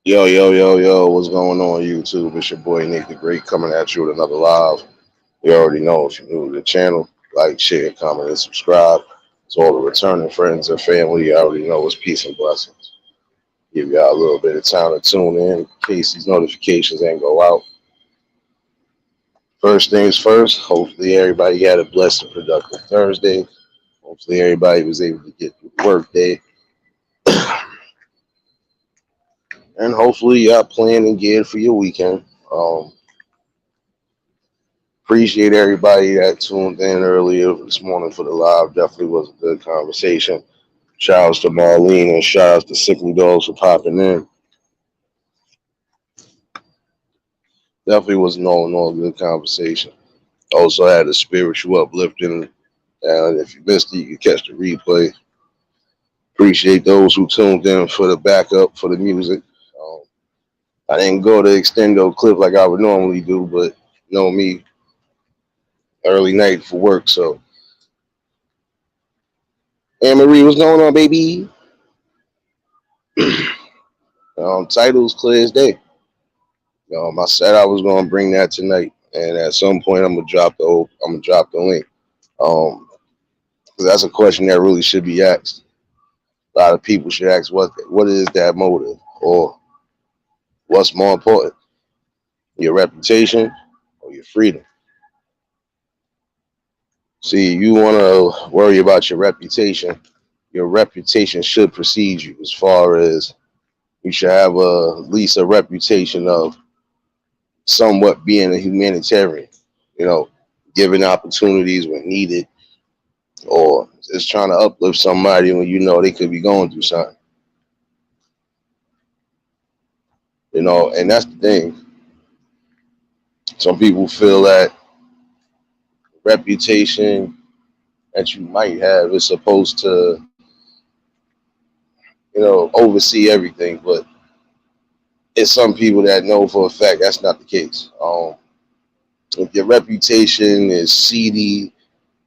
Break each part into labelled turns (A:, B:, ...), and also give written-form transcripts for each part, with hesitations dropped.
A: Yo, yo, yo, yo, what's going on YouTube? It's your boy Nick the Great coming at you with another live. You already know if you're new to the channel, like, share, comment, and subscribe. To all the returning friends and family, you already know it's peace and blessings. Give y'all a little bit of time to tune in case these notifications ain't go out. First things first, hopefully everybody had a blessed and productive Thursday. Hopefully everybody was able to get through the work day. And hopefully y'all planning good for your weekend. Appreciate everybody that tuned in earlier this morning for the live. Definitely was a good conversation. Shout outs to Marlene and shout outs to Sickly Dogs for popping in. Definitely was an all good conversation. Also had a spiritual uplifting. And if you missed it, you can catch the replay. Appreciate those who tuned in for the backup for the music. Um, I didn't go to extendo clip like I would normally do, but you know me, early night for work. So, Anne Marie, what's going on, baby? Titles clear as day. I said I was gonna bring that tonight, and at some point I'm gonna drop the link. Um, 'Cause that's a question that really should be asked. A lot of people should ask what is that motive, or what's more important, your reputation or your freedom. See, you want to worry about your reputation. Your reputation should precede you, as far as you should have at least a reputation of somewhat being a humanitarian. You know, giving opportunities when needed, or just trying to uplift somebody when you know they could be going through something. And that's the thing. Some people feel that reputation that you might have is supposed to, oversee everything, but it's some people that know for a fact that's not the case. If your reputation is seedy,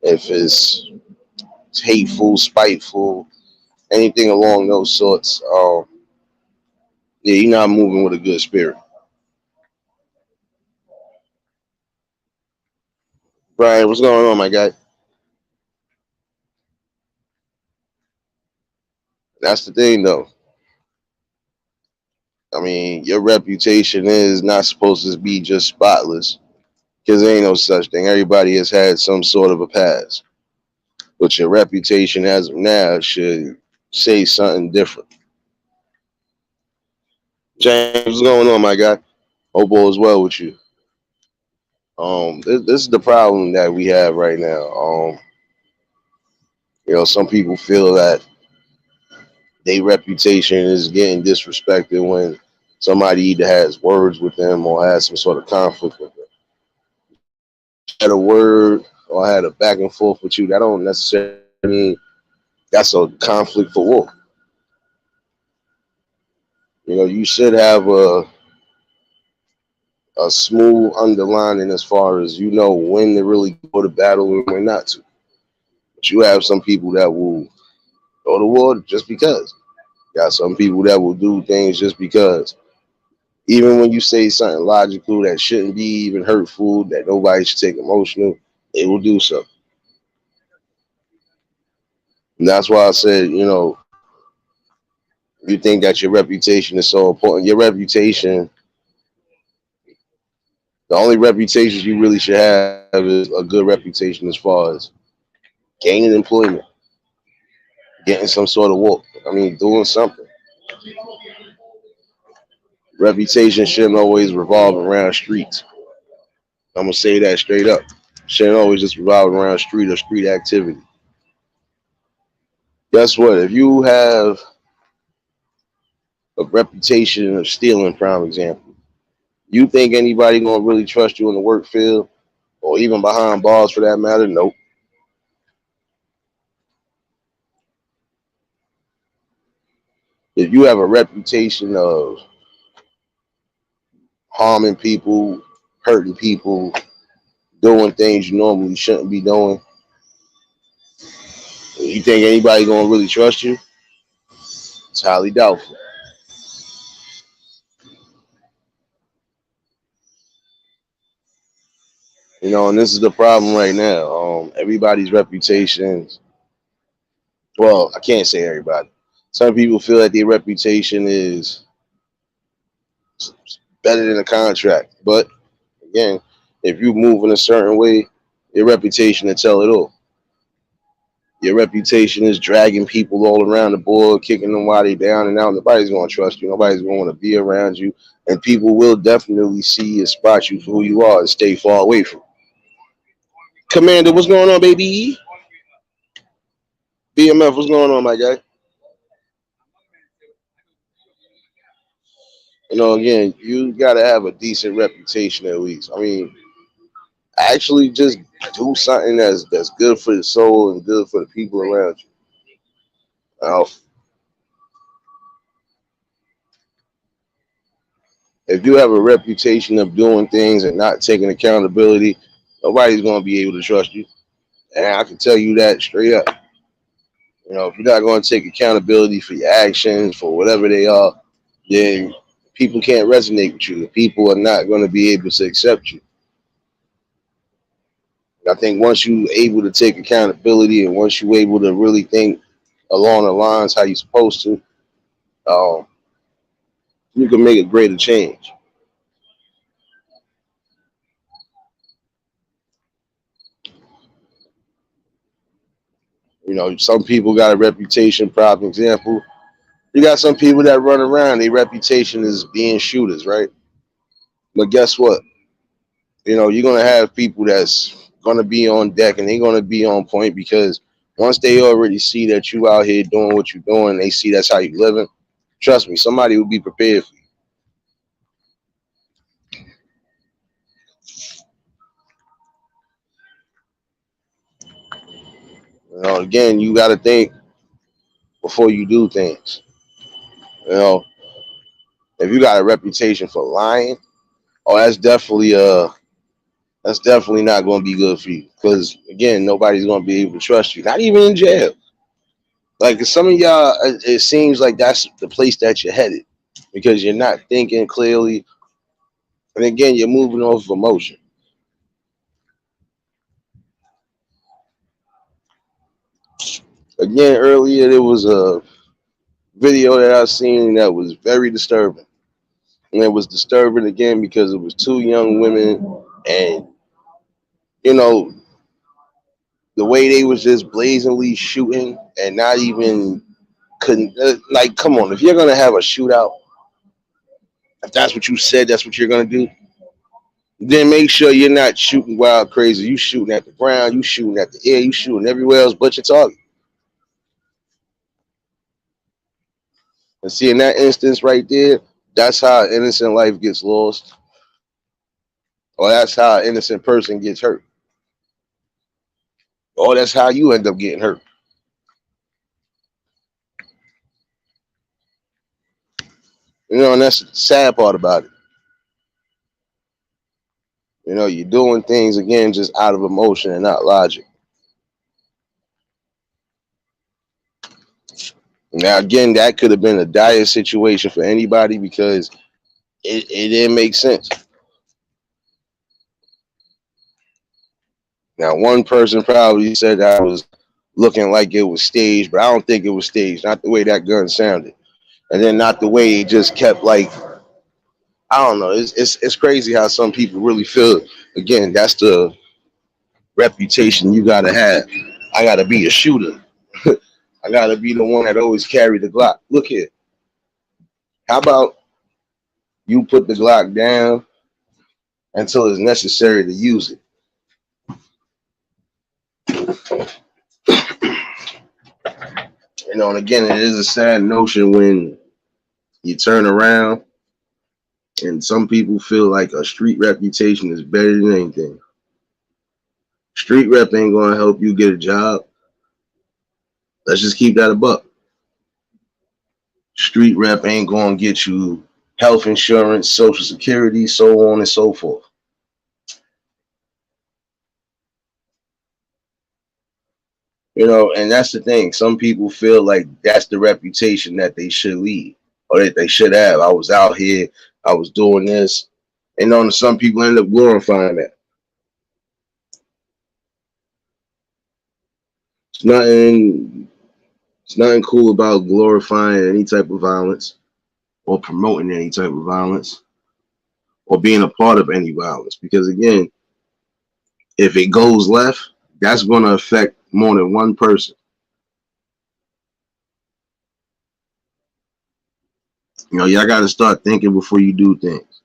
A: if it's hateful, spiteful, anything along those sorts, yeah, you're not moving with a good spirit. Brian, what's going on, my guy? That's the thing, though. I mean, your reputation is not supposed to be just spotless, because there ain't no such thing. Everybody has had some sort of a past, but your reputation as of now should say something different. James, what's going on, my guy? Hope all is well with you. This is the problem that we have right now. Some people feel that their reputation is getting disrespected when somebody either has words with them or has some sort of conflict with them. Had a word or had a back and forth with you, that don't necessarily mean that's a conflict for war. You should have a smooth underlining as far as when to really go to battle and when not to. But you have some people that will go to war just because. You got some people that will do things just because. Even when you say something logical that shouldn't be even hurtful, that nobody should take emotional, they will do so. And that's why I said, you think that your reputation is so important. Your reputation, the only reputation you really should have is a good reputation as far as gaining employment, getting some sort of work. I mean, doing something. Reputation shouldn't always revolve around streets. I'm gonna say that straight up. Shouldn't always just revolve around street or street activity. Guess what? If you have a reputation of stealing, prime example, you think anybody gonna really trust you in the work field or even behind bars for that matter? Nope. If you have a reputation of harming people, hurting people, doing things you normally shouldn't be doing, you think anybody gonna really trust you? It's highly doubtful. And this is the problem right now. Everybody's reputations. Well, I can't say everybody. Some people feel that their reputation is better than a contract. But again, if you move in a certain way, your reputation will tell it all. Your reputation is dragging people all around the board, kicking them while they down and out. Nobody's going to trust you. Nobody's going to want to be around you. And people will definitely see and spot you for who you are and stay far away from you. Commander, what's going on, baby? BMF, what's going on, my guy? Again, you got to have a decent reputation at least. I mean, actually just do something that's good for the soul and good for the people around you. Now, if you have a reputation of doing things and not taking accountability, nobody's going to be able to trust you. And I can tell you that straight up. If you're not going to take accountability for your actions, for whatever they are, then people can't resonate with you. The people are not going to be able to accept you. I think once you're able to take accountability and once you're able to really think along the lines how you're supposed to, um, you can make a greater change. Some people got a reputation. Prime example, you got some people that run around. Their reputation is being shooters, right? But guess what? You're gonna have people that's gonna be on deck and they're gonna be on point because once they already see that you out here doing what you're doing, they see that's how you living. Trust me, somebody will be prepared for you. Again, you got to think before you do things. You know, if you got a reputation for lying, oh, that's definitely not going to be good for you. Because again, nobody's going to be able to trust you. Not even in jail. Like some of y'all, it seems like that's the place that you're headed because you're not thinking clearly, and again, you're moving off of emotion. Again, earlier there was a video that I seen that was very disturbing, and it was disturbing again because it was two young women, and you know the way they was just blazingly shooting and not even couldn't like come on if you're gonna have a shootout, if that's what you said that's what you're gonna do, then make sure you're not shooting wild crazy. You shooting at the ground, you shooting at the air, you shooting everywhere else but your target. And see, in that instance right there, that's how an innocent life gets lost, or that's how an innocent person gets hurt, or that's how you end up getting hurt. And that's the sad part about it. You're doing things again just out of emotion and not logic. Now, again, that could have been a dire situation for anybody because it didn't make sense. Now, one person probably said that I was looking like it was staged, but I don't think it was staged. Not the way that gun sounded, and then not the way it just kept like I don't know. It's crazy how some people really feel. Again, that's the reputation you gotta have. I gotta be a shooter. I gotta be the one that always carry the Glock. Look here. How about you put the Glock down until it's necessary to use it? And again, it is a sad notion when you turn around and some people feel like a street reputation is better than anything. Street rep ain't gonna help you get a job. Let's just keep that a buck. Street rep ain't gonna get you health insurance, social security, so on and so forth. And that's the thing. Some people feel like that's the reputation that they should lead or that they should have. I was out here, I was doing this. And some people end up glorifying that. It's nothing. It's nothing cool about glorifying any type of violence or promoting any type of violence or being a part of any violence. Because again, if it goes left, that's going to affect more than one person. You know, y'all got to start thinking before you do things.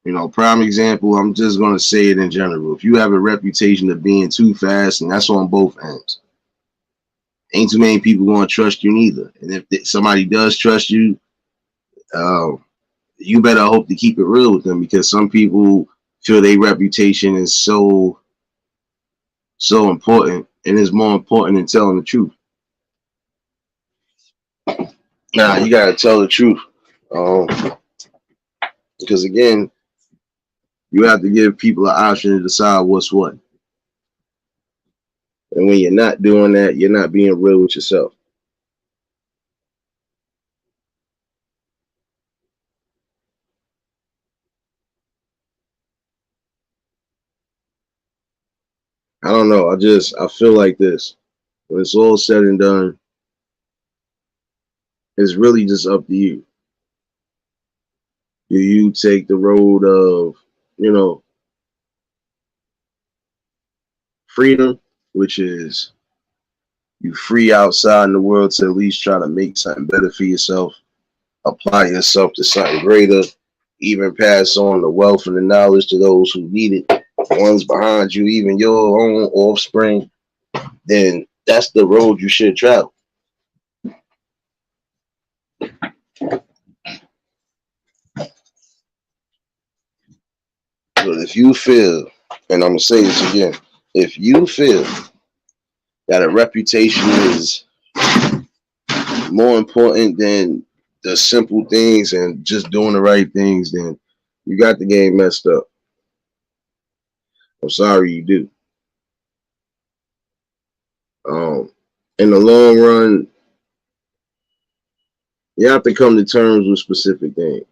A: You know, prime example, I'm just going to say it in general. If you have a reputation of being too fast, and that's on both ends, ain't too many people going to trust you neither. And if somebody does trust you, uh, you better hope to keep it real with them because some people feel their reputation is so important and is more important than telling the truth. Nah, you gotta tell the truth. Um, because again, you have to give people an option to decide what's what. And when you're not doing that, you're not being real with yourself. I don't know. I feel like this. When it's all said and done, it's really just up to you. Do you take the road of, you know, freedom, which is you free outside in the world to at least try to make something better for yourself, apply yourself to something greater, even pass on the wealth and the knowledge to those who need it, the ones behind you, even your own offspring, then that's the road you should travel. But if you feel, and I'm gonna say this again, if you feel that a reputation is more important than the simple things and just doing the right things, then you got the game messed up. I'm sorry you do. Um, in the long run, you have to come to terms with specific things.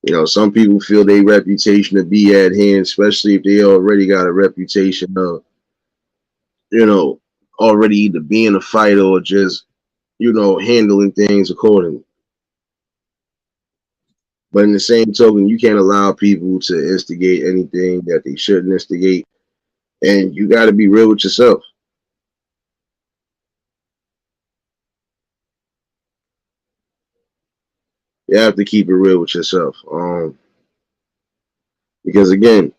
A: You know, some people feel their reputation to be at hand, especially if they already got a reputation of, you know, already either being a fighter or just, you know, handling things accordingly. But in the same token, you can't allow people to instigate anything that they shouldn't instigate. And you got to be real with yourself. You have to keep it real with yourself. Because again,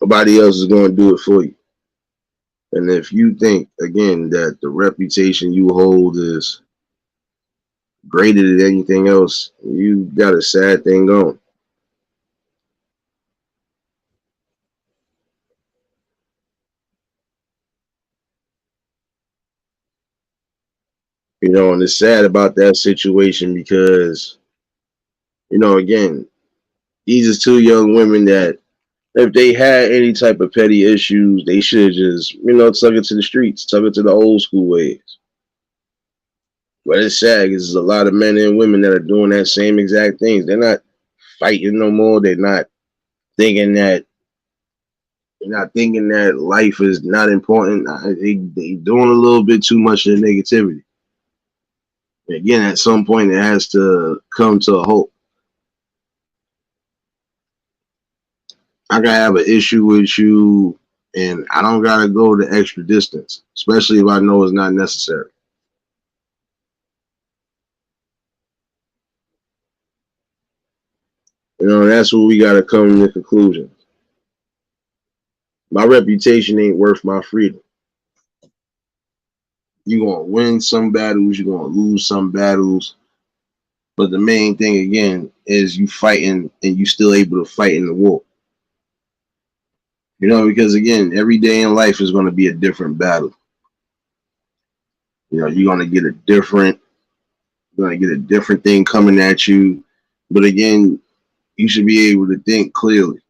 A: nobody else is going to do it for you. And if you think, again, that the reputation you hold is greater than anything else, you got a sad thing going. You know, and it's sad about that situation because, you know, again, these are two young women that if they had any type of petty issues, they should just, you know, tuck it to the streets, tuck it to the old school ways. But it's sad because there's a lot of men and women that are doing that same exact things. They're not fighting no more. Thinking that they're not thinking that life is not important. They doing a little bit too much of the negativity. Again, at some point, it has to come to a halt. I gotta have an issue with you, and I don't gotta go the extra distance, especially if I know it's not necessary. You know, that's what we gotta come to the conclusion. My reputation ain't worth my freedom. You're gonna win some battles, you're gonna lose some battles, but the main thing again is you fighting and you still able to fight in the war. You know, because again, every day in life is gonna be a different battle. You know, you're gonna get a different thing coming at you. But again, you should be able to think clearly.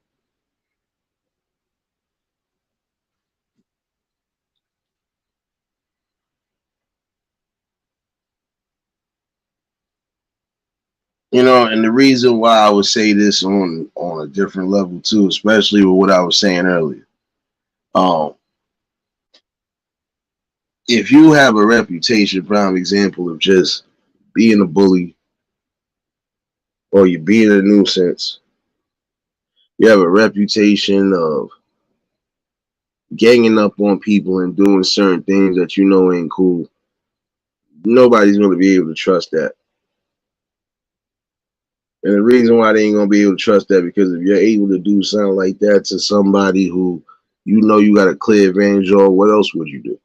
A: And the reason why I would say this on a different level too, especially with what I was saying earlier. Um, if you have a reputation, prime example of just being a bully or you being a nuisance, you have a reputation of ganging up on people and doing certain things that you know ain't cool. Nobody's going to be able to trust that. And the reason why they ain't going to be able to trust that because if you're able to do something like that to somebody who you know you got a clear advantage of, what else would you do?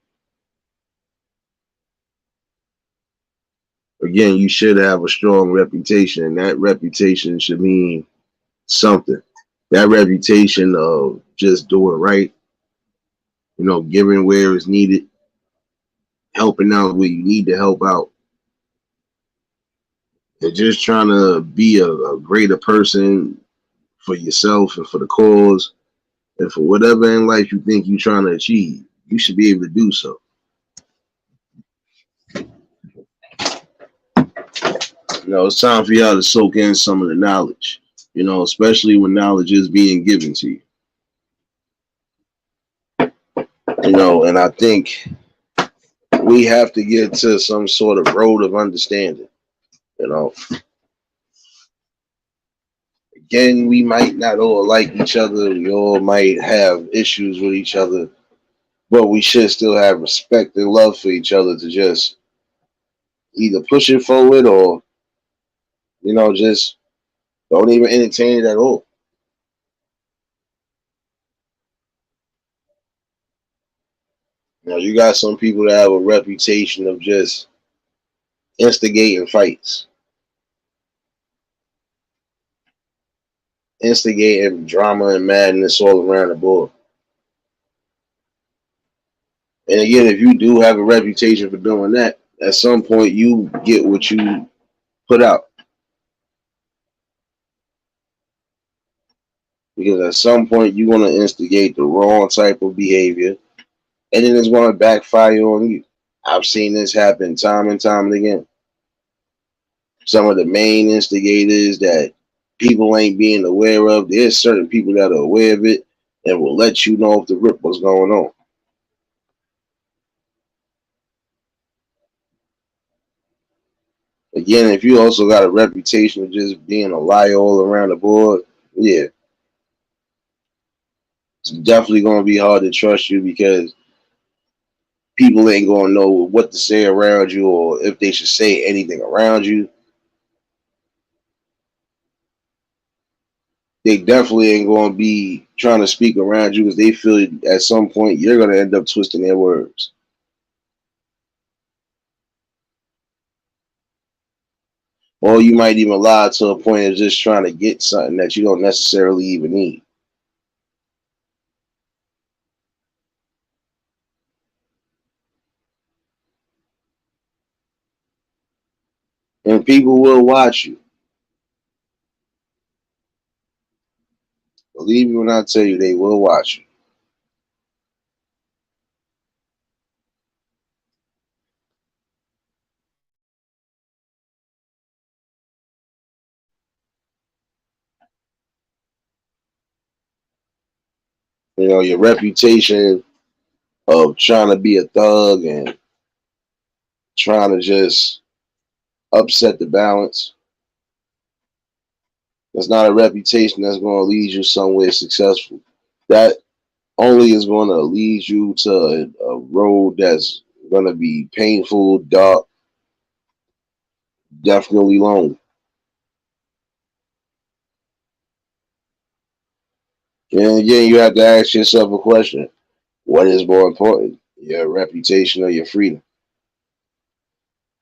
A: Again, you should have a strong reputation, and that reputation should mean something. That reputation of just doing right, giving where it's needed, helping out where you need to help out, and just trying to be a greater person for yourself and for the cause and for whatever in life you think you're trying to achieve. You should be able to do so. It's time for y'all to soak in some of the knowledge, especially when knowledge is being given to you. And I think we have to get to some sort of road of understanding. Again, we might not all like each other. We all might have issues with each other, but we should still have respect and love for each other to just either push it forward or, just don't even entertain it at all. You got some people that have a reputation of just instigating fights, instigating drama and madness all around the board. And again, if you do have a reputation for doing that, at some point you get what you put out. Because at some point you're going to instigate the wrong type of behavior and then it's going to backfire on you. I've seen this happen time and time and again. Some of the main instigators that people ain't being aware of, there's certain people that are aware of it and will let you know if the rip what's going on. Again, if you also got a reputation of just being a liar all around the board, yeah, it's definitely going to be hard to trust you because people ain't going to know what to say around you or if they should say anything around you. They definitely ain't going to be trying to speak around you because they feel at some point you're going to end up twisting their words. Or you might even lie to a point of just trying to get something that you don't necessarily even need. And people will watch you. Believe me when I tell you, they will watch you. Your reputation of trying to be a thug and trying to just upset the balance. That's not a reputation that's going to lead you somewhere successful. That only is going to lead you to a road that's going to be painful, dark, definitely lonely. And again, you have to ask yourself a question. What is more important, your reputation or your freedom?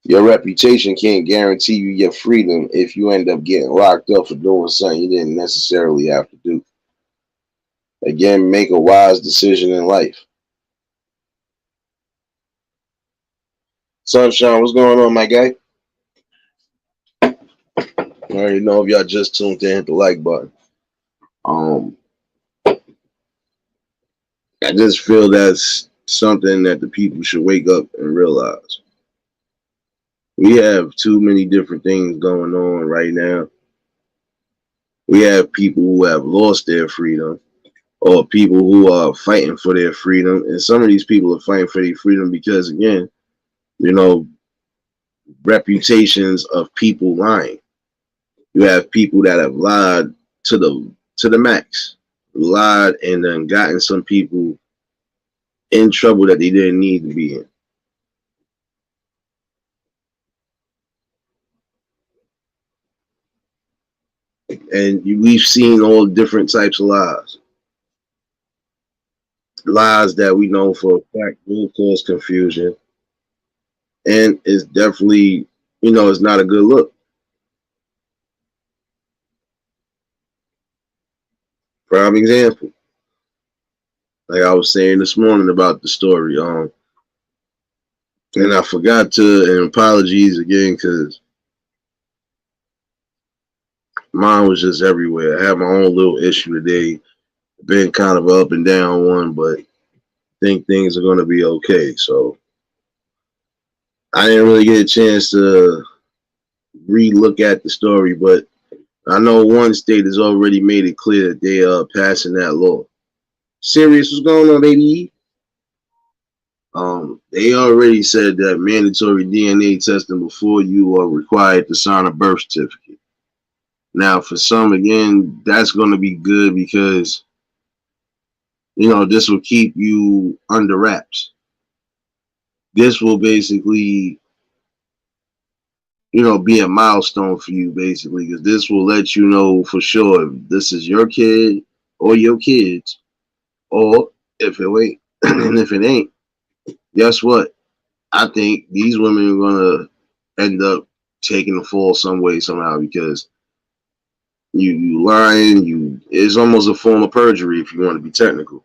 A: Your reputation can't guarantee you your freedom if you end up getting locked up for doing something you didn't necessarily have to do. Again, make a wise decision in life. Sunshine, what's going on, my guy? I already know if y'all just tuned in, hit the like button. Um, I just feel that's something that the people should wake up and realize. We have too many different things going on right now. We have people who have lost their freedom, or people who are fighting for their freedom. And some of these people are fighting for their freedom because, again, you know, reputations of people lying. You have people that have lied to the max, lied and then gotten some people in trouble that they didn't need to be in. And we've seen all different types of lies. Lies that we know for a fact will cause confusion, and it's definitely, it's not a good look. Prime example, like I was saying this morning about the story, and I forgot to, and apologies again because mine was just everywhere. I had my own little issue today, been kind of up and down one, but think things are going to be okay. So I didn't really get a chance to re-look at the story, but I know one state has already made it clear that they are passing that law. Serious, what's going on, baby? They already said that mandatory DNA testing before you are required to sign a birth certificate. Now, for some, again, that's going to be good because this will keep you under wraps. This will basically, be a milestone for you, basically, because this will let you know for sure if this is your kid or your kids, or if it ain't, and if it ain't, guess what? I think these women are gonna end up taking the fall some way somehow because you lying, it's almost a form of perjury if you want to be technical.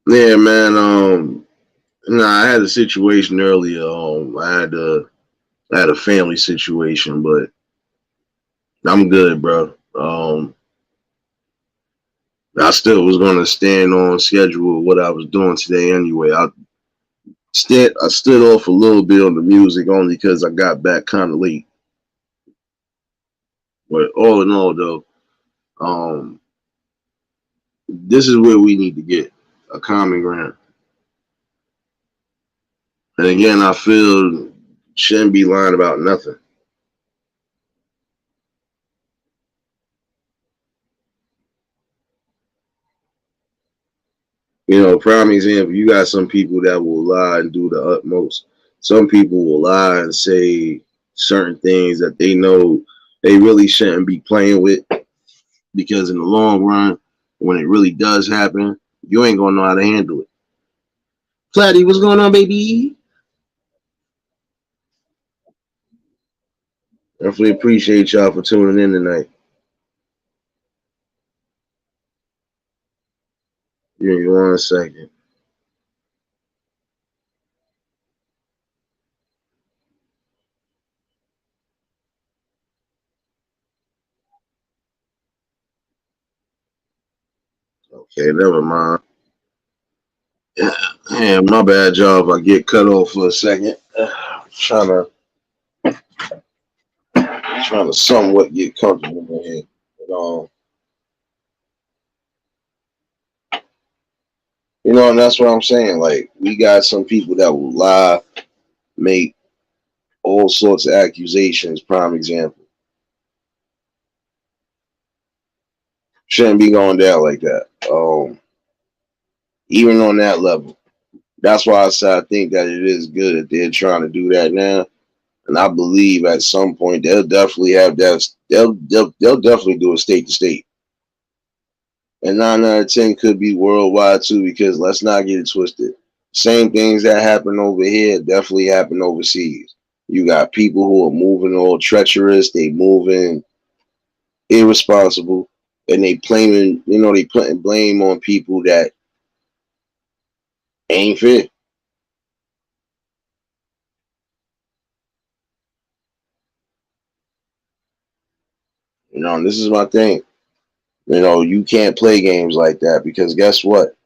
A: Yeah, man. I had a situation earlier. I had a family situation, but I'm good, bro. I still was gonna stand on schedule with what I was doing today anyway. I stood off a little bit on the music only because I got back kind of late. But all in all, though, um, this is where we need to get a common ground. And again, I feel shouldn't be lying about nothing. Prime example, you got some people that will lie and do the utmost. Some people will lie and say certain things that they know they really shouldn't be playing with because in the long run, when it really does happen, you ain't gonna know how to handle it. Flatty, what's going on, baby? Definitely appreciate y'all for tuning in tonight. Give me 1 second. Okay, never mind. Yeah, my bad, y'all. If I get cut off for a second, trying to trying to somewhat get comfortable in here. But, and that's what I'm saying. Like, we got some people that will lie, make all sorts of accusations. Prime example. Shouldn't be going down like that. Even on that level. That's why I said I think that it is good that they're trying to do that now. And I believe at some point they'll definitely have that. They'll definitely do a state to state. And 9 out of 10 could be worldwide too, because let's not get it twisted. Same things that happen over here definitely happen overseas. You got people who are moving all treacherous, they moving irresponsible, and they blaming, they putting blame on people that ain't fit. And this is my thing. You can't play games like that because guess what?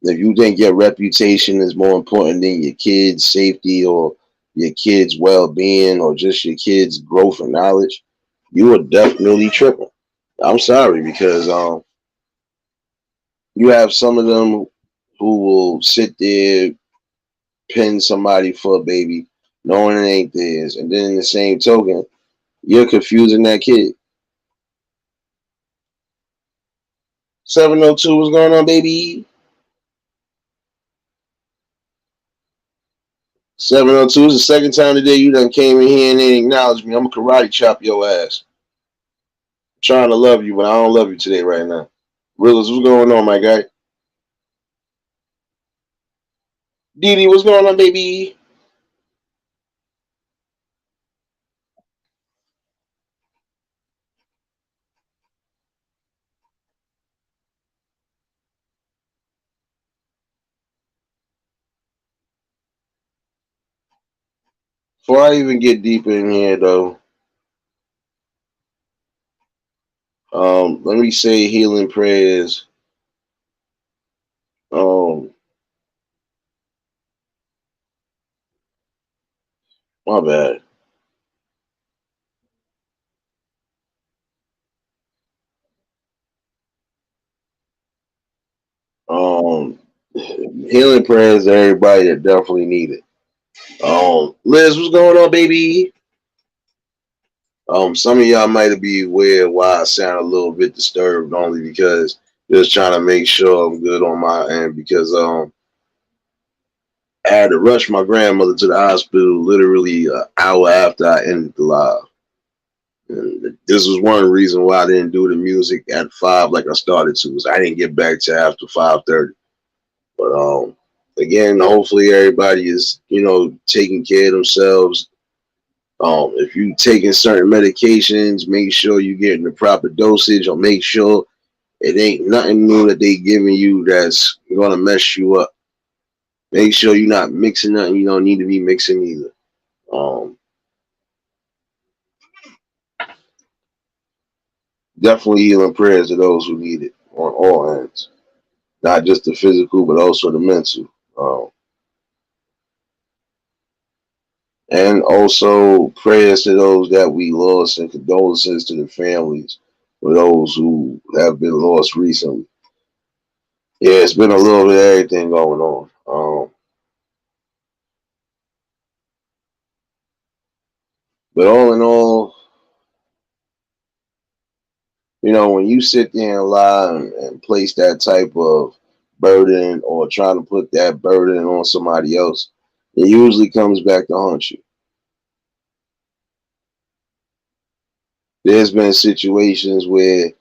A: If you think your reputation is more important than your kids' safety or your kids' well-being or just your kids' growth and knowledge, you are definitely tripping. I'm sorry because you have some of them who will sit there, pin somebody for a baby, knowing it ain't theirs, and then in the same token, you're confusing that kid. 702, what's going on, baby? 702 is the second time today you done came in here and didn't acknowledge me. I'm gonna karate chop your ass. I'm trying to love you, but I don't love you today right now. Willis, what's going on, my guy? Didi, what's going on, baby? Before I even get deeper in here, though, let me say healing prayers. Um, my bad. Um, healing prayers to everybody that definitely need it. Liz, what's going on, baby? Some of y'all might be aware why I sound a little bit disturbed, only because just trying to make sure I'm good on my end because I had to rush my grandmother to the hospital literally an hour after I ended the live. And this was one reason why I didn't do the music at 5 like I started to. Was I didn't get back to after 5:30. But again, hopefully everybody is taking care of themselves. If you taking certain medications, make sure you're getting the proper dosage, or make sure it ain't nothing new that they giving you that's gonna mess you up. Make sure you're not mixing nothing you don't need to be mixing either. Um, Definitely healing prayers to those who need it on all ends, not just the physical but also the mental. And also prayers to those that we lost and condolences to the families for those who have been lost recently. Yeah, it's been a little bit of everything going on. But all in all, when you sit there and lie and place that type of burden or trying to put that burden on somebody else, it usually comes back to haunt you. There's been situations where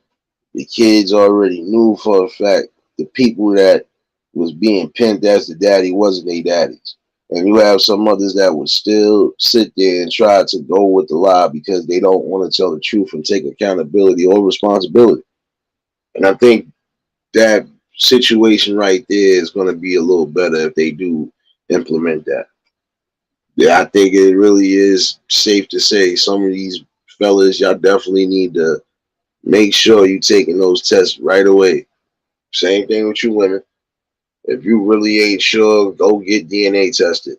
A: the kids already knew for a fact the people that was being pinned as the daddy wasn't their daddies. And you have some mothers that would still sit there and try to go with the lie because they don't want to tell the truth and take accountability or responsibility. And I think that situation right there is going to be a little better if they do implement that. Yeah, I think it really is safe to say some of these fellas, y'all definitely need to make sure you taking those tests right away. Same thing with you women. If you really ain't sure, go get DNA tested.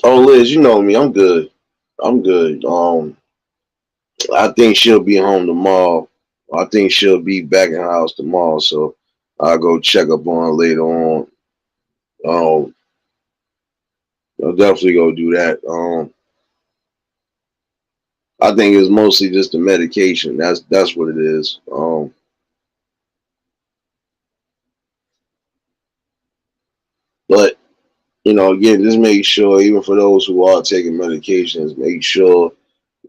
A: Oh, Liz, you know me. I'm good. I'm good. I think she'll be home tomorrow. I think she'll be back in the house tomorrow, so I'll go check up on her later on. Um, I'll definitely go do that. I think it's mostly just the medication. That's what it is. But again, just make sure, even for those who are taking medications, make sure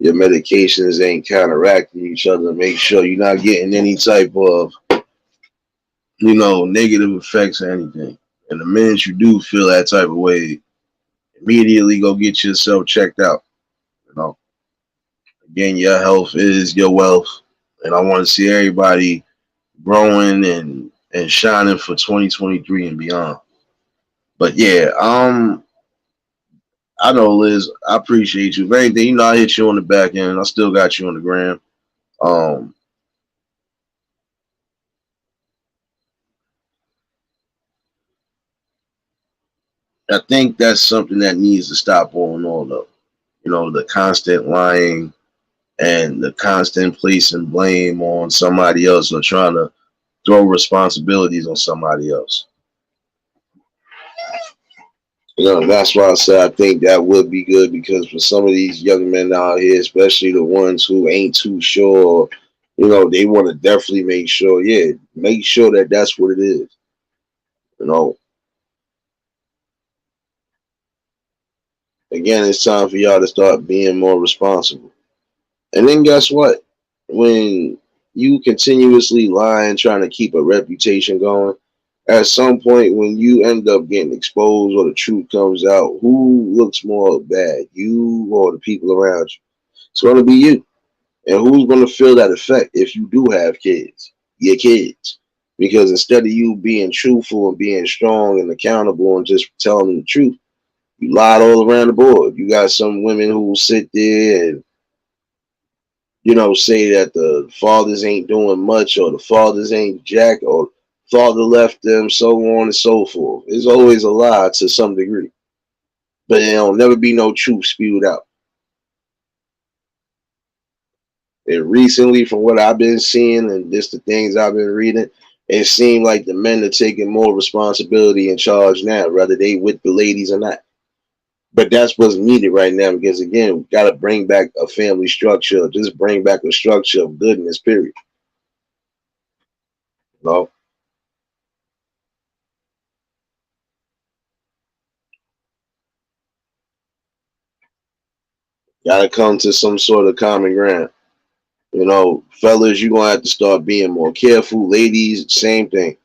A: your medications ain't counteracting each other. Make sure you're not getting any type of negative effects or anything. And the minute you do feel that type of way, immediately go get yourself checked out. You know, again, your health is your wealth, and I want to see everybody growing and shining for 2023 and beyond. But yeah, I know, Liz, I appreciate you. If anything, I hit you on the back end. I still got you on the gram. Um, I think that's something that needs to stop on all of, the constant lying and the constant placing blame on somebody else or trying to throw responsibilities on somebody else. That's why I said I think that would be good because for some of these young men out here, especially the ones who ain't too sure, they want to definitely make sure, yeah, make sure that that's what it is. You know, Again, it's time for y'all to start being more responsible. And then guess what? When you continuously lie and trying to keep a reputation going, at some point when you end up getting exposed or the truth comes out, who looks more bad, you or the people around you? It's going to be you. And who's going to feel that effect if you do have kids? Your kids. Because instead of you being truthful and being strong and accountable and just telling them the truth, you lied all around the board. You got some women who will sit there and say that the fathers ain't doing much or the fathers ain't jack or father left them, so on and so forth. It's always a lie to some degree. But there'll never be no truth spewed out. And recently, from what I've been seeing and just the things I've been reading, it seemed like the men are taking more responsibility and charge now, whether they with the ladies or not. But that's what's needed right now because again, we gotta bring back a family structure, just bring back a structure of goodness, period. You know? Gotta come to some sort of common ground. Fellas, you're gonna have to start being more careful. Ladies, same thing.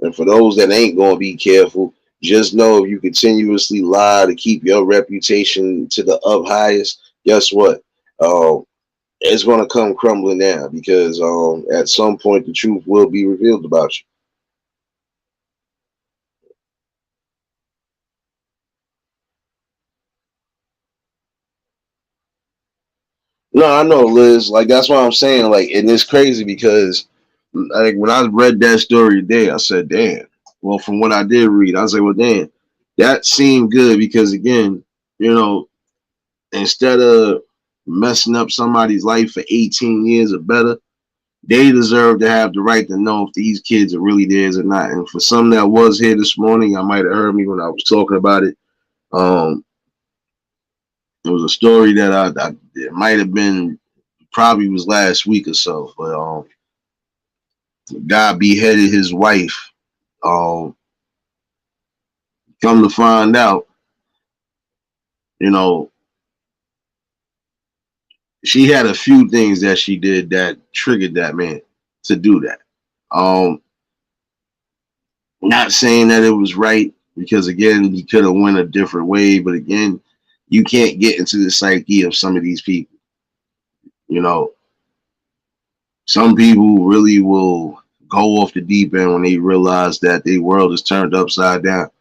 A: And for those that ain't gonna be careful, just know if you continuously lie to keep your reputation to the up highest, guess what? It's gonna come crumbling down because at some point the truth will be revealed about you. No, I know, Liz. Like that's what I'm saying. Like, and it's crazy because, like, when I read that story today, I said, "Damn." Well, from what I did read, I said, "Well, damn, that seemed good." Because again, you know, instead of messing up somebody's life for 18 years or better, they deserve to have the right to know if these kids are really theirs or not. And for some that was here this morning, I might have heard me when I was talking about it. Um, it was a story that it might have been probably was last week or so, but guy beheaded his wife. Um, Come to find out, you know, she had a few things that she did that triggered that man to do that. Um, Not saying that it was right because again, he could have went a different way, but again, you can't get into the psyche of some of these people. You know, some people really will go off the deep end when they realize that their world is turned upside down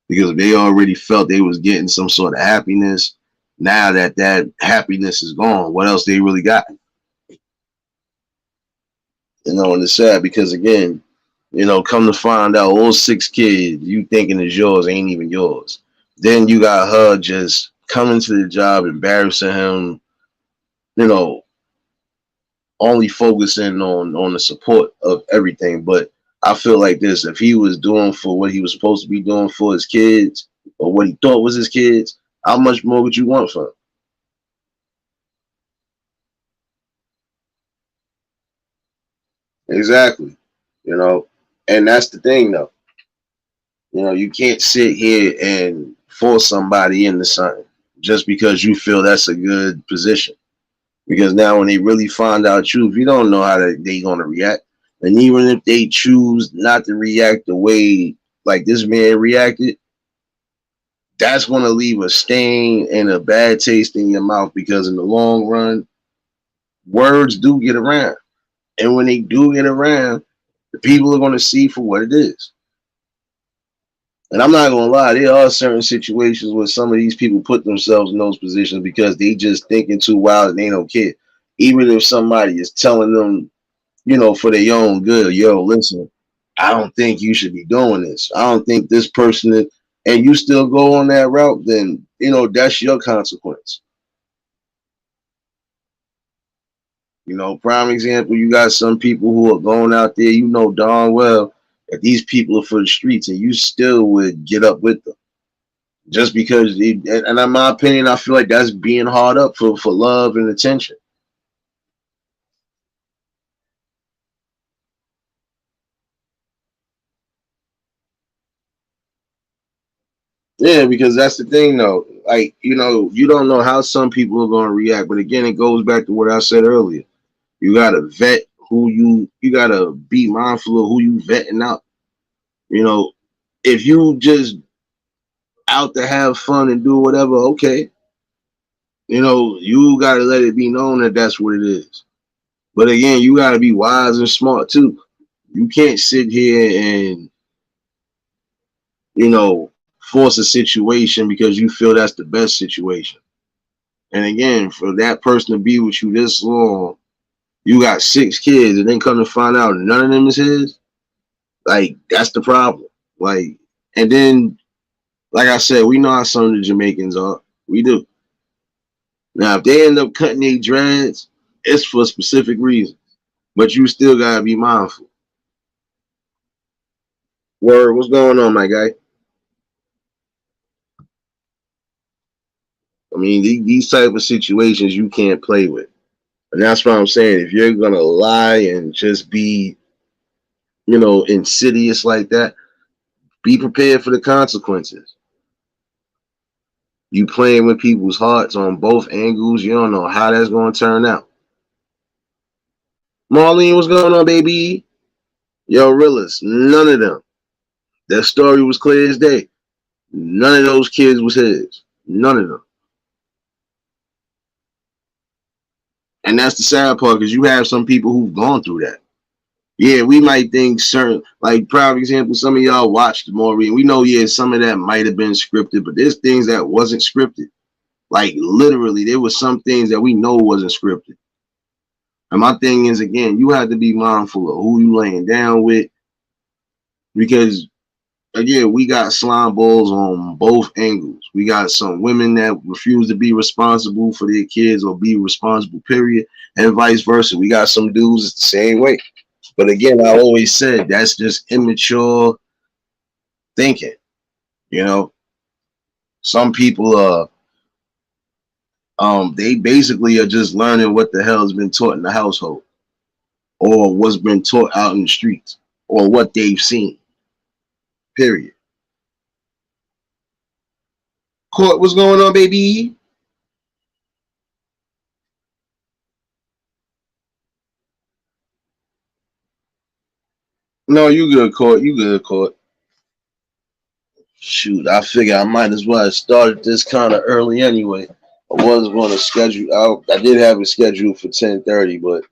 A: because if they already felt they was getting some sort of happiness, now that that happiness is gone, what else they really got? And it's sad because again, come to find out all 6 kids you thinking is yours ain't even yours. Then you got her just coming to the job, embarrassing him, you know, only focusing on the support of everything. But I feel like this: if he was doing for what he was supposed to be doing for his kids, or what he thought was his kids, how much more would you want from him? Exactly. You know, and that's the thing though. You can't sit here and force somebody into something just because you feel that's a good position. Because now when they really find out you, if you don't know how they gonna react, and even if they choose not to react the way like this man reacted, that's gonna leave a stain and a bad taste in your mouth because in the long run, words do get around. And when they do get around, the people are gonna see for what it is. And I'm not gonna lie, there are certain situations where some of these people put themselves in those positions because they just thinking too wild and they don't care. Even if somebody is telling them, for their own good, yo, listen, I don't think you should be doing this. I don't think this person is. and you still go on that route, then that's your consequence. Prime example, you got some people who are going out there, darn well that these people are for the streets, and you still would get up with them. Just because, and in my opinion, I feel like that's being hard up for love and attention. Yeah, because that's the thing, though. Like, you don't know how some people are going to react. But again, it goes back to what I said earlier. You got to vet you got to be mindful of who you vetting out. You know, if you just out to have fun and do whatever, okay. You got to let it be known that that's what it is. But again, you got to be wise and smart too. You can't sit here and, force a situation because you feel that's the best situation. And again, for that person to be with you this long, you got 6 kids, and then come to find out none of them is his. Like, that's the problem. Like, and then, like I said, we know how some of the Jamaicans are. We do. Now, if they end up cutting their dreads, it's for a specific reason. But you still gotta be mindful. Word, what's going on, my guy? I mean, these type of situations you can't play with. And that's what I'm saying. If you're gonna lie and just be, insidious like that, be prepared for the consequences. You playing with people's hearts on both angles. You don't know how that's gonna turn out. Marlene, what's going on, baby? Yo, Realist, none of them. That story was clear as day. None of those kids was his. None of them. And that's the sad part, because you have some people who've gone through that. Yeah, we might think certain, like, prime example, some of y'all watched Maureen. We know, yeah, some of that might have been scripted, but there's things that wasn't scripted. Like, literally, there was some things that we know wasn't scripted. And my thing is, again, you have to be mindful of who you laying down with, because again, we got slime balls on both angles. We got some women that refuse to be responsible for their kids or be responsible, period, and vice versa. We got some dudes it's the same way. But again, I always said that's just immature thinking. You know, some people they basically are just learning what the hell has been taught in the household, or what's been taught out in the streets, or what they've seen. Period. Court, what's going on, baby? No, you good, Court. You good, Court. Shoot, I figure I might as well have started this kind of early anyway. I was going to schedule. I did have it scheduled for 10:30, but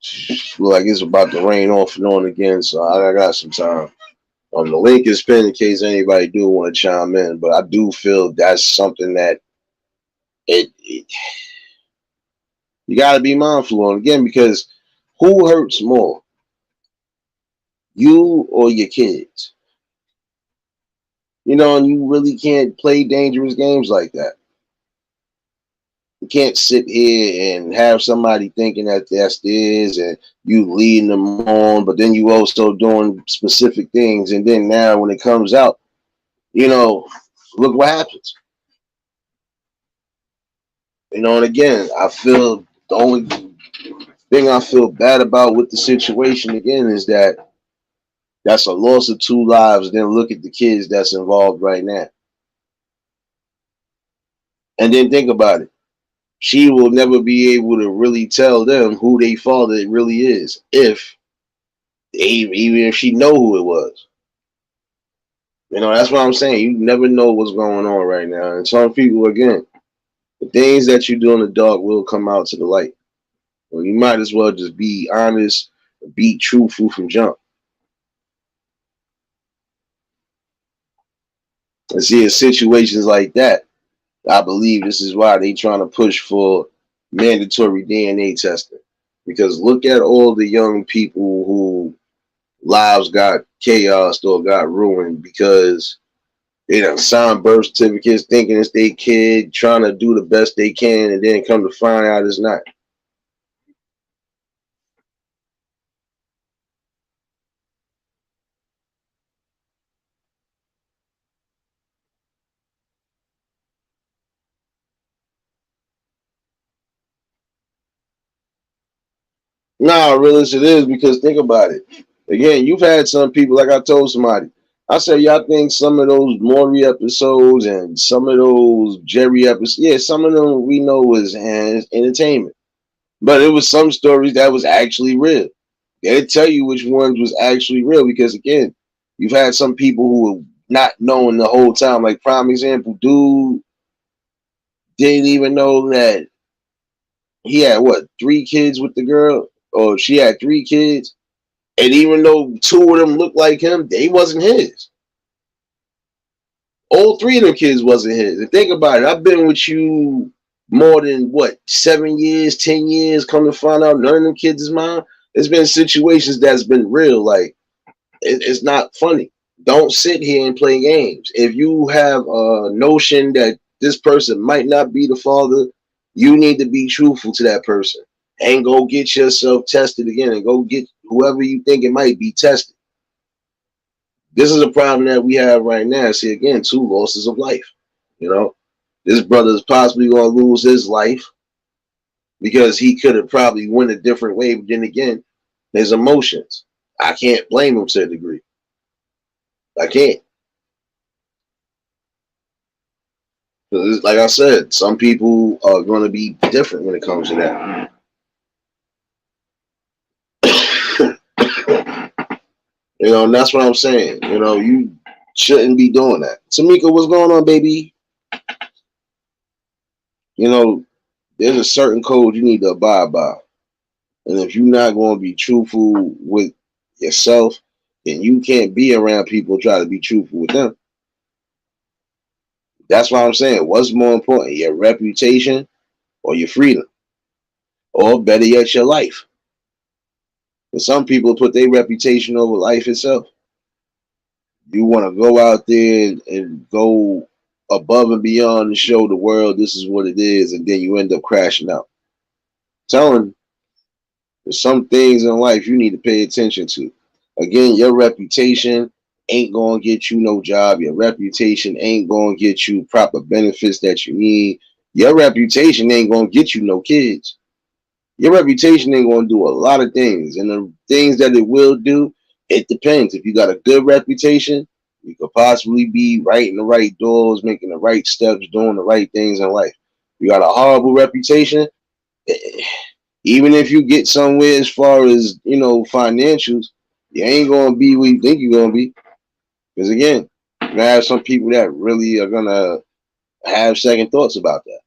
A: feel like it's about to rain off and on again, so I got some time. The link is pinned in case anybody do want to chime in, but I do feel that's something that it you got to be mindful on, again, because who hurts more, you or your kids? And you really can't play dangerous games like that. You can't sit here and have somebody thinking that that's theirs and you leading them on, but then you also doing specific things. And then now when it comes out, look what happens. And again, I feel the only thing I feel bad about with the situation, again, is that that's a loss of 2 lives. Then look at the kids that's involved right now. And then think about it. She will never be able to really tell them who their father really is, even if she know who it was. That's what I'm saying. You never know what's going on right now. And some people, again, the things that you do in the dark will come out to the light. Well, you might as well just be honest, be truthful from jump. And see, in situations like that, I believe this is why they trying to push for mandatory DNA testing. Because look at all the young people who lives got chaos or got ruined because They done sign birth certificates thinking it's their kid, trying to do the best they can, and then come to find out it's not. Nah, realist it is because think about it. Again, you've had some people, like I told somebody, I said, y'all think some of those Maury episodes and some of those Jerry episodes, yeah, some of them we know was entertainment. But it was some stories that was actually real. They'll tell you which ones was actually real because again, you've had some people who were not knowing the whole time. Like prime example, dude didn't even know that he had what 3 kids with the girl, or she had 3 kids, and even though 2 of them looked like him, they wasn't his. All 3 of them kids wasn't his. And think about it, I've been with you more than what 7 years, 10 years. Come to find out, none of them kids is mine. There's been situations that's been real. Like it's not funny. Don't sit here and play games. If you have a notion that this person might not be the father, you need to be truthful to that person and go get yourself tested again and go get whoever you think it might be tested. This is a problem that we have right now. See, again, 2 losses of life. You know, this brother is possibly going to lose his life because he could have probably went a different way. But then again, his emotions. I can't blame him to a degree. I can't. Like I said, some people are going to be different when it comes to that. And that's what I'm saying. You shouldn't be doing that. Tamika, what's going on, baby? You know, there's a certain code you need to abide by. And if you're not going to be truthful with yourself, then you can't be around people and try to be truthful with them. That's why I'm saying, what's more important, your reputation or your freedom? Or better yet, your life. And some people put their reputation over life itself. You want to go out there and go above and beyond to show the world this is what it is, and then you end up crashing out. Telling there's some things in life you need to pay attention to. Again, your reputation ain't gonna get you no job. Your reputation ain't gonna get you proper benefits that you need. Your reputation ain't gonna get you no kids. Your reputation ain't gonna do a lot of things, and the things that it will do, it depends. If you got a good reputation, you could possibly be right in the right doors, making the right steps, doing the right things in life. You got a horrible reputation, even if you get somewhere as far as financials, you ain't gonna be where you think you're gonna be. Because again, you gonna have some people that really are gonna have second thoughts about that.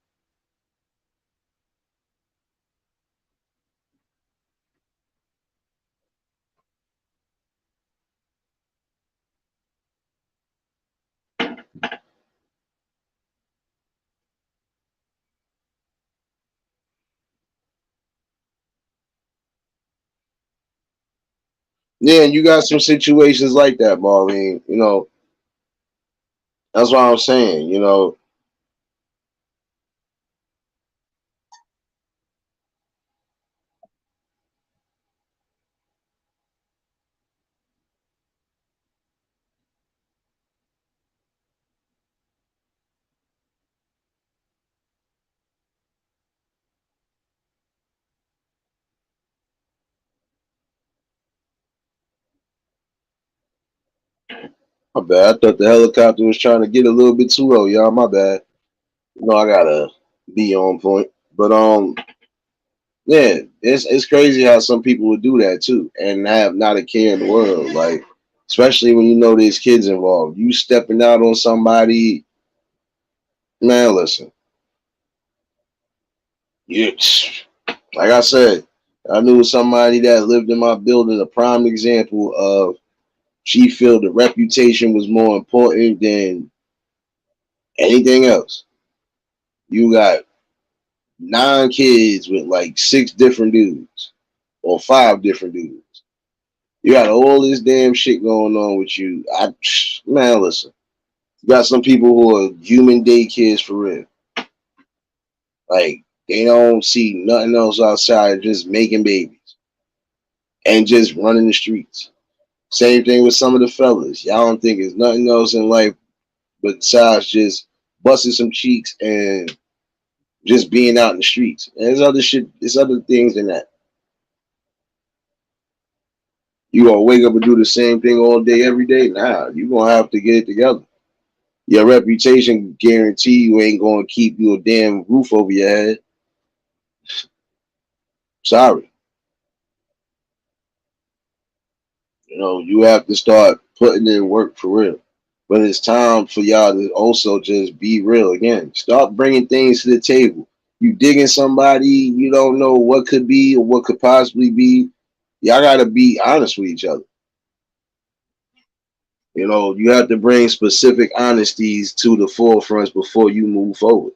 A: Yeah, and you got some situations like that, Marlene. That's what I'm saying. My bad. I thought the helicopter was trying to get a little bit too low, y'all. My bad. I gotta be on point. But yeah, it's crazy how some people would do that too, and have not a care in the world. Like, especially when you know there's kids involved. You stepping out on somebody, man. Listen, you like I said, I knew somebody that lived in my building. A prime example of she felt the reputation was more important than anything else. You got 9 kids with like 6 different dudes or 5 different dudes. You got all this damn shit going on with you. Man, listen. You got some people who are human daycares for real. Like they don't see nothing else outside, just making babies and just running the streets. Same thing with some of the fellas. Y'all don't think there's nothing else in life besides just busting some cheeks and just being out in the streets. And there's other shit, there's other things than that. You gonna wake up and do the same thing all day, every day? Nah, you gonna have to get it together. Your reputation guarantee you ain't gonna keep you a damn roof over your head. Sorry. You know, you have to start putting in work for real. But it's time for y'all to also just be real again. Start bringing things to the table. You digging somebody, you don't know what could be or what could possibly be. Y'all got to be honest with each other. You know, you have to bring specific honesties to the forefront before you move forward.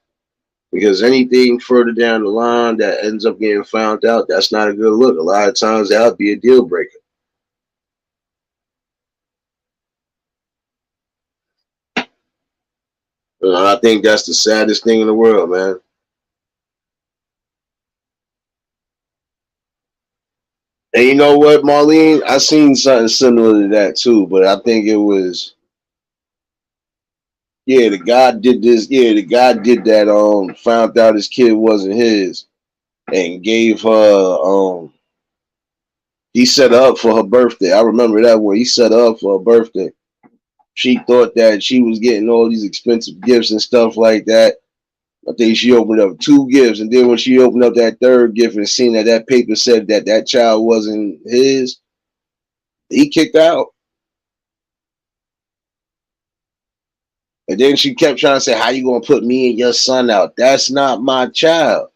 A: Because anything further down the line that ends up getting found out, that's not a good look. A lot of times that'll be a deal breaker. I think that's the saddest thing in the world, man. And you know what, Marlene? I seen something similar to that too, but I think it was the guy did this. Yeah, the guy did that. Found out his kid wasn't his, and gave her. He set her up for her birthday. I remember that one. He set her up for her birthday. She thought that she was getting all these expensive gifts and stuff like that. I think she opened up two gifts, and then when she opened up that third gift and seen that that paper said that that child wasn't his, he kicked out. And then she kept trying to say, "How you gonna put me and your son out? That's not my child."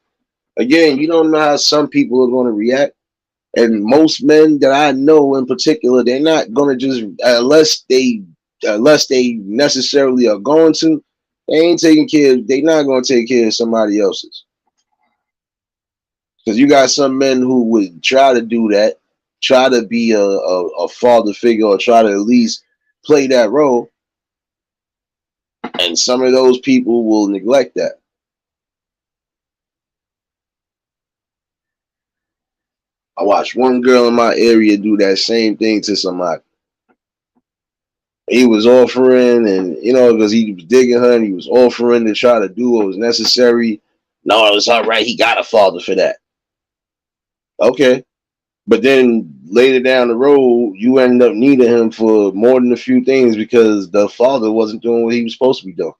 A: Again, you don't know how some people are gonna react. And most men that I know in particular, they're not gonna just unless they necessarily are going to, they ain't taking care. They're not gonna take care of somebody else's. Because you got some men who would try to do that, try to be a father figure or try to at least play that role, and some of those people will neglect that. I watched one girl in my area do that same thing to somebody. He was offering, and because he was digging her, and he was offering to try to do what was necessary. No, it's all right. He got a father for that. Okay, but then later down the road, you end up needing him for more than a few things because the father wasn't doing what he was supposed to be doing.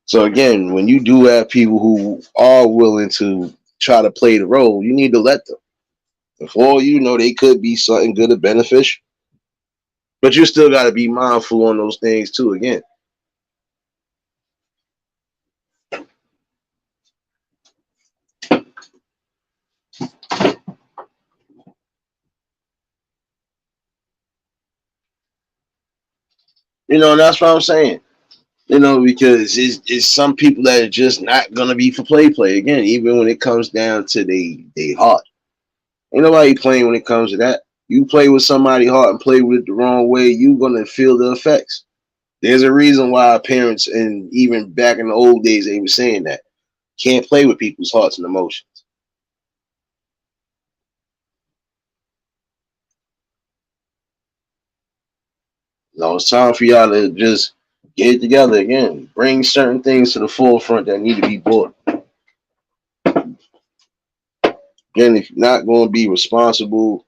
A: So again, when you do have people who are willing to try to play the role, you need to let them. Before you know, they could be something good or beneficial. But you still got to be mindful on those things too. Again, that's what I'm saying. Because it's some people that are just not gonna be for play. Again, even when it comes down to they heart, ain't nobody playing when it comes to that. You play with somebody heart and play with it the wrong way, you gonna feel the effects. There's a reason why our parents, and even back in the old days, they were saying that can't play with people's hearts and emotions. It's time for y'all to just get it together again. Bring certain things to the forefront that need to be brought. Again, if you're not going to be responsible,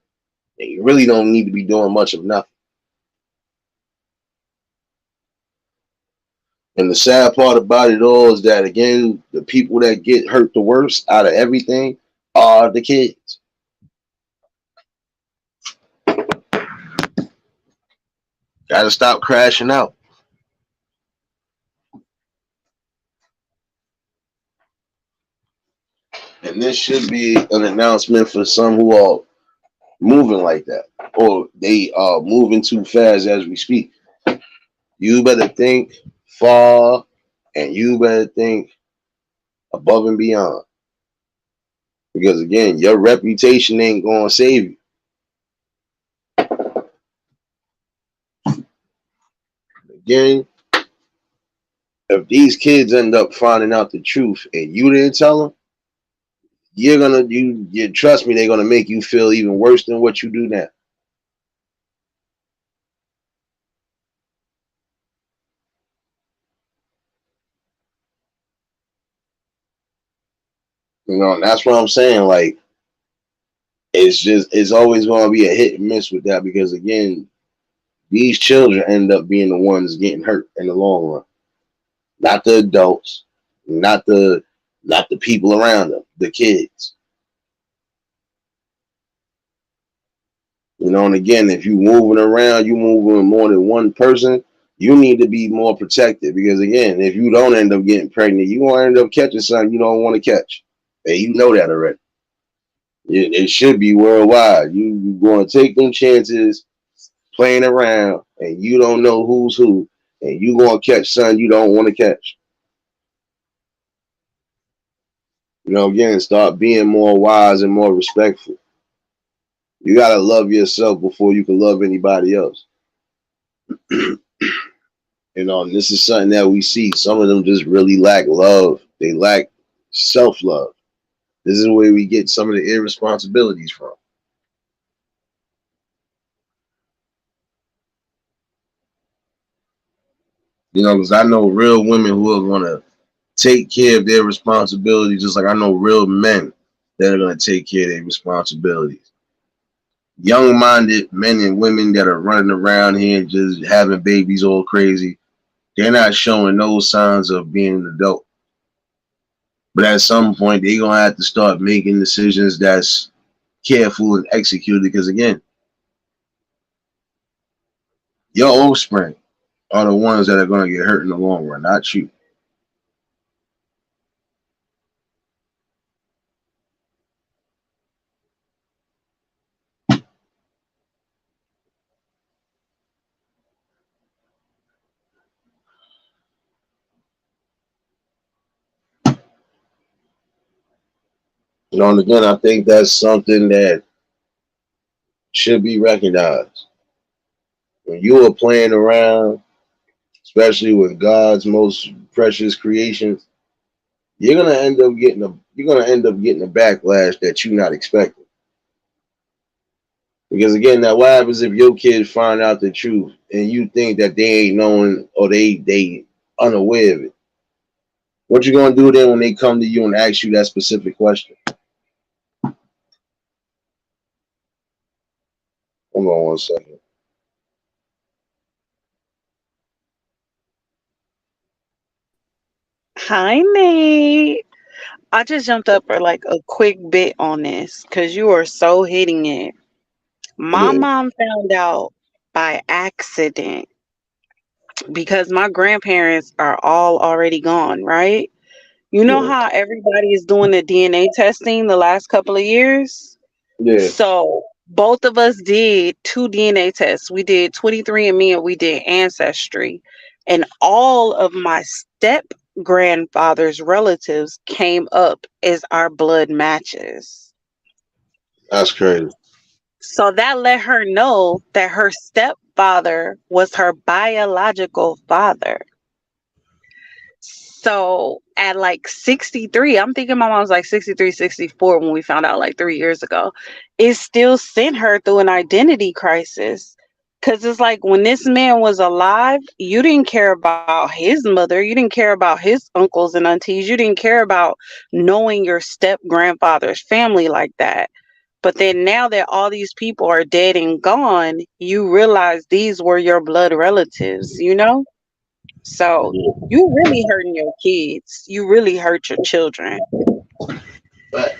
A: then you really don't need to be doing much of nothing. And the sad part about it all is that, again, the people that get hurt the worst out of everything are the kids. Got to stop crashing out. And this should be an announcement for some who are moving like that, or they are moving too fast as we speak. You better think far, and you better think above and beyond. Because again, your reputation ain't going to save you. Again, if these kids end up finding out the truth and you didn't tell them, you trust me, they're gonna make you feel even worse than what you do now. And that's what I'm saying. Like, it's always gonna be a hit and miss with that because again, these children end up being the ones getting hurt in the long run, not the adults, not the people around them, the kids. And again, if you moving around, you moving with more than one person, you need to be more protected because again, if you don't end up getting pregnant, you gonna end up catching something you don't want to catch, and you know that already. It should be worldwide. You going to take them chances playing around, and you don't know who's who, and you gonna catch something you don't want to catch. Again, start being more wise and more respectful. You gotta love yourself before you can love anybody else. And this is something that we see. Some of them just really lack love. They lack self-love. This is where we get some of the irresponsibilities from. Because I know real women who are gonna take care of their responsibilities, just like I know real men that are gonna take care of their responsibilities. Young-minded men and women that are running around here and just having babies all crazy, they're not showing no signs of being an adult. But at some point, they're gonna have to start making decisions that's careful and executed because again, your offspring are the ones that are gonna get hurt in the long run, not you. And again, I think that's something that should be recognized. When you are playing around, especially with God's most precious creations, you're gonna end up getting a backlash that you're not expecting. Because again, now what happens if your kids find out the truth and you think that they ain't knowing or they unaware of it? What you gonna do then when they come to you and ask you that specific question? Hold on one second.
B: Hi, Nate. I just jumped up for like a quick bit on this because you are so hitting it. My
A: Yeah,
B: mom found out by accident because my grandparents are all already gone, right? You know
A: yeah,
B: how everybody is doing the DNA testing the last couple of years?
A: yeah.
B: So both of us did two DNA tests. We did 23andMe and we did Ancestry. And all of my step grandfather's relatives came up as our blood matches.
A: That's crazy.
B: So that let her know that her stepfather was her biological father. So at like 63, I'm thinking my mom was like 63, 64 when we found out like 3 years ago. It still sent her through an identity crisis. Cause it's like when this man was alive, you didn't care about his mother, you didn't care about his uncles and aunties, you didn't care about knowing your step grandfather's family like that. But then now that all these people are dead and gone, you realize these were your blood relatives, you know? So
A: Yeah.
B: you really hurting your kids. You really hurt your children.
A: But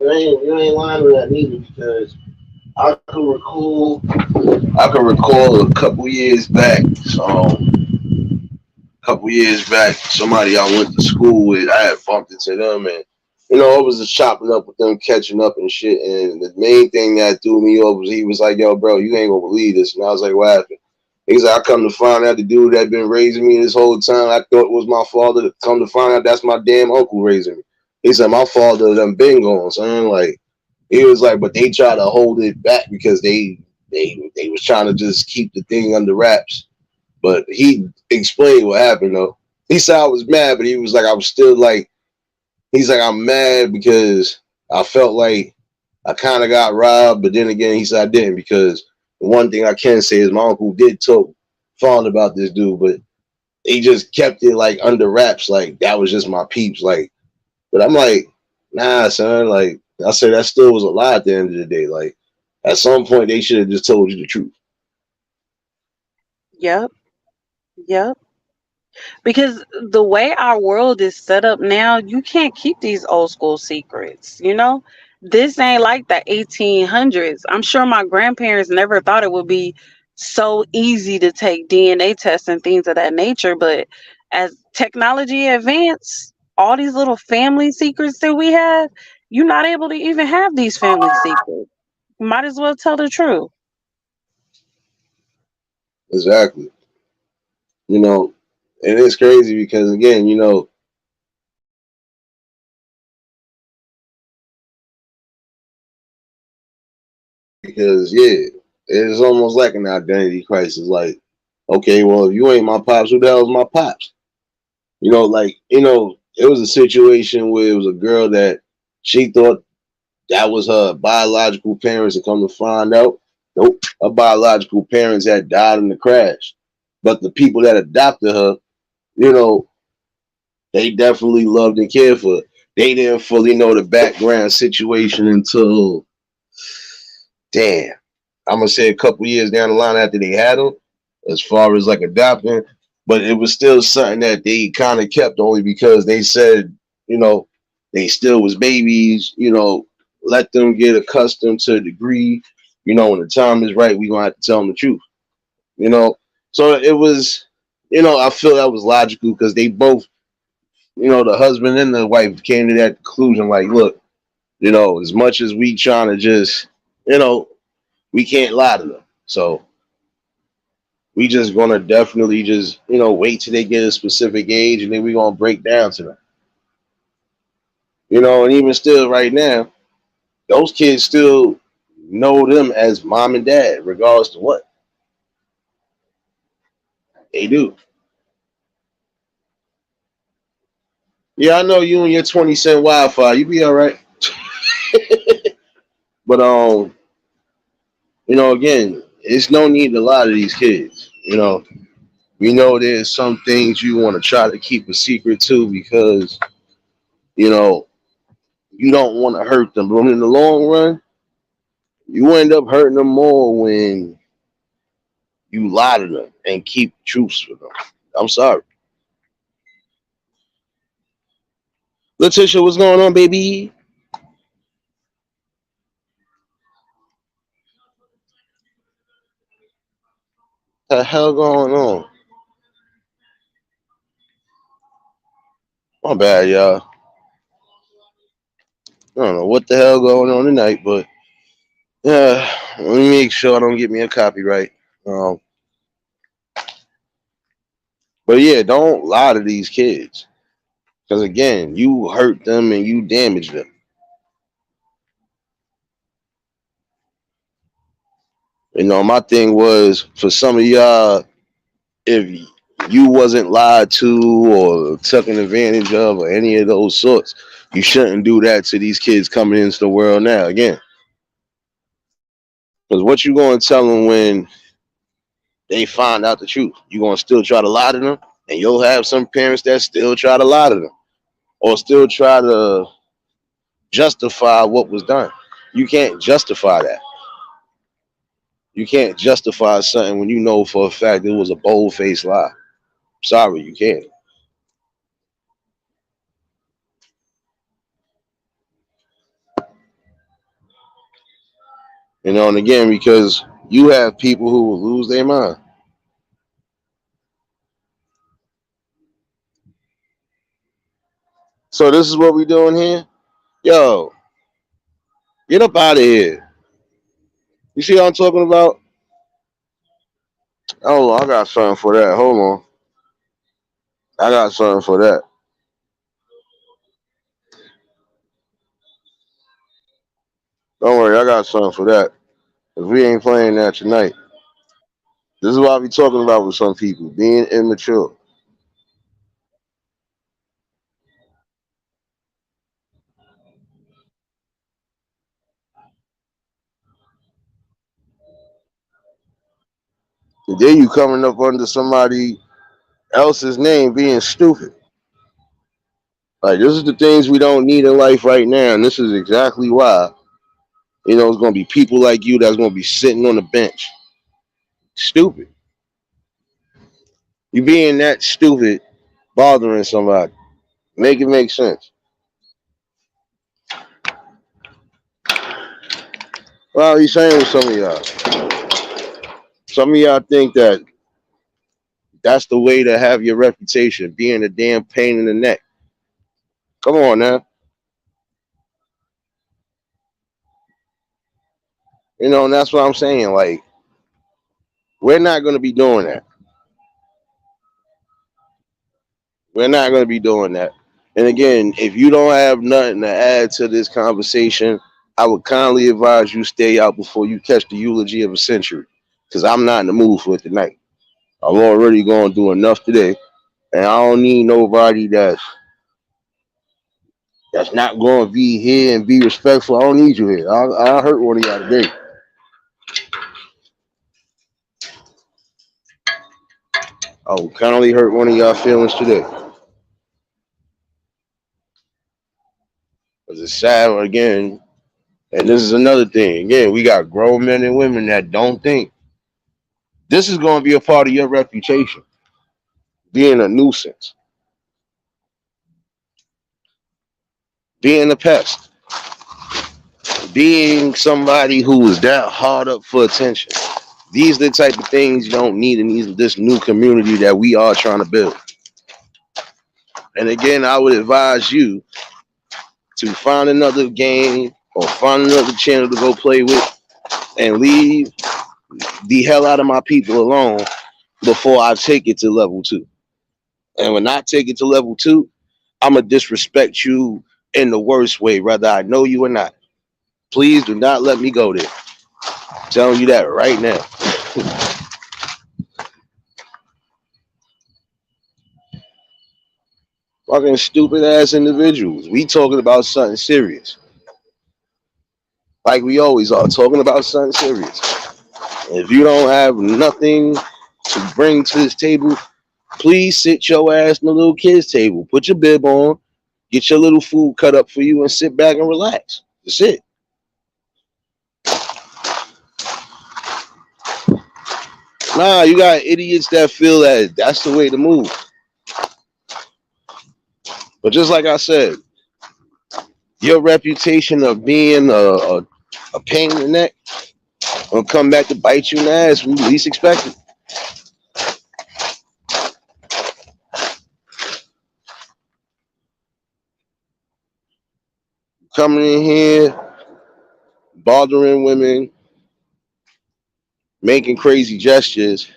A: you ain't lying with that neither because I can recall a couple years back, somebody I went to school with, I had bumped into them and I was just chopping up with them, catching up and shit. And the main thing that threw me off was he was like, "Yo, bro, you ain't gonna believe this." And I was like, "What happened?" He's like, "I come to find out the dude that been raising me this whole time, I thought was my father. Come to find out that's my damn uncle raising me." He said, "My father done been gone." So I'm like, he was like, but they try to hold it back because they was trying to just keep the thing under wraps. But he explained what happened though. He said I was mad, but he was like I was still like he's like I'm mad because I felt like I kind of got robbed, but then again he said I didn't because the one thing I can say is my uncle did talk fond about this dude, but he just kept it like under wraps, like that was just my peeps, like. But I'm like, nah, son, like I said, that still was a lie at the end of the day. Like at some point they should have just told you the truth.
B: Yep. Yep. Because the way our world is set up now, you can't keep these old school secrets, you know? This ain't like the 1800s. I'm sure my grandparents never thought it would be so easy to take DNA tests and things of that nature, but as technology advanced, all these little family secrets that we have, you're not able to even have these family secrets. Might as well tell the truth.
A: Exactly. You know, and it's crazy because again, because yeah, it's almost like an identity crisis. Like, okay, well, if you ain't my pops, who the hell is my pops? Like, it was a situation where it was a girl that she thought that was her biological parents, and come to find out, nope, her biological parents had died in the crash. But the people that adopted her, you know, they definitely loved and cared for her. They didn't fully know the background situation until, damn, I'm gonna say a couple years down the line after they had them, as far as like adopting. But it was still something that they kind of kept only because they said, you know, they still was babies. Let them get accustomed to a degree. When the time is right, we gonna have to tell them the truth. You know, so it was, I feel that was logical because they both, the husband and the wife came to that conclusion. Like, look, as much as we trying to just, you know, we can't lie to them. So we just gonna definitely just wait till they get a specific age, and then we gonna break down to them. And even still, right now, those kids still know them as mom and dad, regardless to what they do. Yeah, I know you and your 20 cent Wi-Fi. You be all right. But again, it's no need to lie to these kids. We know there's some things you want to try to keep a secret too because you know you don't want to hurt them. But in the long run, you end up hurting them more when you lie to them and keep truths for them. I'm sorry. Letitia, what's going on, baby? The hell going on? My bad, y'all. I don't know what the hell going on tonight, but let me make sure I don't get me a copyright. Um, but yeah, don't lie to these kids because again, you hurt them and you damage them. My thing was for some of y'all, if you wasn't lied to or taken advantage of or any of those sorts, you shouldn't do that to these kids coming into the world now. Again, because what you going to tell them when they find out the truth? You going to still try to lie to them, and you'll have some parents that still try to lie to them or still try to justify what was done. You can't justify that. You can't justify something when you know for a fact it was a bold faced lie. Sorry, you can't. And again, because you have people who will lose their mind. So this is what we doing here. Yo, get up out of here. You see what I'm talking about? Hold on, I got something for that. Hold on. I got something for that. Don't worry, I got something for that. Cause we ain't playing that tonight. This is what I be talking about with some people, being immature. And then you coming up under somebody else's name being stupid. Like, this is the things we don't need in life right now, and this is exactly why. It's gonna be people like you that's gonna be sitting on the bench. Stupid. You being that stupid, bothering somebody. Make it make sense. Well, he's saying with some of y'all. Some of y'all think that that's the way to have your reputation, being a damn pain in the neck. Come on now. And that's what I'm saying. Like, we're not gonna be doing that. We're not gonna be doing that. And again, if you don't have nothing to add to this conversation, I would kindly advise you stay out before you catch the eulogy of a century. Because I'm not in the mood for it tonight. I'm already going to do enough today. And I don't need nobody that's not going to be here and be respectful. I don't need you here. I hurt one of y'all today. I will kindly hurt one of y'all feelings today. Because it's sad again. And this is another thing. Again, we got grown men and women that don't think this is going to be a part of your reputation. Being a nuisance. Being a pest. Being somebody who is that hard up for attention. These are the type of things you don't need in this new community that we are trying to build. And again, I would advise you to find another game or find another channel to go play with and leave the hell out of my people alone before I take it to level 2. And when I take it to level 2, I'm going to disrespect you in the worst way, whether I know you or not. Please do not let me go there. I'm telling you that right now. Fucking stupid ass individuals. We talking about something serious. Like we always are, talking about something serious. If you don't have nothing to bring to this table, please sit your ass in the little kids' table. Put your bib on, get your little food cut up for you, and sit back and relax. That's it. Nah, you got idiots that feel that that's the way to move. But just like I said, your reputation of being a pain in the neck will come back to bite you in the ass when you least expect it. Coming in here, bothering women, making crazy gestures.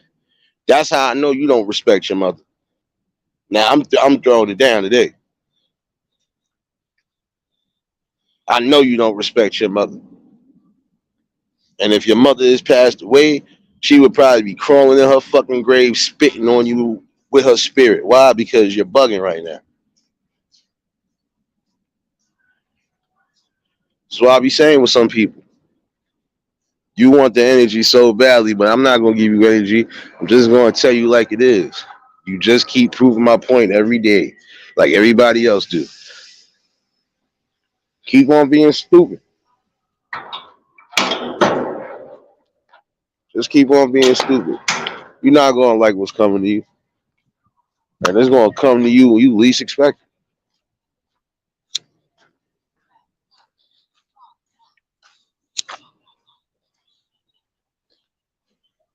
A: That's how I know you don't respect your mother. Now I'm throwing it down today. I know you don't respect your mother. And if your mother is passed away, she would probably be crawling in her fucking grave, spitting on you with her spirit. Why? Because you're bugging right now. That's what I be saying with some people. You want the energy so badly, but I'm not going to give you energy. I'm just going to tell you like it is. You just keep proving my point every day, like everybody else do. Keep on being stupid. Just keep on being stupid. You're not going to like what's coming to you. And it's going to come to you when you least expect it.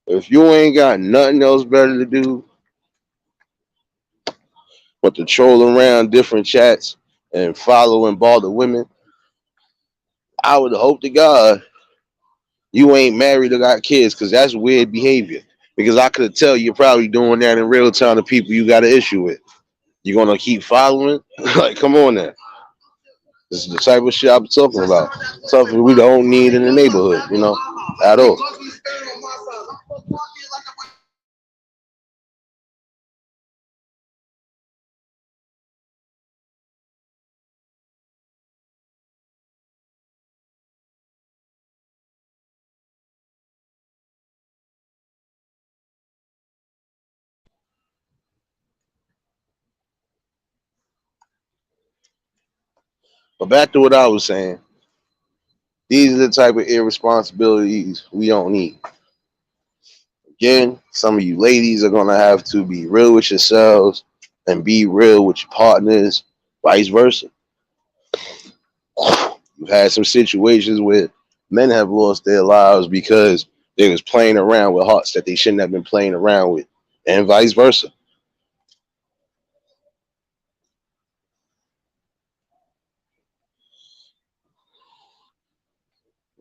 A: If you ain't got nothing else better to do but to troll around different chats and follow and bother women, I would hope to God you ain't married or got kids, because that's weird behavior. Because I could tell you're probably doing that in real time to people you got an issue with. You're gonna keep following? Like, come on now. This is the type of shit I'm talking about. Something we don't need in the neighborhood, at all. But back to what I was saying. These are the type of irresponsibilities we don't need. Again, some of you ladies are gonna have to be real with yourselves and be real with your partners, vice versa. You've had some situations where men have lost their lives because they was playing around with hearts that they shouldn't have been playing around with, and vice versa.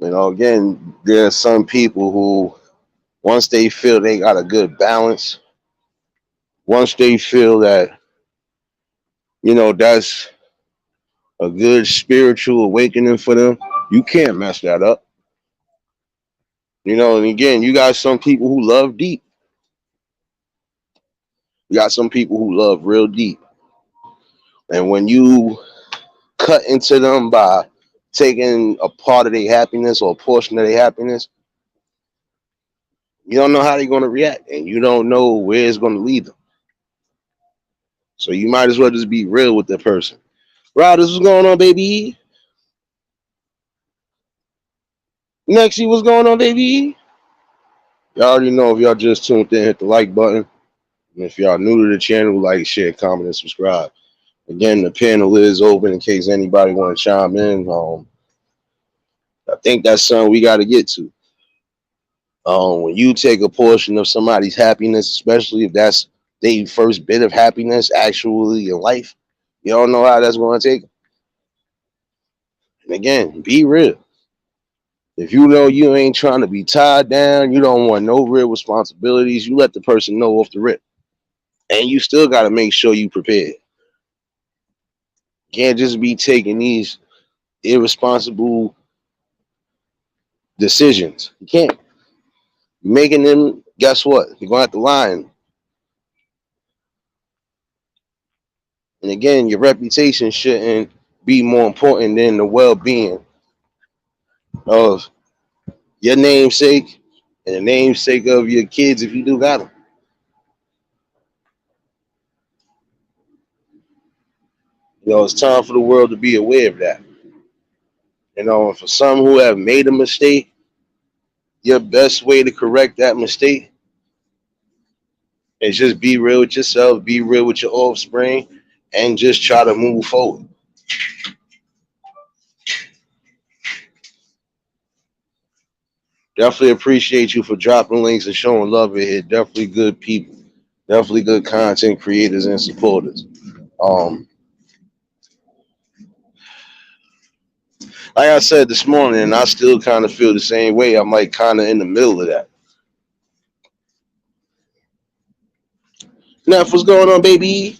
A: Again, there are some people who, once they feel they got a good balance, once they feel that, that's a good spiritual awakening for them, you can't mess that up. And again, you got some people who love deep. You got some people who love real deep. And when you cut into them by taking a part of their happiness or a portion of their happiness, you don't know how they're going to react, and you don't know where it's going to lead them. So you might as well just be real with that person. Rod, this is going on, baby. Nexie, what's going on, baby? Y'all already know, if y'all just tuned in, hit the like button. And if y'all new to the channel, like, share, comment, and subscribe. Again, the panel is open in case anybody want to chime in. I think that's something we got to get to. When you take a portion of somebody's happiness, especially if that's their first bit of happiness actually in life, you don't know how that's going to take them. And again, be real. If you know you ain't trying to be tied down, you don't want no real responsibilities, you let the person know off the rip. And you still got to make sure you prepared. Can't just be taking these irresponsible decisions. You can't. Making them, guess what? You're going to have to lie. And again, your reputation shouldn't be more important than the well-being of your namesake and the namesake of your kids if you do got them. It's time for the world to be aware of that. And for some who have made a mistake, your best way to correct that mistake is just be real with yourself, be real with your offspring, and just try to move forward. Definitely appreciate you for dropping links and showing love in here. Definitely good people. Definitely good content creators and supporters. Like I said this morning, and I still kind of feel the same way. I'm like kind of in the middle of that. Neff, what's going on, baby?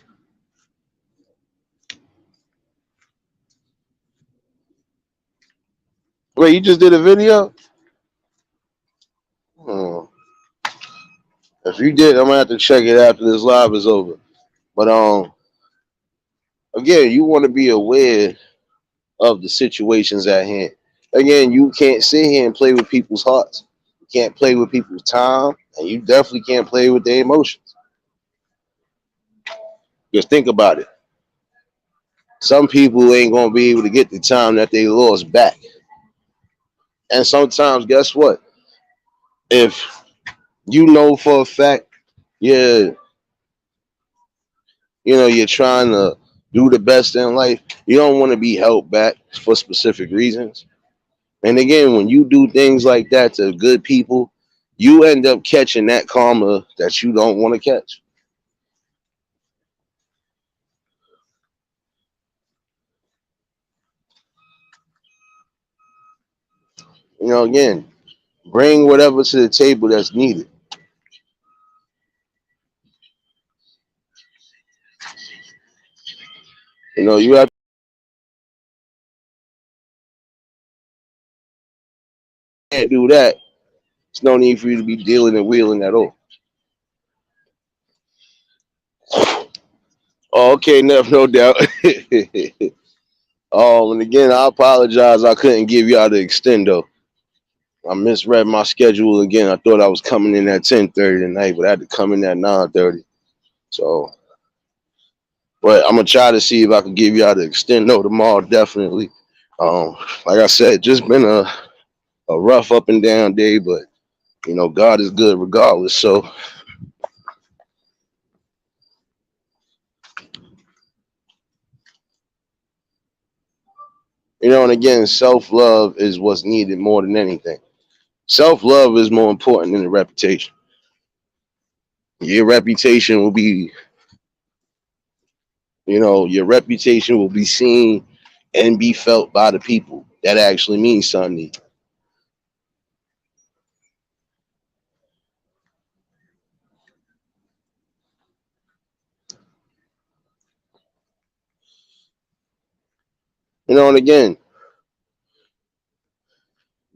A: Wait, you just did a video? If you did, I'm gonna have to check it after this live is over. But again, you want to be aware of the situations at hand. Again, you can't sit here and play with people's hearts. You can't play with people's time, and you definitely can't play with their emotions. Just think about it. Some people ain't gonna be able to get the time that they lost back. And sometimes, guess what? If you know for a fact, you're trying to do the best in life, you don't want to be held back for specific reasons. And again, when you do things like that to good people, you end up catching that karma that you don't want to catch. Again, bring whatever to the table that's needed. You have to do that. There's no need for you to be dealing and wheeling at all. Oh, okay, no doubt. And again, I apologize. I couldn't give y'all the extendo. I misread my schedule again. I thought I was coming in at 10:30 tonight, but I had to come in at 9:30. So, but I'm gonna try to see if I can give y'all the extendo tomorrow, definitely. Like I said, just been a rough up and down day, but God is good regardless. So, and again, self love is what's needed more than anything. Self love is more important than the reputation. Your reputation will be, your reputation will be seen and be felt by the people. That actually means something to you. And again,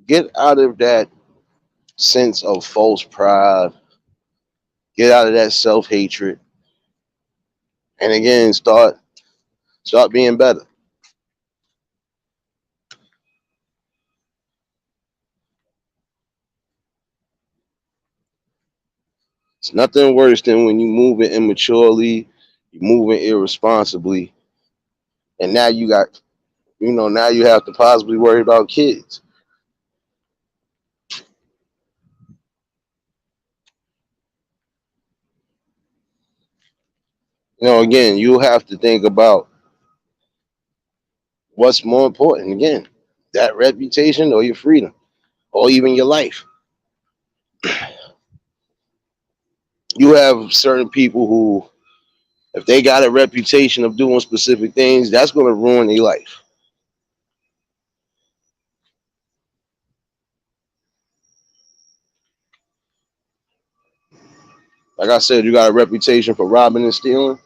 A: get out of that sense of false pride, get out of that self hatred, and again, start being better. It's nothing worse than when you moving immaturely, you moving irresponsibly, and now you got, now you have to possibly worry about kids. Again, you have to think about what's more important. Again, that reputation or your freedom, or even your life. You have certain people who, if they got a reputation of doing specific things, that's going to ruin their life. Like I said, you got a reputation for robbing and stealing.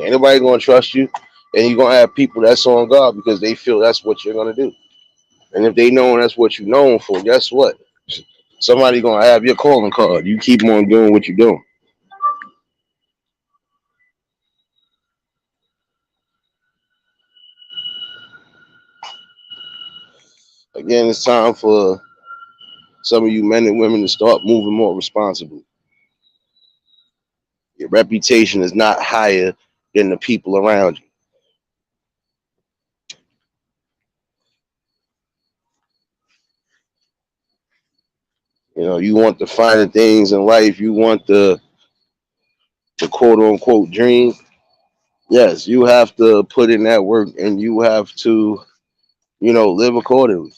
A: Ain't nobody going to trust you. And you're going to have people that's on guard because they feel that's what you're going to do. And if they know that's what you're known for, guess what? Somebody going to have your calling card. You keep on doing what you're doing. Again, it's time for some of you men and women to start moving more responsibly. Your reputation is not higher than the people around you. You want the finer things in life. You want the quote unquote dream. Yes, you have to put in that work and you have to, live accordingly.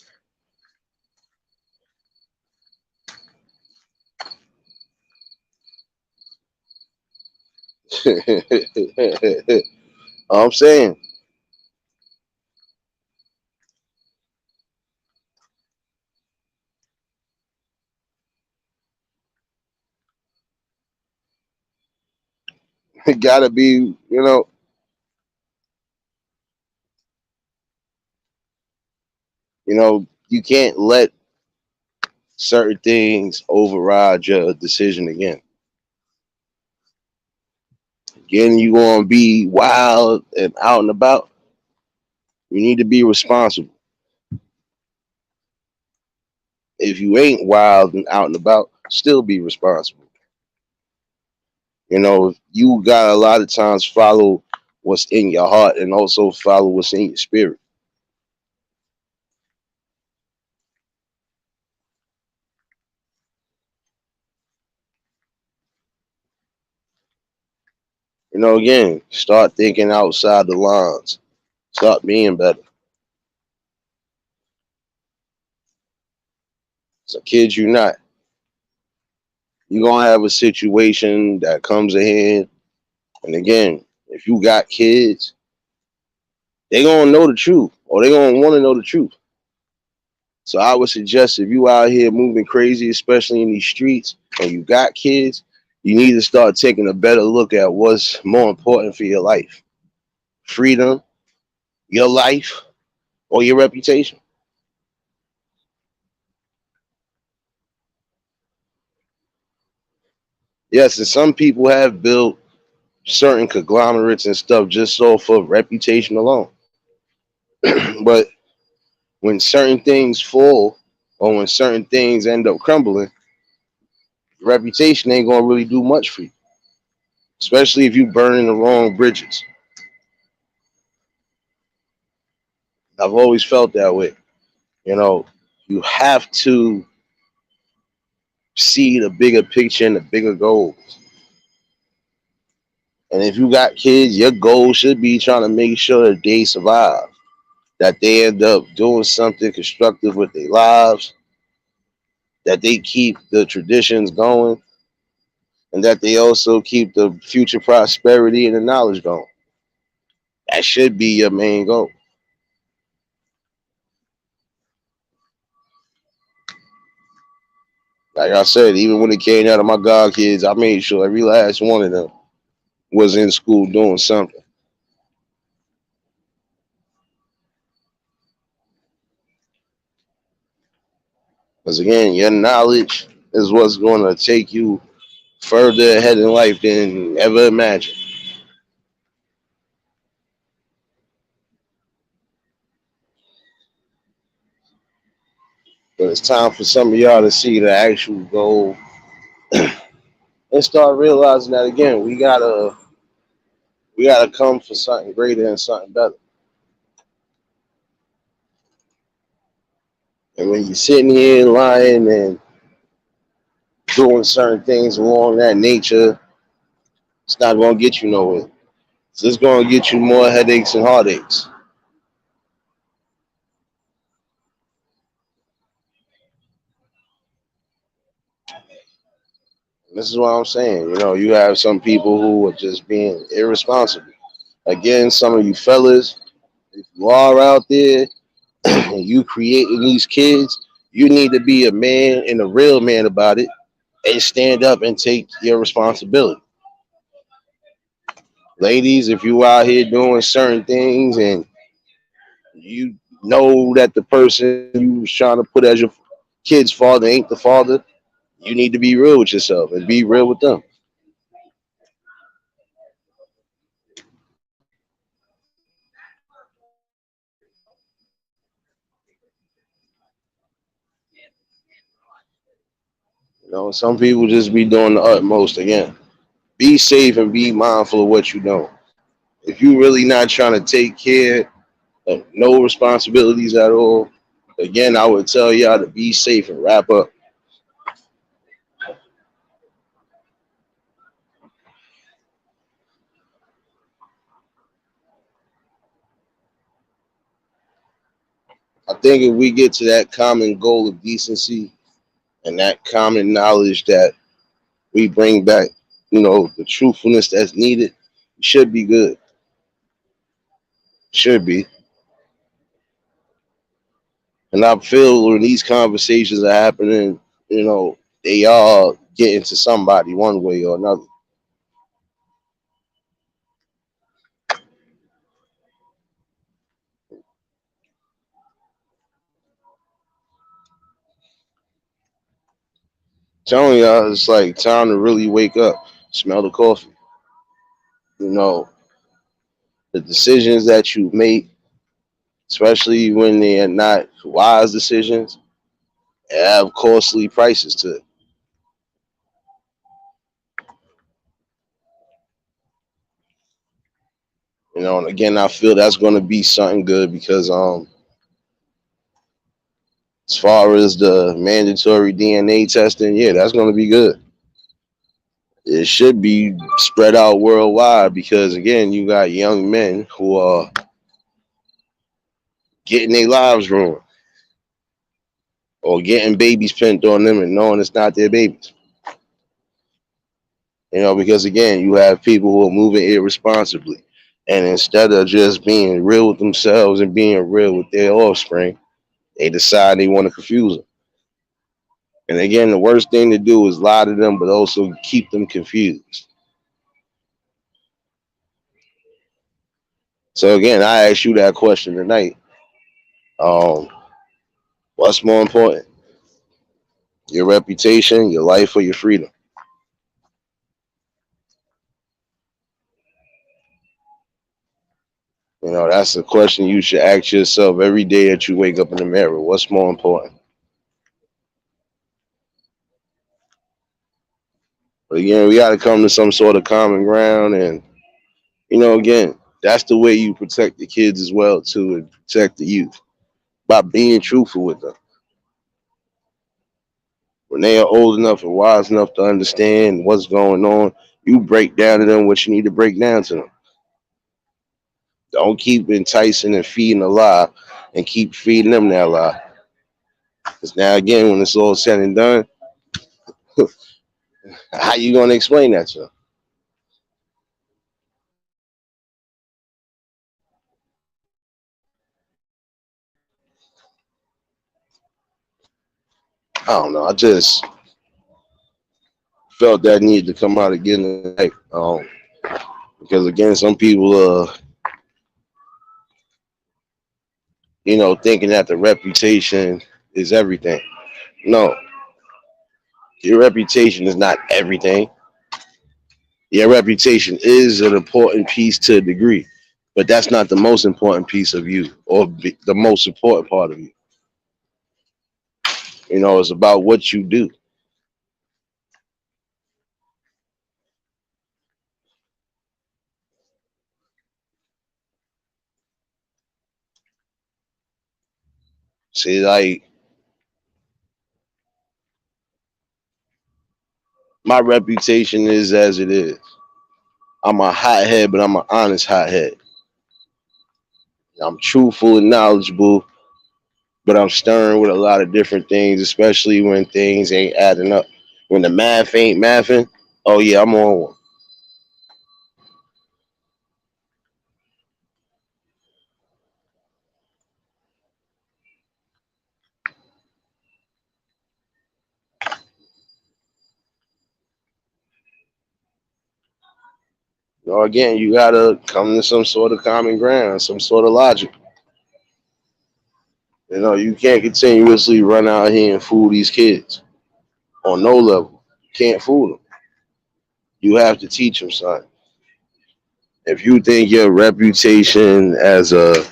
A: I'm saying, it gotta be, you can't let certain things override your decision again. Again, you gonna be wild and out and about. You need to be responsible. If you ain't wild and out and about, still be responsible. You got a lot of times follow what's in your heart and also follow what's in your spirit. Again, start thinking outside the lines. Start being better. So, kids, you not. You're gonna have a situation that comes ahead. And again, if you got kids, they gonna know the truth, or they gonna want to know the truth. So I would suggest if you out here moving crazy, especially in these streets, and you got kids, you need to start taking a better look at what's more important for your life: freedom, your life, or your reputation. Yes, and some people have built certain conglomerates and stuff just off of reputation alone. But when certain things fall, or when certain things end up crumbling, reputation ain't gonna really do much for you, especially if you burning the wrong bridges. I've always felt that way. You know, you have to see the bigger picture and the bigger goal. And if you got kids, your goal should be trying to make sure that they survive, that they end up doing something constructive with their lives, that they keep the traditions going, and that they also keep the future prosperity and the knowledge going. That should be your main goal. Like I said, even when it came out of my god kids, I made sure every last one of them was in school doing something. Because again, your knowledge is what's going to take you further ahead in life than ever imagined. But it's time for some of y'all to see the actual goal and start realizing that again, we gotta come for something greater and something better. And when you're sitting here lying and doing certain things along that nature, it's not gonna get you nowhere. It's just gonna get you more headaches and heartaches. And this is what I'm saying. You know, you have some people who are just being irresponsible. Again, some of you fellas, if you are out there and you creating these kids, you need to be a man and a real man about it and stand up and take your responsibility. Ladies, if you out here doing certain things and you know that the person you was trying to put as your kid's father ain't the father, you need to be real with yourself and be real with them. You know, some people just be doing the utmost again. Be safe and be mindful of what you know. If you really not trying to take care of no responsibilities at all, again, I would tell y'all to be safe and wrap up. I think if we get to that common goal of decency and that common knowledge that we bring back, you know, the truthfulness that's needed, we should be good. Should be. And I feel when these conversations are happening, you know, they all getting to somebody one way or another. Telling y'all, it's like time to really wake up, smell the coffee. You know, the decisions that you make, especially when they are not wise decisions, have costly prices to it. You know, and again, I feel that's going to be something good because as far as the mandatory DNA testing, yeah, that's going to be good. It should be spread out worldwide because again, you got young men who are getting their lives ruined or getting babies pinned on them and knowing it's not their babies. You know, because again, you have people who are moving irresponsibly. And instead of just being real with themselves and being real with their offspring, they decide they want to confuse them. And again, the worst thing to do is lie to them, but also keep them confused. So again, I ask you that question tonight. Um, what's more important, your reputation, your life, or your freedom? You know, that's the question you should ask yourself every day that you wake up in the mirror. What's more important? But again, we got to come to some sort of common ground, and you know, again, That's the way you protect the kids as well too, and protect the youth by being truthful with them. When they are old enough and wise enough to understand what's going on, you break down to them what you need to break down to them. Don't keep enticing and feeding a lie, and keep feeding them that lie. Because now again, when it's all said and done, how you gonna explain that to them? I don't know. I just felt that need to come out again tonight. Because again, some people, thinking that the reputation is everything. No, your reputation is not everything. Your reputation is an important piece to a degree, but that's not the most important piece of you or the most important part of you. It's about what you do. See, like my reputation is as it is. I'm a hothead, but I'm an honest hothead. I'm truthful and knowledgeable, but I'm stern with a lot of different things, especially when things ain't adding up. When the math ain't mathing, oh yeah, I'm on one. Again, you gotta come to some sort of common ground, some sort of logic. You can't continuously run out here and fool these kids on no level. You can't fool them. You have to teach them something. If you think your reputation as a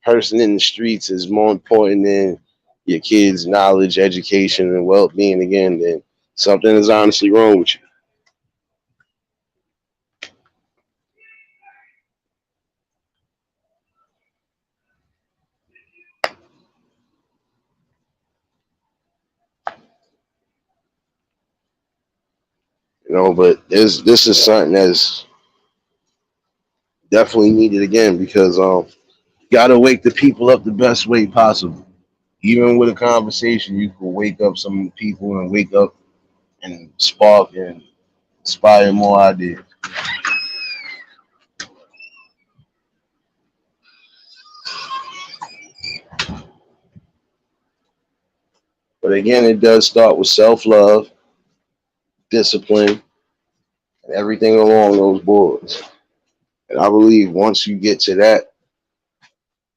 A: person in the streets is more important than your kids' knowledge, education, and well-being, again, then something is honestly wrong with you. But this is something that's definitely needed again because gotta wake the people up the best way possible. Even with a conversation, you can wake up some people and wake up and spark and inspire more ideas. But again, it does start with self love, discipline, and everything along those boards. And I believe once you get to that,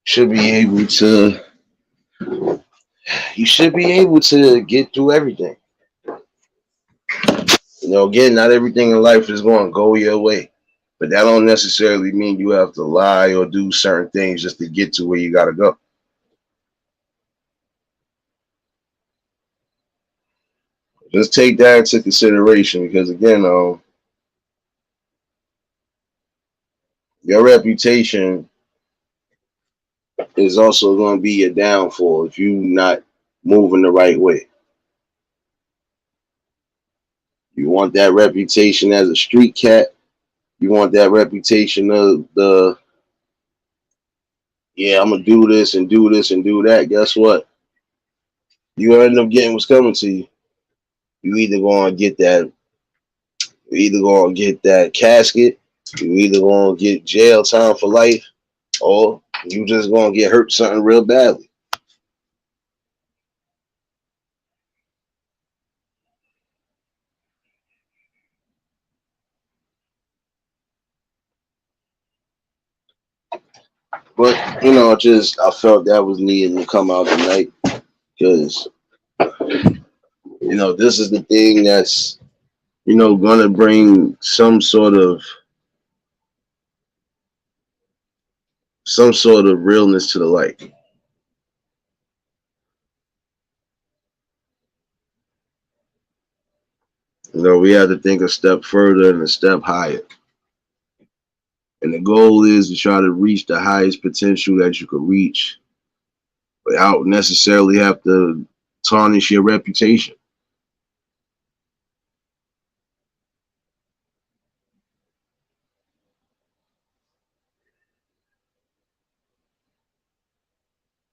A: should be able to you should be able to get through everything. Again, not everything in life is going to go your way, but that don't necessarily mean you have to lie or do certain things just to get to where you got to go. Just take that into consideration because again, your reputation is also going to be your downfall if you're not moving the right way. You want that reputation as a street cat. You want that reputation of yeah, I'm gonna do this and do this and do that. Guess what? You end up getting what's coming to you. You either gonna get that, you either gonna get that casket, you either gonna get jail time for life, or you just gonna get hurt something real badly. But just I felt that was needed to come out tonight because this is the thing that's gonna bring some sort of realness to the light. We have to think a step further and a step higher. And the goal is to try to reach the highest potential that you could reach without necessarily have to tarnish your reputation.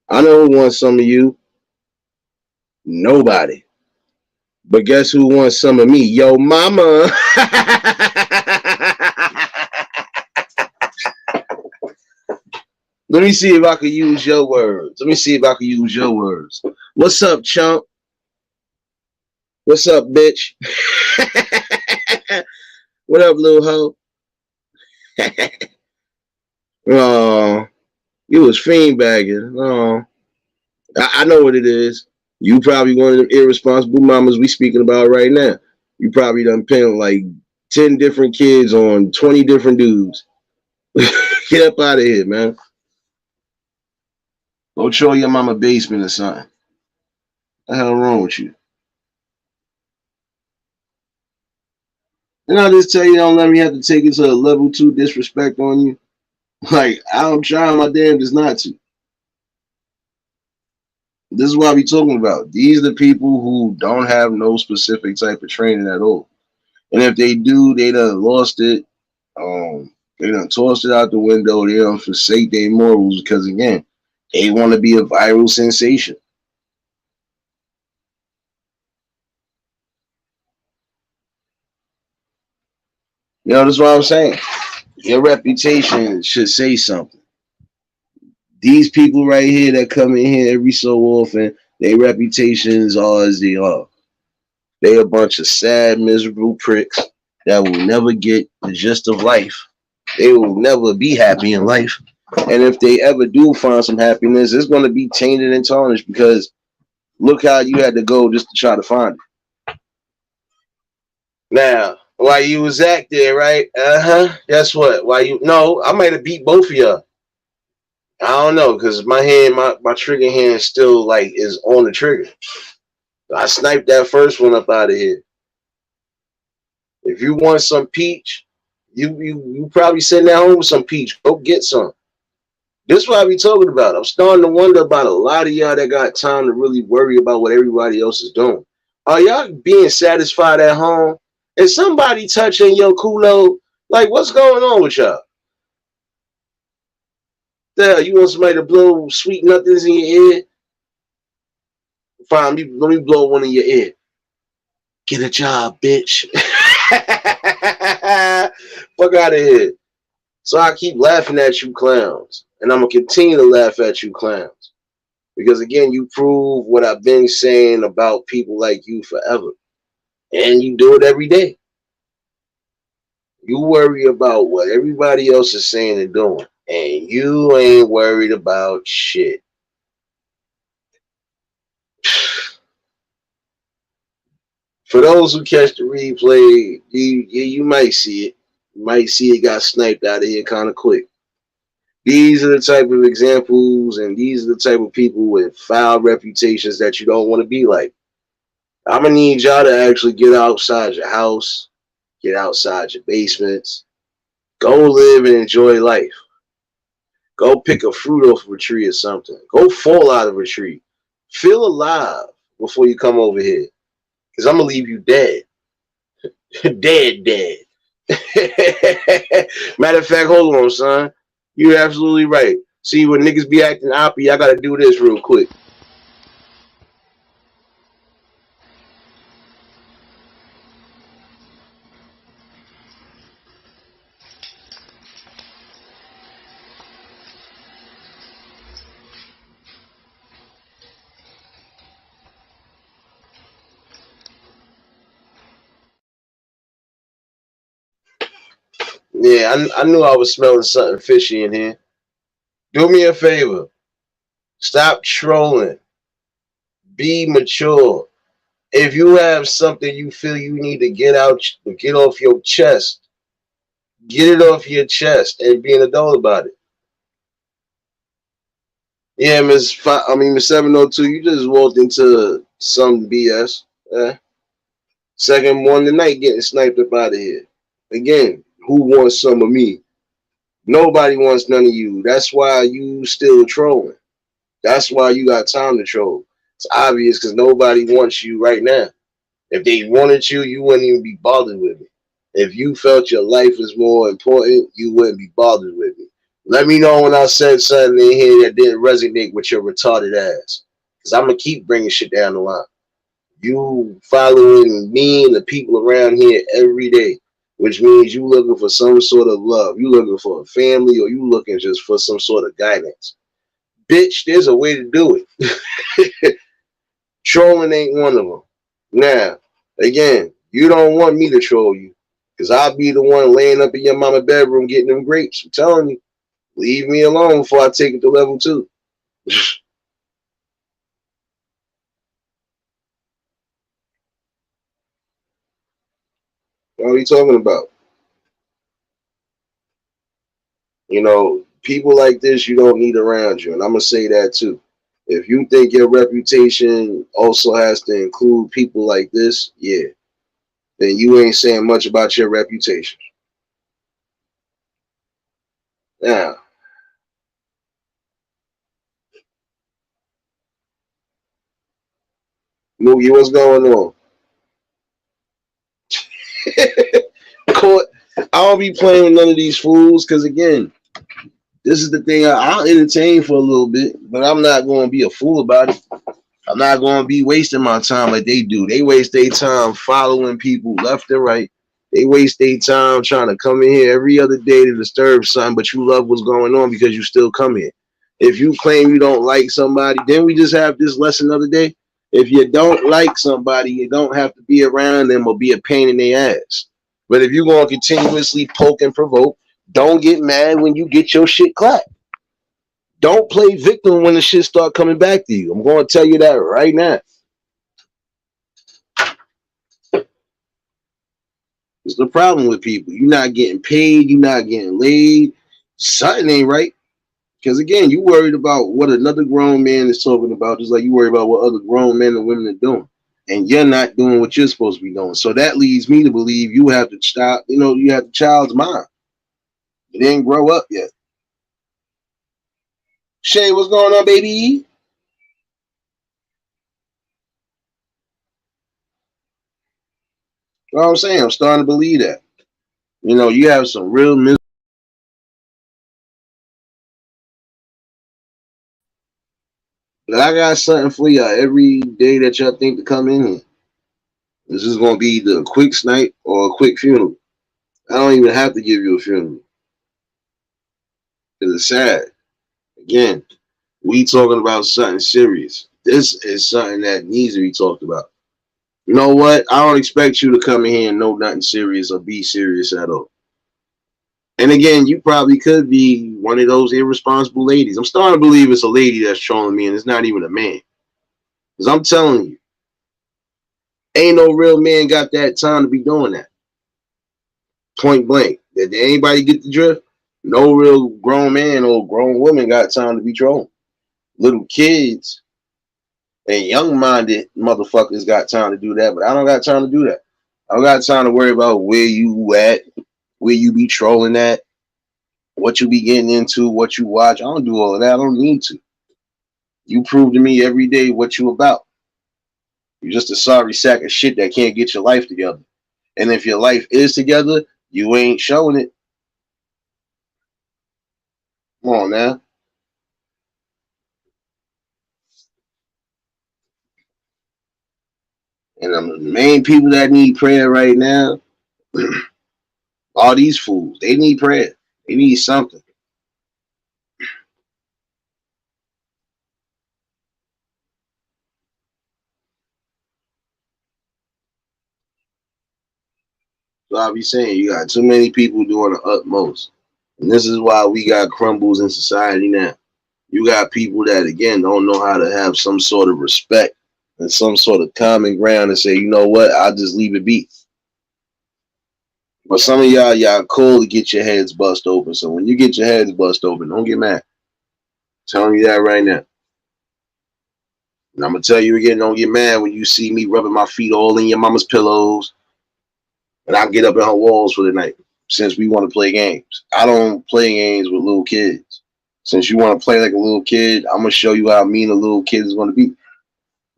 A: I know who wants some of you. Nobody. But guess who wants some of me? Yo, mama. Let me see if I can use your words. What's up, chump? What's up, bitch? What up, little hoe? Oh, you was fiend bagging. Oh, I know what it is. You probably one of them irresponsible mamas we speaking about right now. You probably done pinned like 10 different kids on 20 different dudes. Get up out of here, man. Go show your mama basement or something. What the hell wrong with you? And I just tell you, don't let me have to take it to a level 2 disrespect on you. Like, I'm trying my damnedest not to. This is what we talking about. These are the people who don't have no specific type of training at all. And if they do, they done lost it. They done tossed it out the window. They done forsake their morals because, again, they want to be a viral sensation. You know, that's what I'm saying. Your reputation should say something. These people right here that come in here every so often, their reputations are as they are. They a bunch of sad, miserable pricks that will never get the gist of life. They will never be happy in life. And if they ever do find some happiness, it's going to be tainted and tarnished because look how you had to go just to try to find it. Now, while you was at there, right? Guess what? No, I might have beat both of y'all. I don't know, because my hand, my trigger hand still like is on the trigger. I sniped that first one up out of here. If you want some peach, you probably sitting at home with some peach. Go get some. This is what I be talking about. I'm starting to wonder about a lot of y'all that got time to really worry about what everybody else is doing. Are y'all being satisfied at home? Is somebody touching your culo? Like, what's going on with y'all? Hell, you want somebody to blow sweet nothings in your ear? Fine, let me blow one in your ear. Get a job, bitch. Fuck out of here. So I keep laughing at you clowns. And I'm going to continue to laugh at you clowns. Because again, you prove what I've been saying about people like you forever. And you do it every day. You worry about what everybody else is saying and doing. And you ain't worried about shit. For those who catch the replay, you might see it. You might see it got sniped out of here kind of quick. These are the type of examples, and these are the type of people with foul reputations that you don't want to be like. I'm going to need y'all to actually get outside your house, get outside your basements, go live and enjoy life. Go pick a fruit off of a tree or something. Go fall out of a tree. Feel alive before you come over here. Because I'm going to leave you dead. dead. Matter of fact, hold on, son. You're absolutely right. See, when niggas be acting oppy, I got to do this real quick. Yeah, I knew I was smelling something fishy in here. Do me a favor. Stop trolling. Be mature. If you have something you feel you need to get off your chest, get it off your chest and be an adult about it. Yeah, Miss 702, you just walked into some BS. Second one tonight getting sniped up out of here. Again, who wants some of me? Nobody wants none of you. That's why you still trolling. That's why you got time to troll. It's obvious because nobody wants you right now. If they wanted you, you wouldn't even be bothered with me. If you felt your life is more important, you wouldn't be bothered with me. Let me know when I said something in here that didn't resonate with your retarded ass. Because I'm going to keep bringing shit down the line. You following me and the people around here every day, which means you looking for some sort of love. You looking for a family, or you looking just for some sort of guidance. Bitch, there's a way to do it. Trolling ain't one of them. Now, again, you don't want me to troll you, because I'll be the one laying up in your mama bedroom getting them grapes. I'm telling you, leave me alone before I take it to level 2. What are you talking about? You know, people like this you don't need around you, and I'm gonna say that too. If you think your reputation also has to include people like this, yeah, then you ain't saying much about your reputation. Now, Moogie, what's going on? Court, I don't be playing with none of these fools because again, this is the thing. I'll entertain for a little bit, but I'm not going to be a fool about it. I'm not going to be wasting my time like they do. They waste their time following people left and right. They waste their time trying to come in here every other day to disturb something, but you love what's going on because you still come here. If you claim you don't like somebody, then we just have this lesson another day. If you don't like somebody, you don't have to be around them or be a pain in their ass. But if you're going to continuously poke and provoke, don't get mad when you get your shit clapped. Don't play victim when the shit start coming back to you. I'm going to tell you that right now. It's the problem with people. You're not getting paid. You're not getting laid. Something ain't right. Because again, you worried about what another grown man is talking about, just like you worry about what other grown men and women are doing. And you're not doing what you're supposed to be doing. So that leads me to believe you have the child, you have the child's mind. It didn't grow up yet. Shay, what's going on, baby? You know what I'm saying? I'm starting to believe that. You have some real but I got something for y'all every day that y'all think to come in here. This is gonna be either a quick snipe or a quick funeral. I don't even have to give you a funeral. Because it's sad. Again, we talking about something serious. This is something that needs to be talked about. You know what? I don't expect you to come in here and know nothing serious or be serious at all. And again, you probably could be one of those irresponsible ladies. I'm starting to believe it's a lady that's trolling me and it's not even a man. Because I'm telling you, ain't no real man got that time to be doing that. Point blank. Did anybody get the drift? No real grown man or grown woman got time to be trolling. Little kids and young-minded motherfuckers got time to do that, but I don't got time to do that. I don't got time to worry about where you at, where you be trolling at, what you be getting into, what you watch. I don't do all of that. I don't need to. You prove to me every day what you about. You're just a sorry sack of shit that can't get your life together. And if your life is together, you ain't showing it. Come on now. And the main people that need prayer right now, all these fools, they need prayer. They need something. So I'll be saying you got too many people doing the utmost. And this is why we got crumbles in society now. You got people that, again, don't know how to have some sort of respect and some sort of common ground and say, you know what, I'll just leave it be. But some of y'all cool to get your heads bust open. So when you get your heads bust open, don't get mad. I'm telling you that right now. And I'm going to tell you again, don't get mad when you see me rubbing my feet all in your mama's pillows and I get up in her walls for the night. since we want to play games. I don't play games with little kids. Since you want to play like a little kid, I'm gonna show you how mean a little kid is gonna be.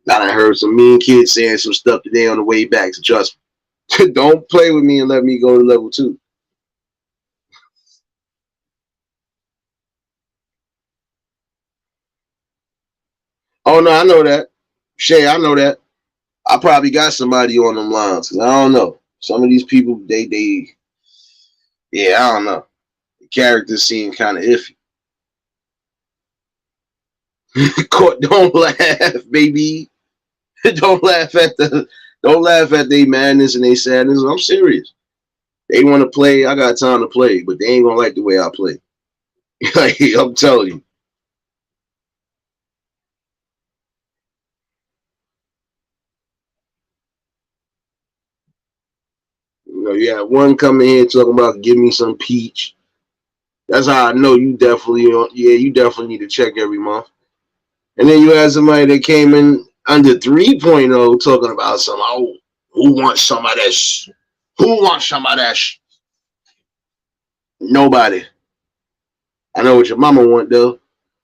A: Now I heard some mean kids saying some stuff today on the way back, so trust me. Don't play with me and let me go to level 2. Oh no, I know that. Shay, I know that. I probably got somebody on them lines because I don't know. Some of these people, yeah, I don't know. The characters seem kind of iffy. Court, don't laugh, baby. don't laugh at don't laugh at their madness and their sadness. I'm serious. They want to play. I got time to play, but they ain't gonna like the way I play. Like, I'm telling you. You know, you had one coming here talking about give me some peach. That's how I know you definitely, yeah, you definitely need to check every month. And then you had somebody that came in under 3.0 talking about some, oh, who wants some of this? Who wants some of that? Nobody. I know what your mama want though.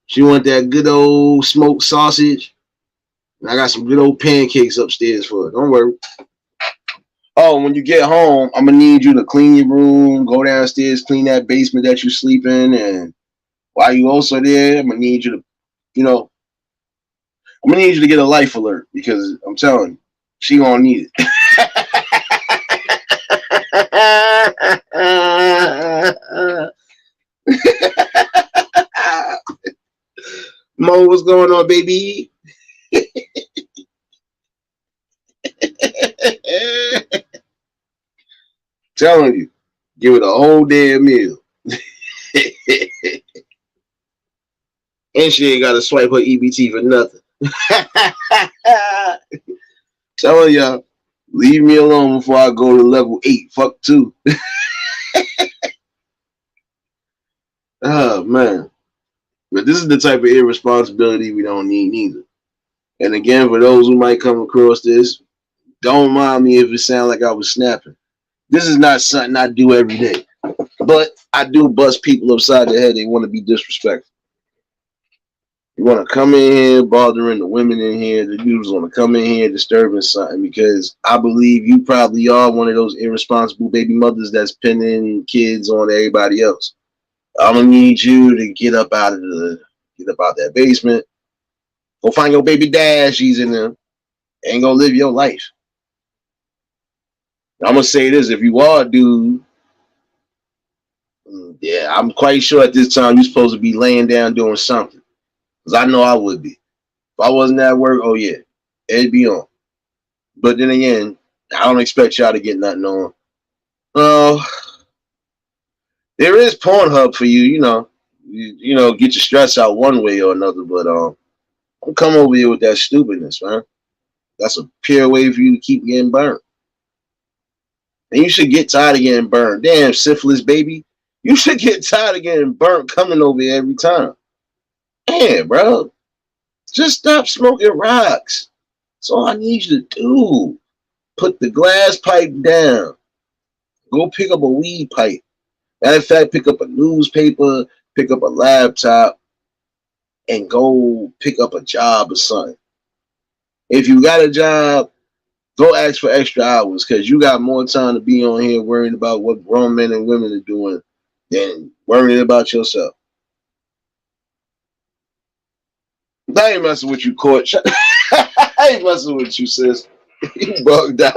A: She want that good old smoked sausage. And I got some good old pancakes upstairs for her. Don't worry. Oh, when you get home, I'm gonna need you to clean your room, go downstairs, clean that basement that you sleep in, and while you also there, I'm gonna need you to, you know, I'm gonna need you to get a life alert because I'm telling you, she gonna need it. Mo, what's going on, baby? Telling you, give it a whole damn meal. And she ain't gotta swipe her EBT for nothing. Telling y'all, leave me alone before I go to level 8. Fuck 2. Oh man. But this is the type of irresponsibility we don't need neither. And again, for those who might come across this, don't mind me if it sounds like I was snapping. This is not something I do every day. But I do bust people upside the head. They want to be disrespectful. You want to come in here bothering the women in here. The dudes want to come in here disturbing something because I believe you probably are one of those irresponsible baby mothers that's pinning kids on everybody else. I'm gonna need you to get up out that basement. Go find your baby dad. She's in there. And go live your life. I'm gonna say this: if you are a dude, yeah, I'm quite sure at this time you're supposed to be laying down doing something. Because I know I would be. If I wasn't at work, oh yeah, it'd be on. But then again, I don't expect y'all to get nothing on. There is Pornhub for you, you know, get your stress out one way or another. But don't come over here with that stupidness, man. That's a pure way for you to keep getting burnt. And you should get tired of getting burned. Damn, syphilis, baby. You should get tired of getting burnt coming over here every time. Damn, bro. Just stop smoking rocks. That's all I need you to do. Put the glass pipe down. Go pick up a weed pipe. Matter of fact, pick up a newspaper, pick up a laptop, and go pick up a job or something. If you got a job, go ask for extra hours because you got more time to be on here worrying about what grown men and women are doing than worrying about yourself. I ain't messing with you, Court. I ain't messing with you, sis. You bugged out.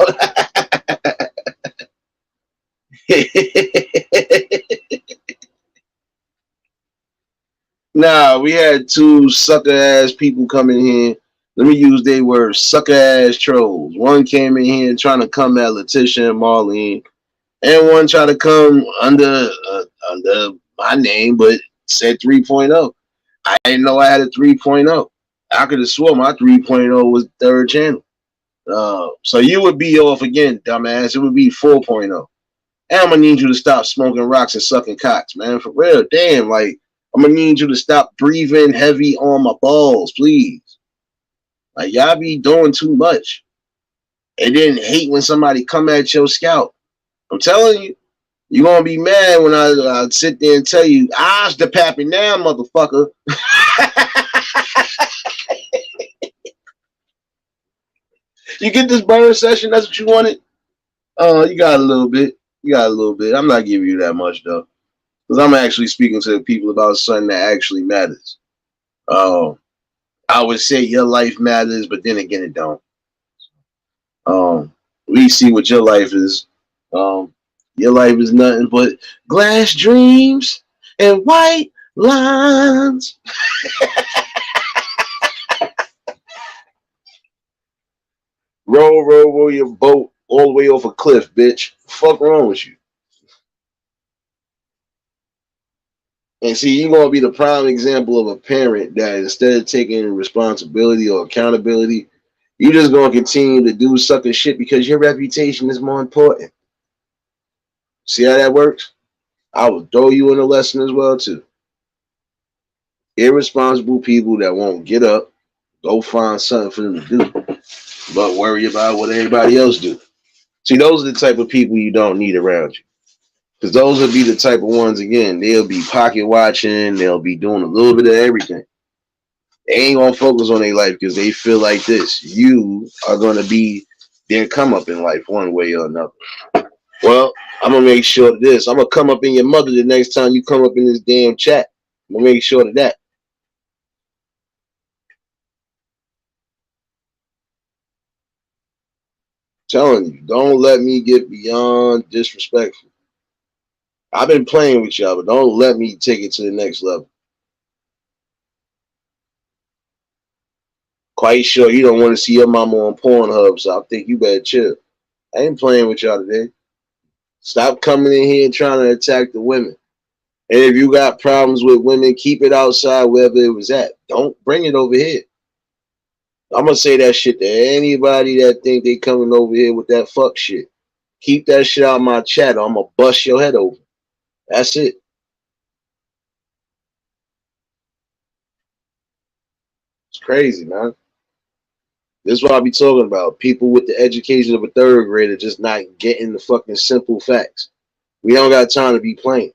A: Nah, we had two sucker ass people come in here. Let me use their words, sucker ass trolls. One came in here trying to come at Letitia and Marlene, and one tried to come under my name, but said 3.0. I didn't know I had a 3.0. I could have sworn my 3.0 was third channel. So you would be off again, dumbass. It would be 4.0. And I'm gonna need you to stop smoking rocks and sucking cocks, man. For real, damn. Like I'm gonna need you to stop breathing heavy on my balls, please. Like y'all be doing too much, and then hate when somebody come at your scalp. I'm telling you. You gonna be mad when I sit there and tell you, I's the pappy now, motherfucker. You get this burn session, that's what you wanted? You got a little bit. You got a little bit. I'm not giving you that much though. Because I'm actually speaking to the people about something that actually matters. I would say your life matters, but then again it don't. We see what your life is. Your life is nothing but glass dreams and white lines. Roll your boat all the way off a cliff, bitch. Fuck wrong with you? And see, you're gonna be the prime example of a parent that instead of taking responsibility or accountability, you just gonna continue to do sucker shit because your reputation is more important. See how that works? I will throw you in a lesson as well too. Irresponsible people that won't get up, go find something for them to do, but worry about what everybody else do. See, those are the type of people you don't need around you. Because those will be the type of ones, again, they'll be pocket watching, they'll be doing a little bit of everything. They ain't gonna focus on their life because they feel like this. You are gonna be their come up in life one way or another. Well, I'm gonna make sure of this. I'm gonna come up in your mother the next time you come up in this damn chat. I'm gonna make sure of that. Telling you, don't let me get beyond disrespectful. I've been playing with y'all, but don't let me take it to the next level. Quite sure you don't want to see your mama on Pornhub, so I think you better chill. I ain't playing with y'all today. Stop coming in here and trying to attack the women. And if you got problems with women, keep it outside wherever it was at. Don't bring it over here. I'm gonna say that shit to anybody that think they coming over here with that fuck shit. Keep that shit out of my chat or I'm gonna bust your head open. That's it. It's crazy, man. This is what I be talking about. People with the education of a third grader just not getting the fucking simple facts. We don't got time to be playing.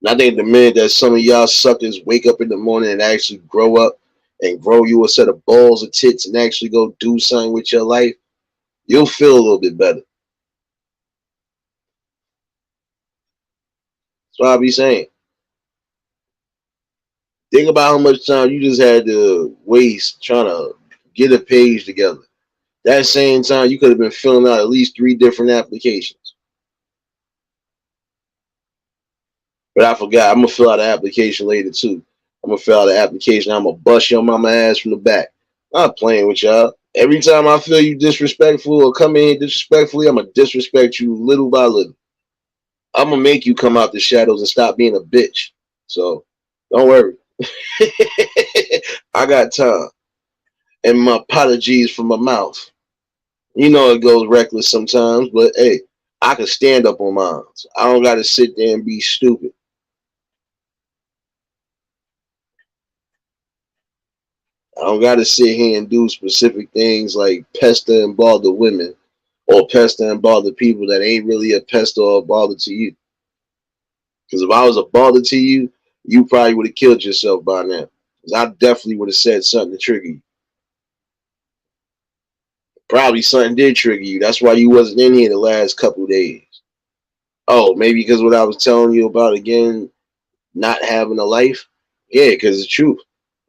A: And I think the minute that some of y'all suckers wake up in the morning and actually grow up and grow you a set of balls or tits and actually go do something with your life, you'll feel a little bit better. That's what I be saying. Think about how much time you just had to waste trying to get a page together. That same time, you could have been filling out at least 3 different applications. But I forgot. I'm gonna fill out an application later too. I'm gonna fill out an application. I'm gonna bust your mama ass from the back. I'm not playing with y'all. Every time I feel you disrespectful or come in here disrespectfully, I'm gonna disrespect you little by little. I'm gonna make you come out the shadows and stop being a bitch. So don't worry. I got time. And my apologies for my mouth. You know it goes reckless sometimes, but hey, I can stand up on mine. So I don't gotta sit there and be stupid. I don't gotta sit here and do specific things like pester and bother women or pester and bother people that ain't really a pester or a bother to you. Because if I was a bother to you, you probably would have killed yourself by now. Because I definitely would have said something to trigger you. Probably something did trigger you. That's why you wasn't in here the last couple of days. Oh, maybe because what I was telling you about again, not having a life? Yeah, because it's true.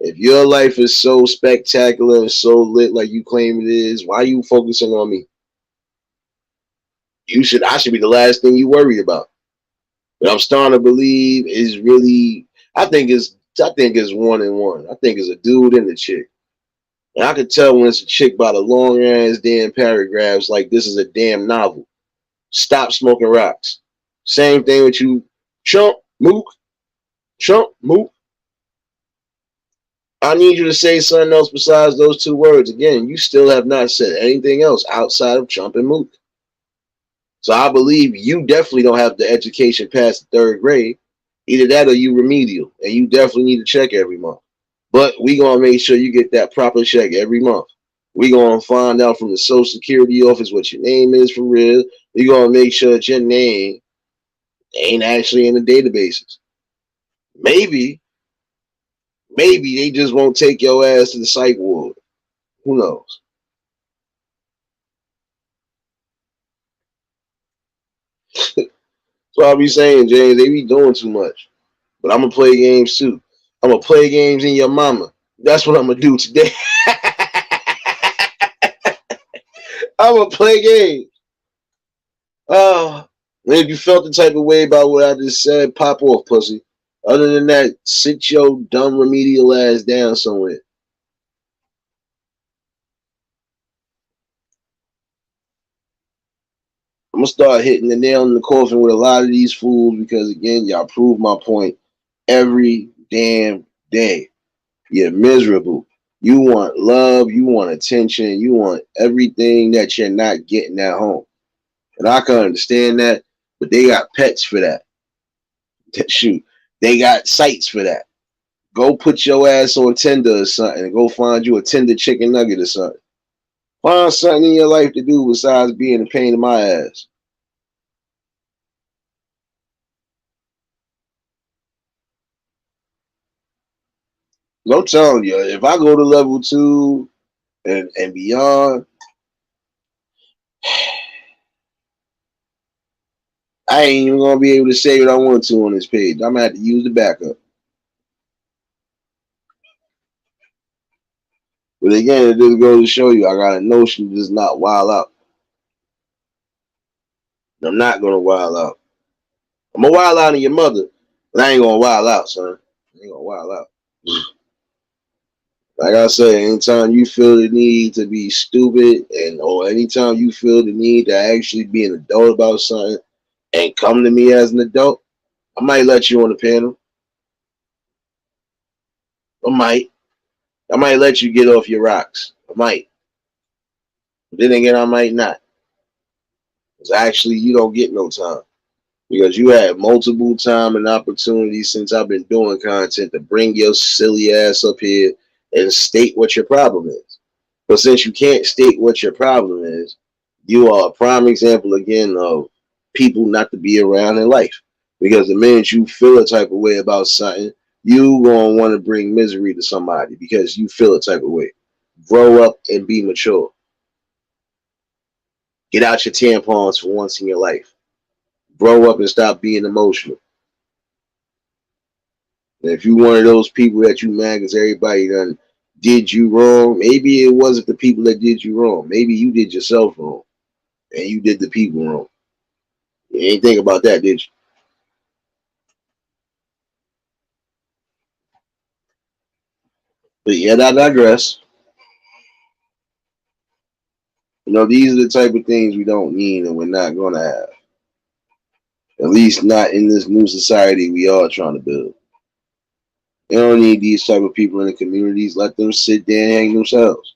A: If your life is so spectacular and so lit like you claim it is, why are you focusing on me? I should be the last thing you worried about. But I'm starting to believe is really I think it's one and one. I think it's a dude and a chick. And I could tell when it's a chick by the long ass damn paragraphs like this is a damn novel. Stop smoking rocks. Same thing with you. Chump, mook, chump, mook. I need you to say something else besides those 2 words. Again, you still have not said anything else outside of chump and mook. So I believe you definitely don't have the education past the 3rd grade. Either that or you remedial, and you definitely need to check every month. But we gonna make sure you get that proper check every month.
C: We gonna find out from the Social Security office what your name is for real. We gonna make sure that your name ain't actually in the databases. Maybe, maybe they just won't take your ass to the psych ward. Who knows? So I'll be saying, James, they be doing too much. But I'm gonna play games too. I'm gonna play games in your mama. That's what I'm gonna do today. I'm gonna play games. And if you felt the type of way about what I just said, pop off, pussy. Other than that, sit your dumb remedial ass down somewhere. I'm gonna start hitting the nail in the coffin with a lot of these fools because again, y'all prove my point every damn day. You're miserable. You want love, you want attention, you want everything that you're not getting at home. And I can understand that, but they got pets for that. Shoot, they got sites for that. Go put your ass on Tinder or something and go find you a Tinder chicken nugget or something. Find something in your life to do besides being a pain in my ass. I'm telling you, if I go to level 2 and beyond, I ain't even gonna be able to say what I want to on this page. I'm gonna have to use the backup. But again, it just goes to show you I got a notion to just not wild out. I'm not gonna wild out. I'm gonna wild out on your mother, but I ain't gonna wild out, son. I ain't gonna wild out. Like I said, anytime you feel the need to be stupid or anytime you feel the need to actually be an adult about something and come to me as an adult, I might let you on the panel. I might. I might let you get off your rocks. I might. But then again, I might not. Because actually, you don't get no time. Because you had multiple time and opportunities since I've been doing content to bring your silly ass up here and state what your problem is. But since you can't state what your problem is, you are a prime example again of people not to be around in life. Because the minute you feel a type of way about something, you gonna want to bring misery to somebody because you feel a type of way. Grow up and be mature. Get out your tampons for once in your life. Grow up and stop being emotional. And if you one of those people that you mad because everybody done did you wrong, maybe it wasn't the people that did you wrong. Maybe you did yourself wrong and you did the people wrong. You ain't think about that, did you? But yet I digress. You know, these are the type of things we don't need and we're not gonna have. At least not in this new society we are trying to build. You don't need these type of people in the communities. Let them sit there and hang themselves.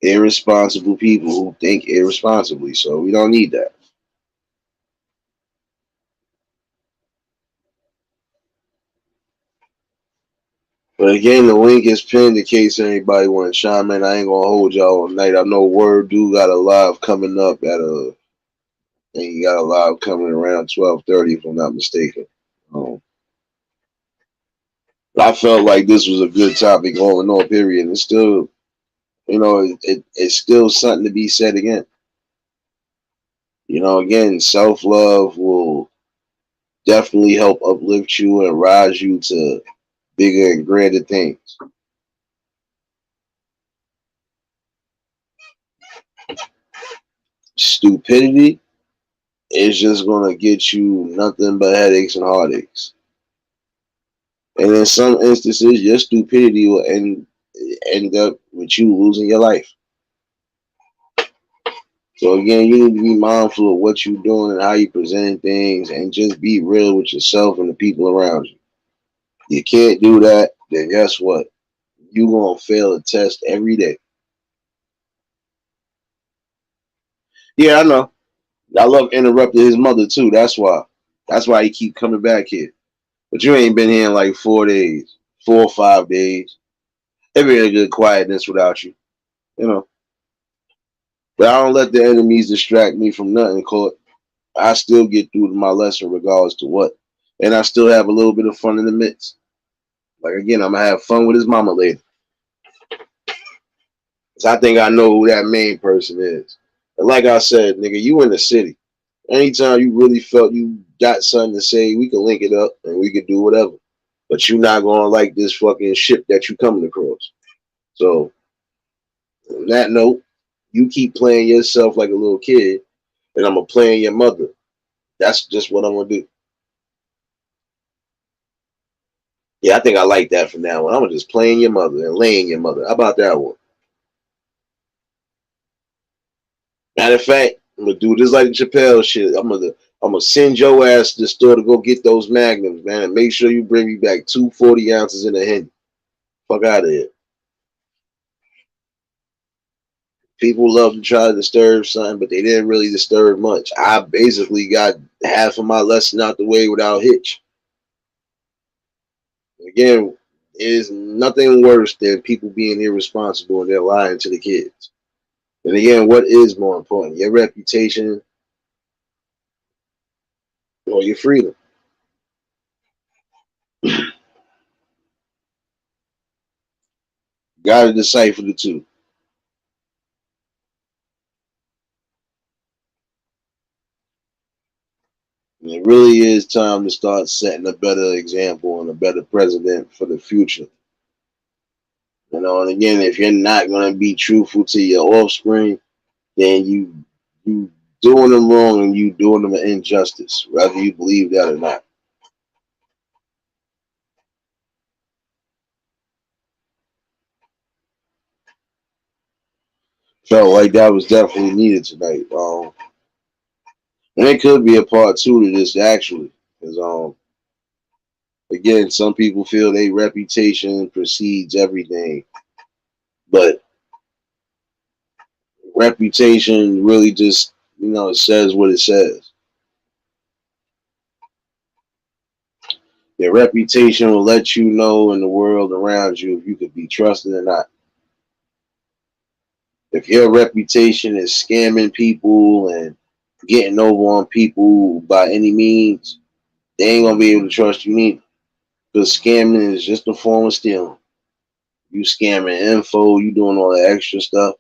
C: Irresponsible people who think irresponsibly. So we don't need that. But again, the link is pinned in case anybody want to chime in. I ain't gonna hold y'all all night. I know Word do got a live coming up at I think he got a live coming around 12:30 if I'm not mistaken. Um, I felt like this was a good topic all in all. Period. It's still, it's still something to be said again. Again, self love will definitely help uplift you and rise you to bigger and greater things. Stupidity is just gonna get you nothing but headaches and heartaches. And in some instances, your stupidity will end up with you losing your life. So again, you need to be mindful of what you're doing and how you present things, and just be real with yourself and the people around you. You can't do that, then guess what? You're gonna fail a test every day. Yeah, I know. I love interrupting his mother too. That's why. That's why he keep coming back here. But you ain't been here in like 4 days, 4 or 5 days. It been a good quietness without you, you know. But I don't let the enemies distract me from nothing, Court. I still get through to my lesson regardless to what. And I still have a little bit of fun in the midst. Like again, I'm gonna have fun with his mama later. Cause I think I know who that main person is. And like I said, nigga, you in the city. Anytime you really felt you got something to say, we can link it up and we can do whatever. But you're not gonna like this fucking ship that you coming across. So on that note, you keep playing yourself like a little kid, and I'm gonna play your mother. That's just what I'm gonna do. Yeah, I think I like that from now on. I'm gonna just playing your mother and laying your mother. How about that one? Matter of fact, I'm gonna do this like the Chappelle shit. I'm gonna send your ass to the store to go get those magnums, man, and make sure you bring me back 2 40 ounces in a hen. Fuck out of here. People love to try to disturb something, but they didn't really disturb much. I basically got half of my lesson out the way without hitch. Again, there's nothing worse than people being irresponsible and they're lying to the kids. And again, what is more important, your reputation or your freedom? Got to decipher the two. And it really is time to start setting a better example and a better precedent for the future. You know, and again, if you're not going to be truthful to your offspring, then you doing them wrong and you doing them an injustice, whether you believe that or not. Felt like that was definitely needed tonight. And it could be a part two to this actually, because again, some people feel their reputation precedes everything, but reputation really just it says what it says. Your reputation will let you know in the world around you if you could be trusted or not. If your reputation is scamming people and getting over on people by any means, they ain't gonna be able to trust you neither. Because scamming is just a form of stealing. You scamming info, you doing all that extra stuff.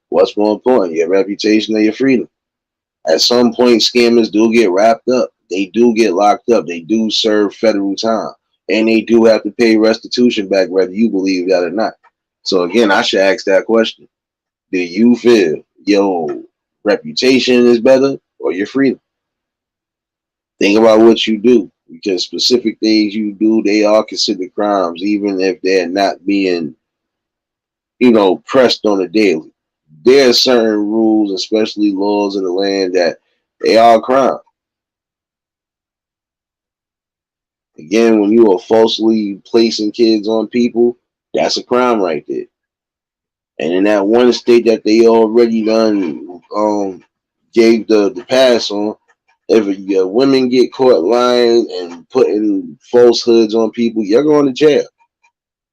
C: What's more important, your reputation or your freedom? At some point, scammers do get wrapped up. They do get locked up. They do serve federal time. And they do have to pay restitution back, whether you believe that or not. So again, I should ask that question. Do you feel your reputation is better or your freedom? Think about what you do. Because specific things you do, they are considered crimes, even if they're not being, pressed on a daily. There are certain rules, especially laws in the land, that they are a crime. Again, when you are falsely placing kids on people, that's a crime right there. And in that one state that they already done gave the pass on, if women get caught lying and putting falsehoods on people, you're going to jail.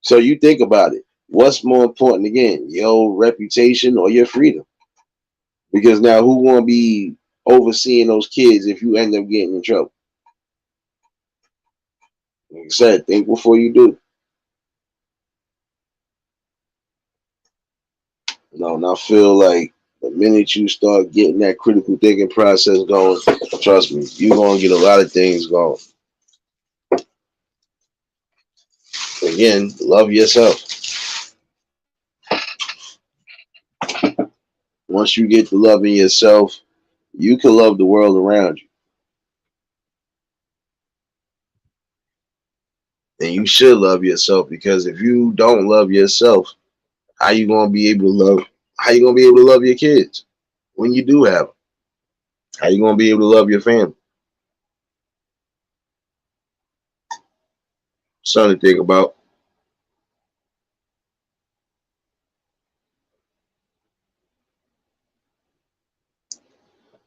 C: So you think about it. What's more important again, your reputation or your freedom? Because now who want to be overseeing those kids if you end up getting in trouble? Like I said, think before you do. And I feel like the minute you start getting that critical thinking process going, trust me, you're going to get a lot of things going. Again, love yourself. Once you get to loving yourself, you can love the world around you. And you should love yourself, because if you don't love yourself, how you gonna be able to love? How you gonna be able to love your kids when you do have them? How you gonna be able to love your family? Something to think about.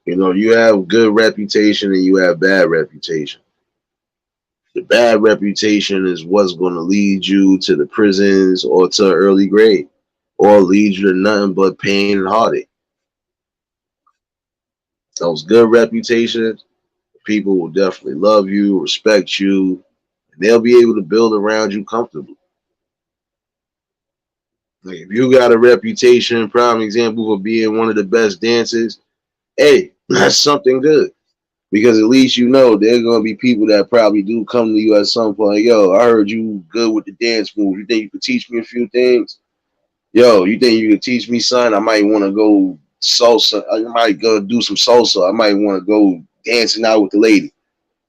C: You know, you have good reputation and you have bad reputation. The bad reputation is what's going to lead you to the prisons or to early grade, or lead you to nothing but pain and heartache. Those good reputations, people will definitely love you, respect you, and they'll be able to build around you comfortably. Like if you got a reputation, prime example for being one of the best dancers, hey, that's something good. Because at least you know there are gonna be people that probably do come to you at some point. Yo, I heard you good with the dance moves. You think you could teach me a few things? Yo, you think you could teach me, son? I might want to go salsa. I might go do some salsa. I might want to go dancing out with the lady.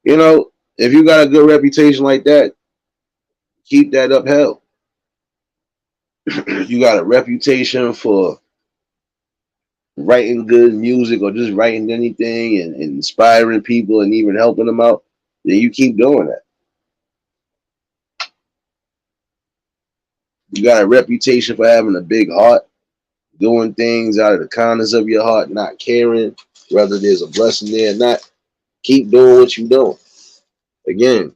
C: You know, if you got a good reputation like that, keep that upheld. You got a reputation for writing good music or just writing anything and inspiring people and even helping them out, then you keep doing that. You got a reputation for having a big heart, doing things out of the kindness of your heart, not caring whether there's a blessing there or not. Keep doing what you're doing. Again,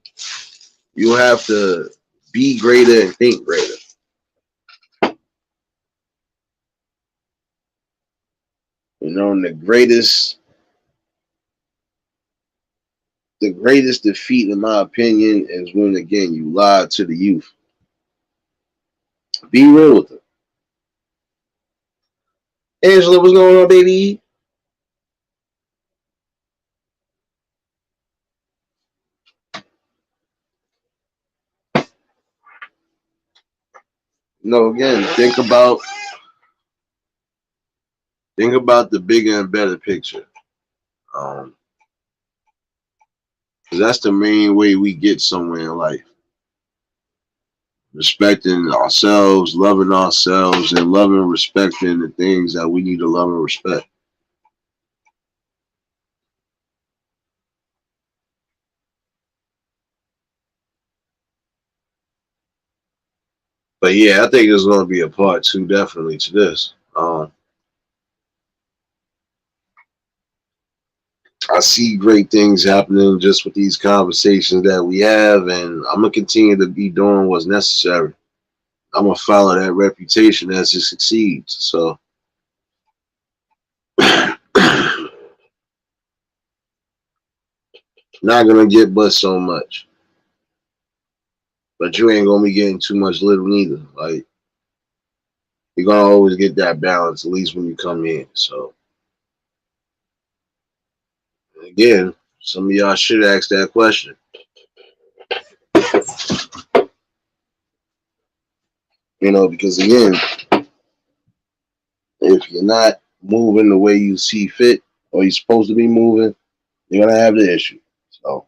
C: you have to be greater and think greater. You know, and the greatest defeat, in my opinion, is when again you lie to the youth. Be real with them. Angela, what's going on, baby? No, again, think about the bigger and better picture. Um, 'Cause that's the main way we get somewhere in life. Respecting ourselves, and loving and respecting the things that we need to love and respect. But yeah, I think there's going to be a part two definitely to this. I see great things happening just with these conversations that we have, and I'm gonna continue to be doing what's necessary. I'm gonna follow that reputation as it succeeds. So, not gonna get but so much, but you ain't gonna be getting too much little neither. Like you're gonna always get that balance, at least when you come in. So, again, some of y'all should ask that question. You know, because again, if you're not moving the way you see fit or you're supposed to be moving, you're gonna have the issue. So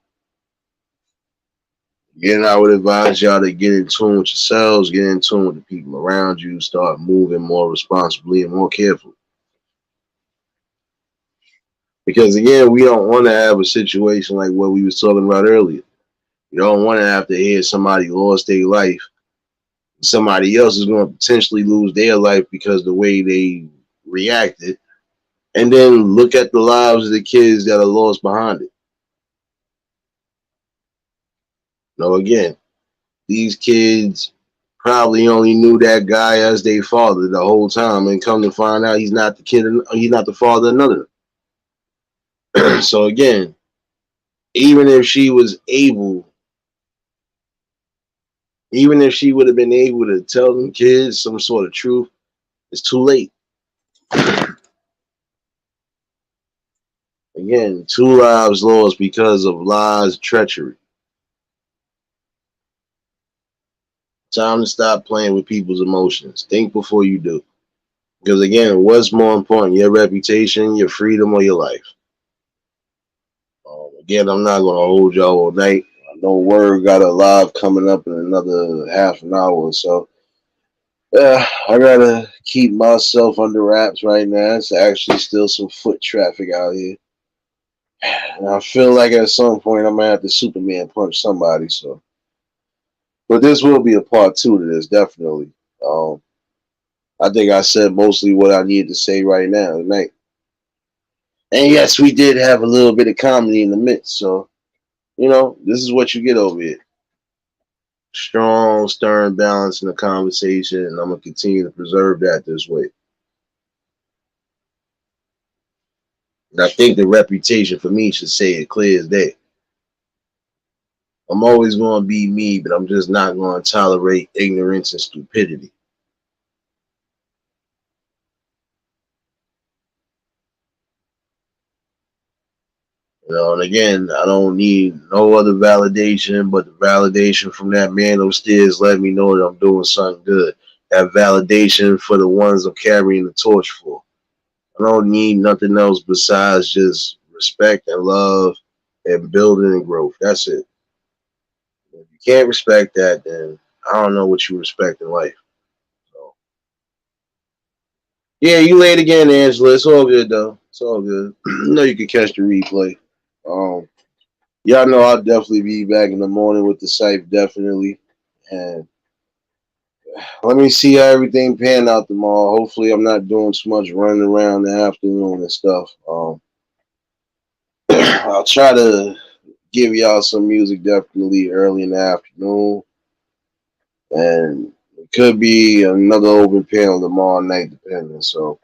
C: again, I would advise y'all to get in tune with yourselves, get in tune with the people around you, start moving more responsibly and more carefully. Because again, we don't want to have a situation like what we was talking about earlier. You don't want to have to hear somebody lost their life. Somebody else is going to potentially lose their life because the way they reacted. And then look at the lives of the kids that are lost behind it. No, again, these kids probably only knew that guy as their father the whole time, and come to find out he's not the kid, he's not the father of none of them. So again, even if she was able, even if she would have been able to tell them kids some sort of truth, it's too late. Again, 2 lives lost because of lies, treachery. Time to stop playing with people's emotions. Think before you do. Because again, what's more important, your reputation, your freedom, or your life? Again, I'm not going to hold y'all all night. I know Word got a live coming up in another half an hour or so. I gotta keep myself under wraps right now. It's actually still some foot traffic out here. And I feel like at some point I'm gonna have to Superman punch somebody. So, but this will be a part two to this, definitely. I think I said mostly what I need to say right now tonight. And yes, we did have a little bit of comedy in the midst. So, this is what you get over here. Strong, stern balance in the conversation, and I'm gonna continue to preserve that this way. And I think the reputation for me should say it clear as day. I'm always gonna be me, but I'm just not gonna tolerate ignorance and stupidity. And again, I don't need no other validation but the validation from that man upstairs letting me know that I'm doing something good. That validation for the ones I'm carrying the torch for. I don't need nothing else besides just respect and love and building and growth. That's it. If you can't respect that, then I don't know what you respect in life. So, yeah, you late again, Angela. It's all good though. It's all good. You know you can catch the replay. Um, Y'all know I'll definitely be back in the morning with the site, definitely. And let me see how everything pan out tomorrow. Hopefully, I'm not doing too much running around in the afternoon and stuff. I'll try to give y'all some music definitely early in the afternoon. And it could be another open panel tomorrow night, depending. So,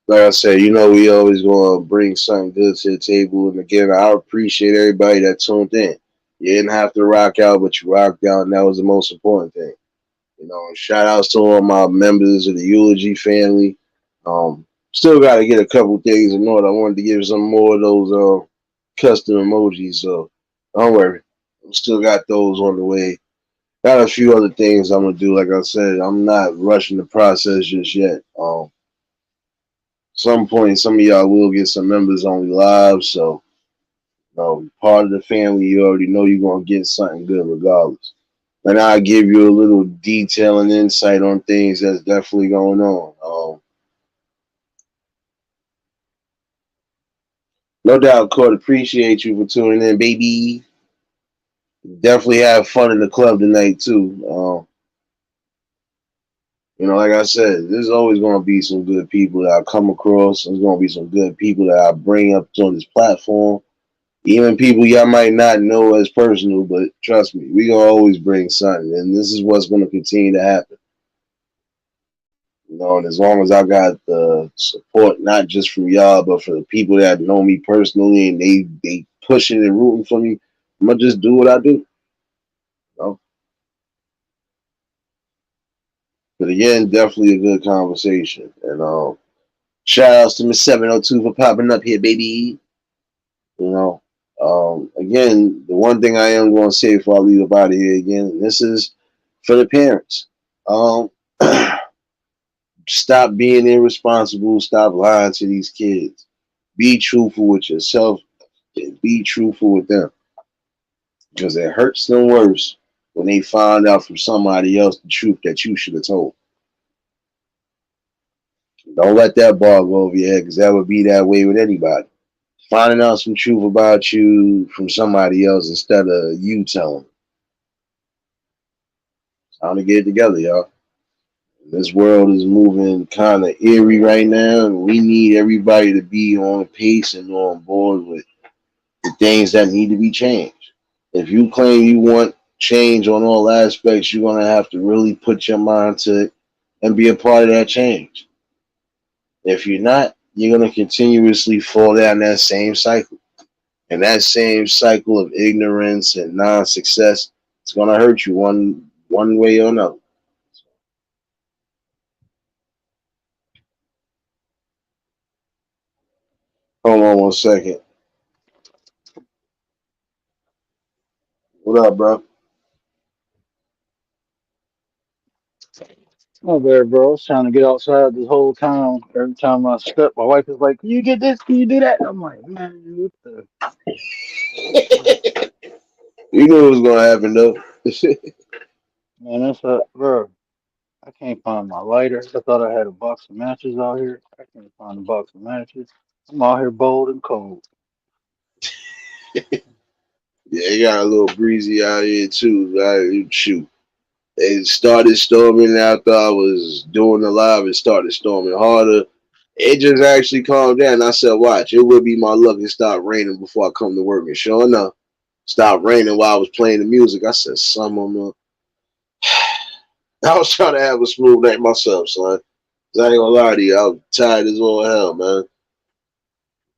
C: like I said, we always going to bring something good to the table. And again, I appreciate everybody that tuned in. You didn't have to rock out, but you rocked out, and that was the most important thing. Shout outs to all my members of the Eulogy family. Still got to get a couple things in order. I wanted to give some more of those custom emojis, so don't worry. I still got those on the way. Got a few other things I'm gonna do. Like I said, I'm not rushing the process just yet. Some point, some of y'all will get some members only live, so part of the family. You already know you're gonna get something good regardless. And I'll give you a little detail and insight on things that's definitely going on. No doubt, Court, appreciate you for tuning in, baby. Definitely have fun in the club tonight, too. Like I said, there's always going to be some good people that I come across. There's going to be some good people that I bring up on this platform. Even people y'all might not know as personal, but trust me, we going to always bring something. And this is what's going to continue to happen. And as long as I got the support, not just from y'all, but for the people that know me personally and they pushing and rooting for me, I'm gonna just do what I do. But again, definitely a good conversation. And shout outs to Miss 702 for popping up here, baby. Again, the one thing I am gonna say before I leave up out of here again, this is for the parents. Stop being irresponsible. Stop lying to these kids. Be truthful with yourself and be truthful with them. Because it hurts them worse when they find out from somebody else the truth that you should have told. Don't let that ball go over your head because that would be that way with anybody. Finding out some truth about you from somebody else instead of you telling them. It's time to get it together, y'all. This world is moving kind of eerie right now, and we need everybody to be on pace and on board with the things that need to be changed. If you claim you want change on all aspects, you're going to have to really put your mind to it and be a part of that change. If you're not, you're going to continuously fall down that same cycle. And that same cycle of ignorance and non-success, it's going to hurt you one way or another. Hold on one second. What up, bro?
D: Oh, there, bro. I was trying to get outside this whole time. Every time I step, my wife is like, "Can you get this? Can you do that?" I'm like, "Man, what the?"
C: You knew it was going to happen, though.
D: Man, that's bro. I can't find my lighter. I thought I had a box of matches out here. I can't find a box of matches. I'm out here bold and cold.
C: Yeah, it got a little breezy out here, too. Shoot. It started storming after I was doing the live. It started storming harder. It just actually calmed down. I said, watch, it would be my luck to stop raining before I come to work. And sure enough, stopped raining while I was playing the music. I said, some of them. I was trying to have a smooth night myself, son. 'Cause I ain't gonna lie to you, I was tired as all hell, man.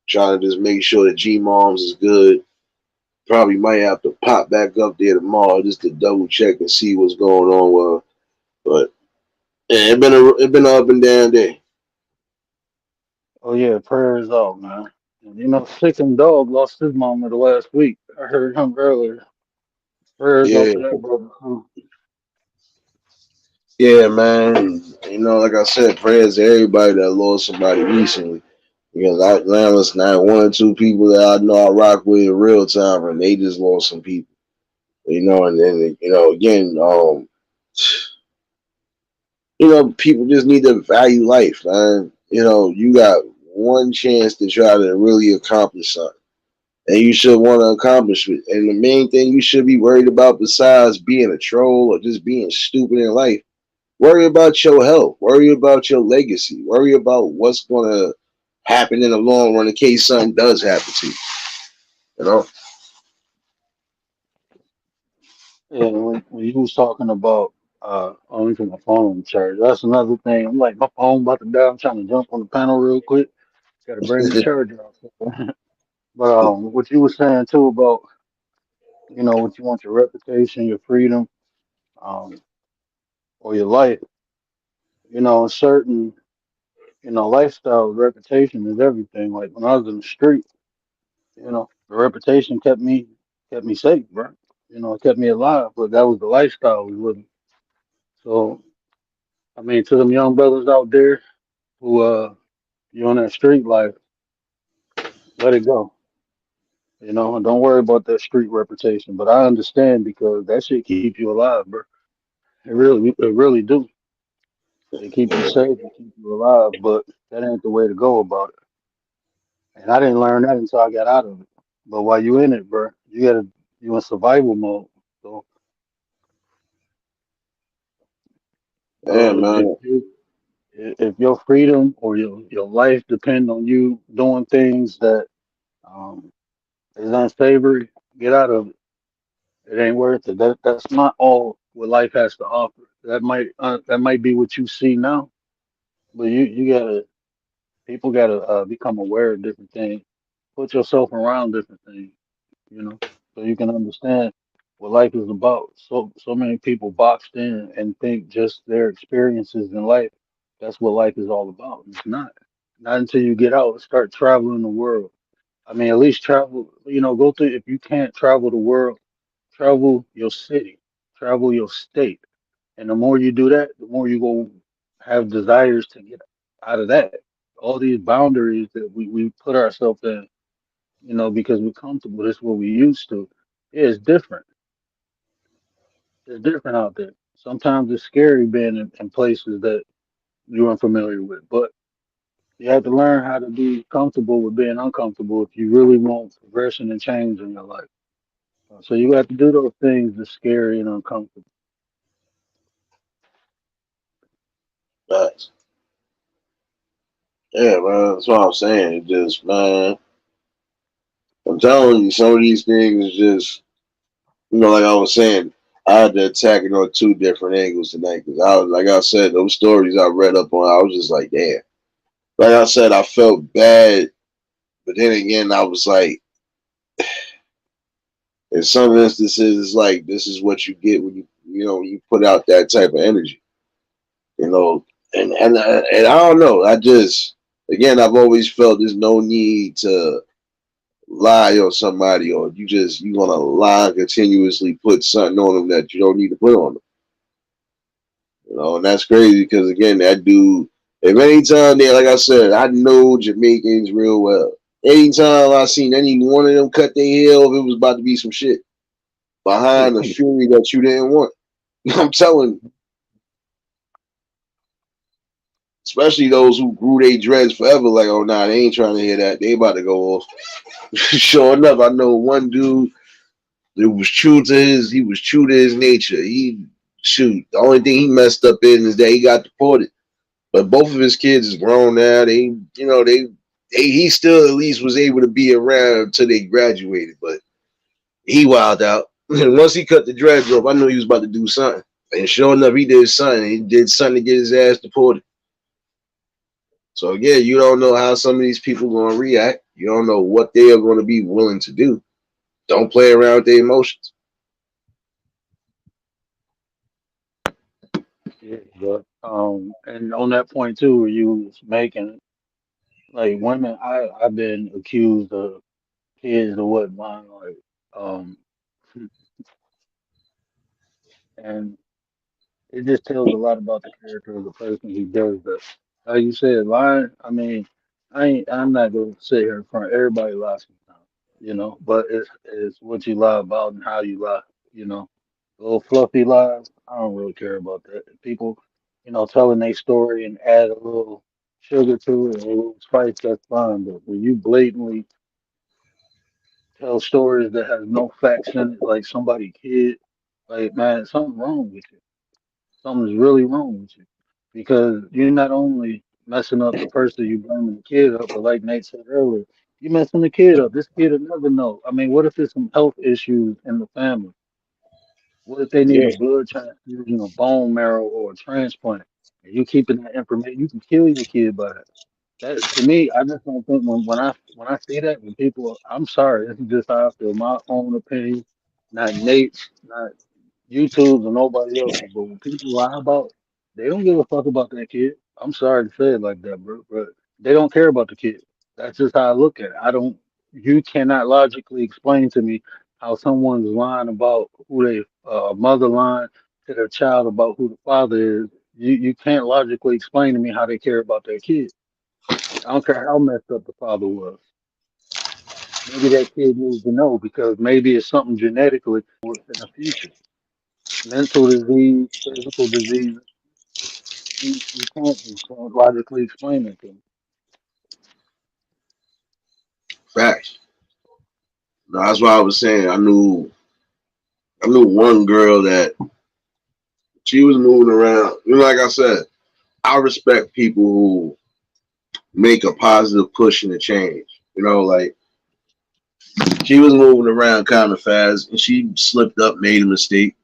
C: Trying to just make sure that G Moms is good. Probably might have to pop back up there tomorrow just to double check and see what's going on with her. But yeah, it been an up and down day.
D: Oh yeah, prayers out, man. And you know, Sick and Dog lost his mom the last week. I heard him earlier. Prayers out
C: Yeah,
D: to that brother too.
C: yeah, man. You know, like I said, prayers to everybody that lost somebody recently. Because now it's not one or two people that I know I rock with in real time, and they just lost some people. You know, and then again, people just need to value life, man. You got one chance to try to really accomplish something, and you should want to accomplish it. And the main thing you should be worried about, besides being a troll or just being stupid in life, worry about your health, worry about your legacy, worry about what's going to happen in the long run in case something does happen to you. You know?
D: Yeah, when you was talking about only for my phone charge, that's another thing. I'm like, my phone about to die. I'm trying to jump on the panel real quick. Got to bring the charger out. But what you were saying too about, what you want your reputation, your freedom, um, or your life. Certain, lifestyle, reputation is everything. Like when I was in the street, the reputation kept me safe, bro. It kept me alive. But that was the lifestyle we living. So I mean, to them young brothers out there who you on that street life, let it go. And don't worry about that street reputation. But I understand because that shit keep you alive, bro. It really do. It keep you safe, it keep you alive. But that ain't the way to go about it. And I didn't learn that until I got out of it. But while you in it, bro, you in survival mode. So
C: Yeah,
D: if
C: man.
D: if your freedom or your life depend on you doing things that um, is unsavory, get out of it. It ain't worth it. That's not all what life has to offer. That might be what you see now, but you gotta people gotta become aware of different things. Put yourself around different things, you know, so you can understand what life is about. So many people boxed in and think just their experiences in life. That's what life is all about. It's not. Not until you get out and start traveling the world. I mean, at least travel. Go through. If you can't travel the world, travel your city, travel your state. And the more you do that, the more you go have desires to get out of that. All these boundaries that we put ourselves in, because we're comfortable. That's what we used to. Yeah, it's different. It's different out there. Sometimes it's scary being in places that you're unfamiliar with. But you have to learn how to be comfortable with being uncomfortable if you really want progression and change in your life. So you have to do those things that's scary and uncomfortable.
C: Facts. Yeah, man. That's what I'm saying. It just, man, I'm telling you, some of these things is just, like I was saying, I had to attack it on two different angles tonight because like I said, those stories I read up on, I was just like, damn. Like I said, I felt bad, but then again, I was like, in some instances, it's like this is what you get when you put out that type of energy, you know. And I don't know. I just, again, I've always felt there's no need to lie on somebody, or you gonna lie and continuously put something on them that you don't need to put on them. And that's crazy because again, that dude, if anytime they, like I said, I know Jamaicans real well. Anytime I seen any one of them cut their hair off, it was about to be some shit behind the fury that you didn't want. I'm telling you, especially those who grew their dreads forever, like, oh nah, they ain't trying to hear that. They about to go off. Sure enough, I know one dude that he was true to his nature. The only thing he messed up in is that he got deported. But both of his kids is grown now. He still at least was able to be around until they graduated. But he wilded out. And once he cut the dreads off, I knew he was about to do something. And sure enough, he did something. He did something to get his ass deported. So again, you don't know how some of these people are gonna react. You don't know what they are going to be willing to do. Don't play around with their emotions.
D: Yeah, but and on that point too, where you was making like women, I've been accused of kids or whatnot, like um, and it just tells a lot about the character of the person who does that. Like you said, lying. I mean, I'm not gonna sit here in front of everybody lies sometimes, but it's what you lie about and how you lie, you know. Little fluffy lies, I don't really care about that. If people, telling their story and add a little sugar to it or a little spice, that's fine. But when you blatantly tell stories that has no facts in it, like somebody kid, like man, something wrong with you. Something's really wrong with you because you're not only messing up the person you blaming the kid up, but like Nate said earlier, you messing the kid up. This kid will never know. I mean, what if there's some health issues in the family? What if they need a
C: Yeah,
D: blood transfusion, a bone marrow, or a transplant? And you keeping that information, you can kill your kid by that. That to me, I just don't think when I see that when people, I'm sorry, this is just how I feel. My own opinion, not Nate's, not YouTube's or nobody else's. But when people lie about, they don't give a fuck about that kid. I'm sorry to say it like that, bro, but they don't care about the kid. That's just how I look at it. I don't. You cannot logically explain to me how someone's lying about who they mother lying to their child about who the father is. You can't logically explain to me how they care about their kid. I don't care how messed up the father was. Maybe that kid needs to know because maybe it's something genetically in the future. Mental disease, physical disease. You can't logically explain it to me.
C: facts. No, that's why I was saying I knew one girl that she was moving around. Like I said, I respect people who make a positive push in the change. Like she was moving around kind of fast and she slipped up, made a mistake.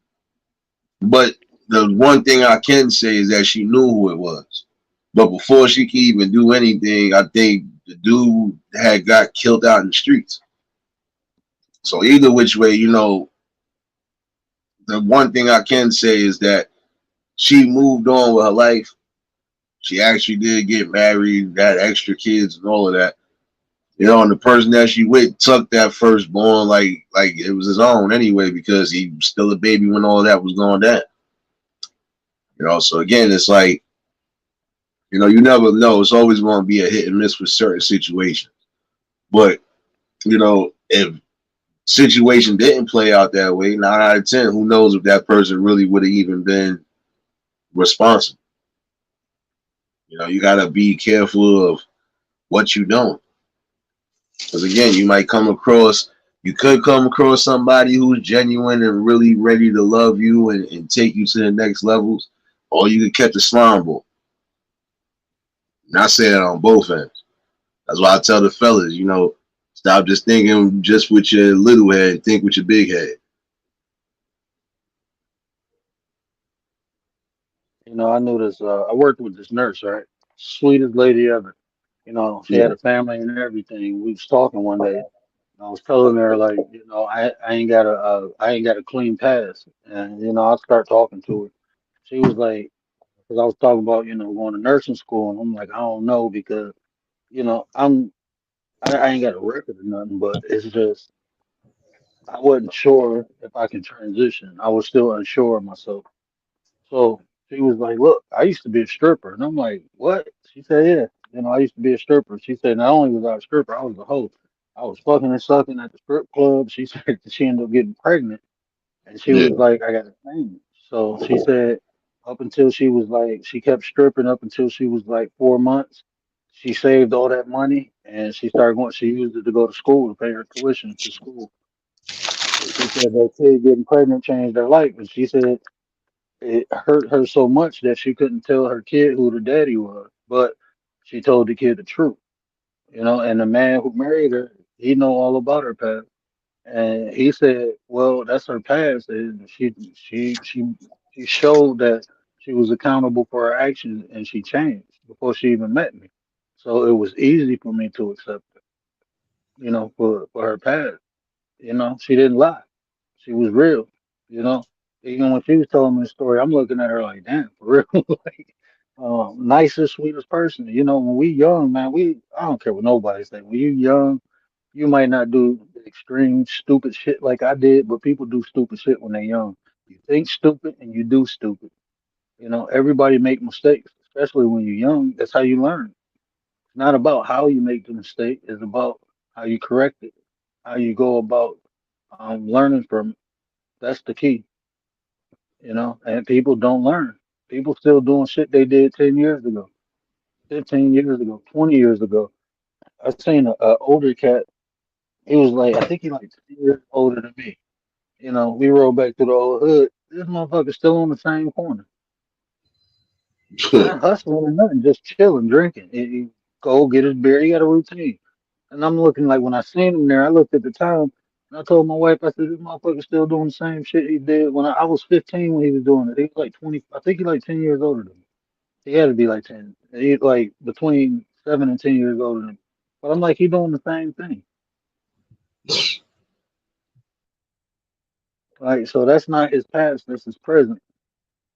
C: But the one thing I can say is that she knew who it was. But before she could even do anything, I think the dude had got killed out in the streets. So either which way, the one thing I can say is that she moved on with her life. She actually did get married, got extra kids and all of that. And the person that she with took that firstborn like it was his own anyway because he was still a baby when all that was going down. So again, it's like, you never know. It's always going to be a hit and miss with certain situations. But, if situation didn't play out that way, 9 out of 10, who knows if that person really would have even been responsible. You got to be careful of what you're doing. Because again, you could come across somebody who's genuine and really ready to love you and take you to the next levels, or you could catch a slime ball. And I say that on both ends. That's why I tell the fellas, stop just thinking just with your little head, think with your big head.
D: I knew this. I worked with this nurse, right? Sweetest lady ever. She had
C: Yeah,
D: a family and everything. We was talking one day. I was telling her like, I ain't got a clean pass, and I start talking to her. She was like, because I was talking about going to nursing school, and I'm like, I don't know because I ain't got a record or nothing, but it's just I wasn't sure if I can transition. I was still unsure of myself. So she was like, "Look, I used to be a stripper," and I'm like, "What?" She said, "Yeah, I used to be a stripper." She said, "Not only was I a stripper, I was a hoe. I was fucking and sucking at the strip club." She said that she ended up getting pregnant, and she
C: yeah,
D: was like, "I got a thing." So she said, up until she was like, she kept stripping up until she was like 4 months. She saved all that money, and she started going. She used it to go to school to pay her tuition to school. But she said that kid getting pregnant changed her life, and she said it hurt her so much that she couldn't tell her kid who the daddy was, but she told the kid the truth, and the man who married her, he know all about her past. And he said, well, that's her past. And she showed that she was accountable for her actions and she changed before she even met me. So it was easy for me to accept her, for her past. She didn't lie. She was real, you know. Even when she was telling me the story, I'm looking at her like, damn, for real. Like, nicest, sweetest person. When we young, man, I don't care what nobody say. When you young, you might not do the extreme stupid shit like I did, but people do stupid shit when they're young. You think stupid and you do stupid. Everybody make mistakes, especially when you're young. That's how you learn. It's not about how you make the mistake. It's about how you correct it, how you go about learning from it. That's the key, and people don't learn. People still doing shit they did 10 years ago, 15 years ago, 20 years ago. I seen a older cat. He was like, I think he like 10 years older than me. We rode back to the old hood. This motherfucker's still on the same corner. Not hustling or nothing, just chilling, drinking. He go get his beer. He got a routine. And I'm looking like when I seen him there, I looked at the time and I told my wife, I said, this motherfucker's still doing the same shit he did when I was 15 when he was doing it. He was like 20, I think he like 10 years older than me. He had to be like 10. He like between 7 and 10 years older than me. But I'm like, he doing the same thing. Like, so that's not his past, that's his present.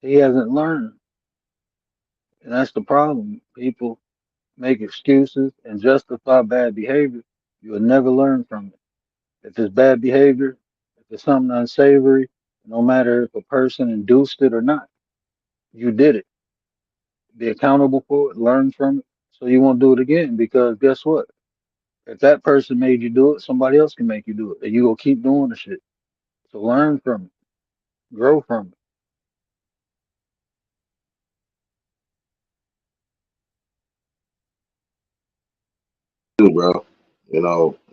D: He hasn't learned. And that's the problem. People make excuses and justify bad behavior. You'll never learn from it. If it's bad behavior, if it's something unsavory, no matter if a person induced it or not, you did it. Be accountable for it, learn from it, so you won't do it again. Because guess what? If that person made you do it, somebody else can make you do it. And you gonna keep doing the shit. So learn from it, grow from
C: Too, bro.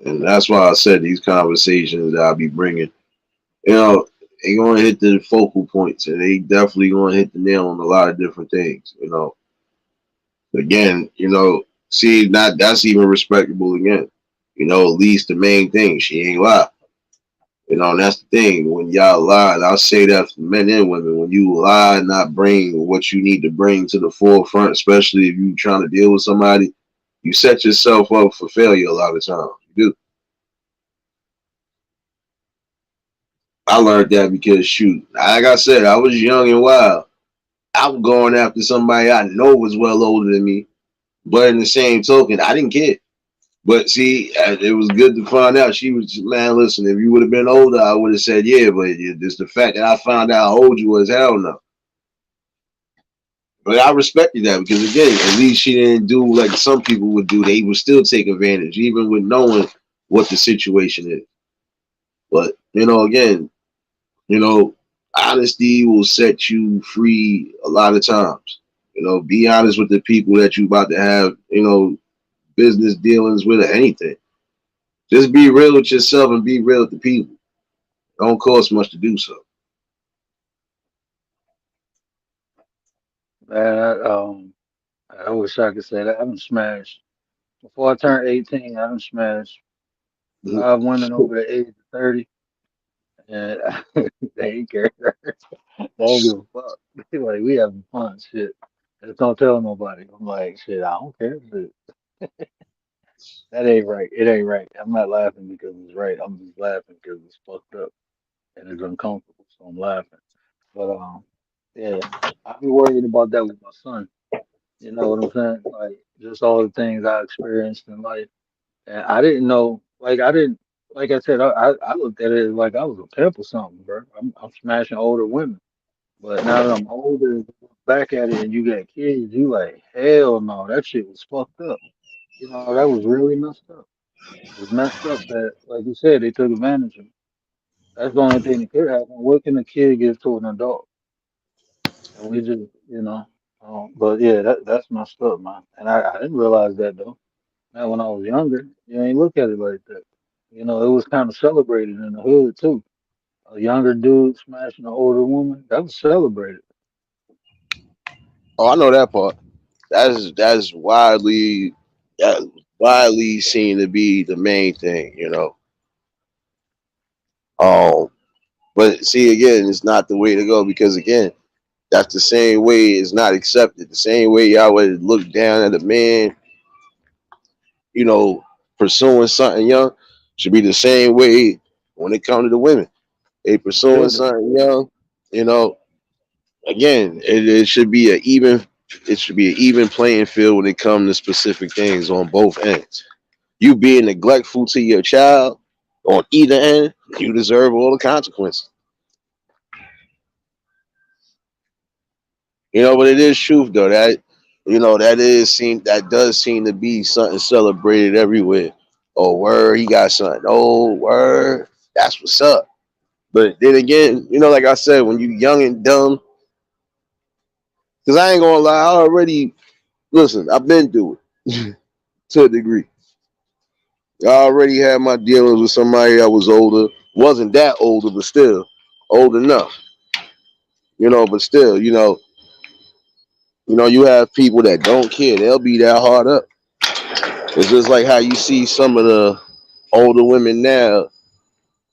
C: And that's why I said these conversations that I'll be bringing, they gonna hit the focal points, and they definitely gonna hit the nail on a lot of different things. Again, see that's even respectable again. At least the main thing, she ain't lie. And that's the thing. When y'all lie, and I'll say that for men and women, when you lie and not bring what you need to bring to the forefront, especially if you trying to deal with somebody, you set yourself up for failure a lot of times. You do. I learned that because shoot, like I said, I was young and wild. I was going after somebody I know was well older than me, but in the same token, I didn't care. But see, it was good to find out. She was, man, listen, if you would have been older, I would have said, yeah, but it's the fact that I found out how old you was, hell no. But I respected that because, again, at least she didn't do like some people would do. They would still take advantage, even with knowing what the situation is. But, again, you know, honesty will set you free a lot of times. Be honest with the people that you about to have, business dealings with or anything. Just be real with yourself and be real with the people. Don't cost much to do so.
D: it. Man, I wish I could say that. I done smashed. Before I turned 18, I done smashed
C: Mhm.
D: 5 women over the age of 30. And they ain't care. They ain't give a fuck. They like, we having fun, shit. Just don't tell nobody. I'm like, shit, I don't care. Shit. That ain't right. It ain't right. I'm not laughing because it's right. I'm just laughing because it's fucked up and it's uncomfortable. So I'm laughing. But yeah, I be worried about that with my son. You know what I'm saying? Like just all the things I experienced in life, and I didn't know. Like I didn't. Like I said, I looked at it like I was a pimp or something, bro. I'm smashing older women. But now that I'm older, back at it, and you got kids, you like, hell no, that shit was fucked up. That was really messed up. It was messed up that, like you said, they took advantage of me. That's the only thing that could happen. What can a kid give to an adult? And we just, but yeah, that's messed up, man. And I didn't realize that though. Now when I was younger, you ain't look at it like that. It was kind of celebrated in the hood too. A younger dude smashing an older woman, that was celebrated.
A: Oh, I know that part. That's widely seen to be the main thing. Um, but see again, it's not the way to go because again, that's the same way it's not accepted. The same way y'all would look down at a man, you know, pursuing something young, should be the same way when it comes to the women. They pursuing
D: Should be.
A: something young, you know. Again, it should be a even. It should be an even playing field when it comes to specific things on both ends. You being neglectful to your child on either end, you deserve all the consequences. But it is truth though that that does seem to be something celebrated everywhere. Oh word, he got something. Oh word, that's what's up. But then again, like I said, when you young and dumb, because I ain't gonna lie, I already listen. I've been through it to a degree. I already had my dealings with somebody that was older. Wasn't that older, but still old enough. But still, you have people that don't care. They'll be that hard up. It's just like how you see some of the older women now,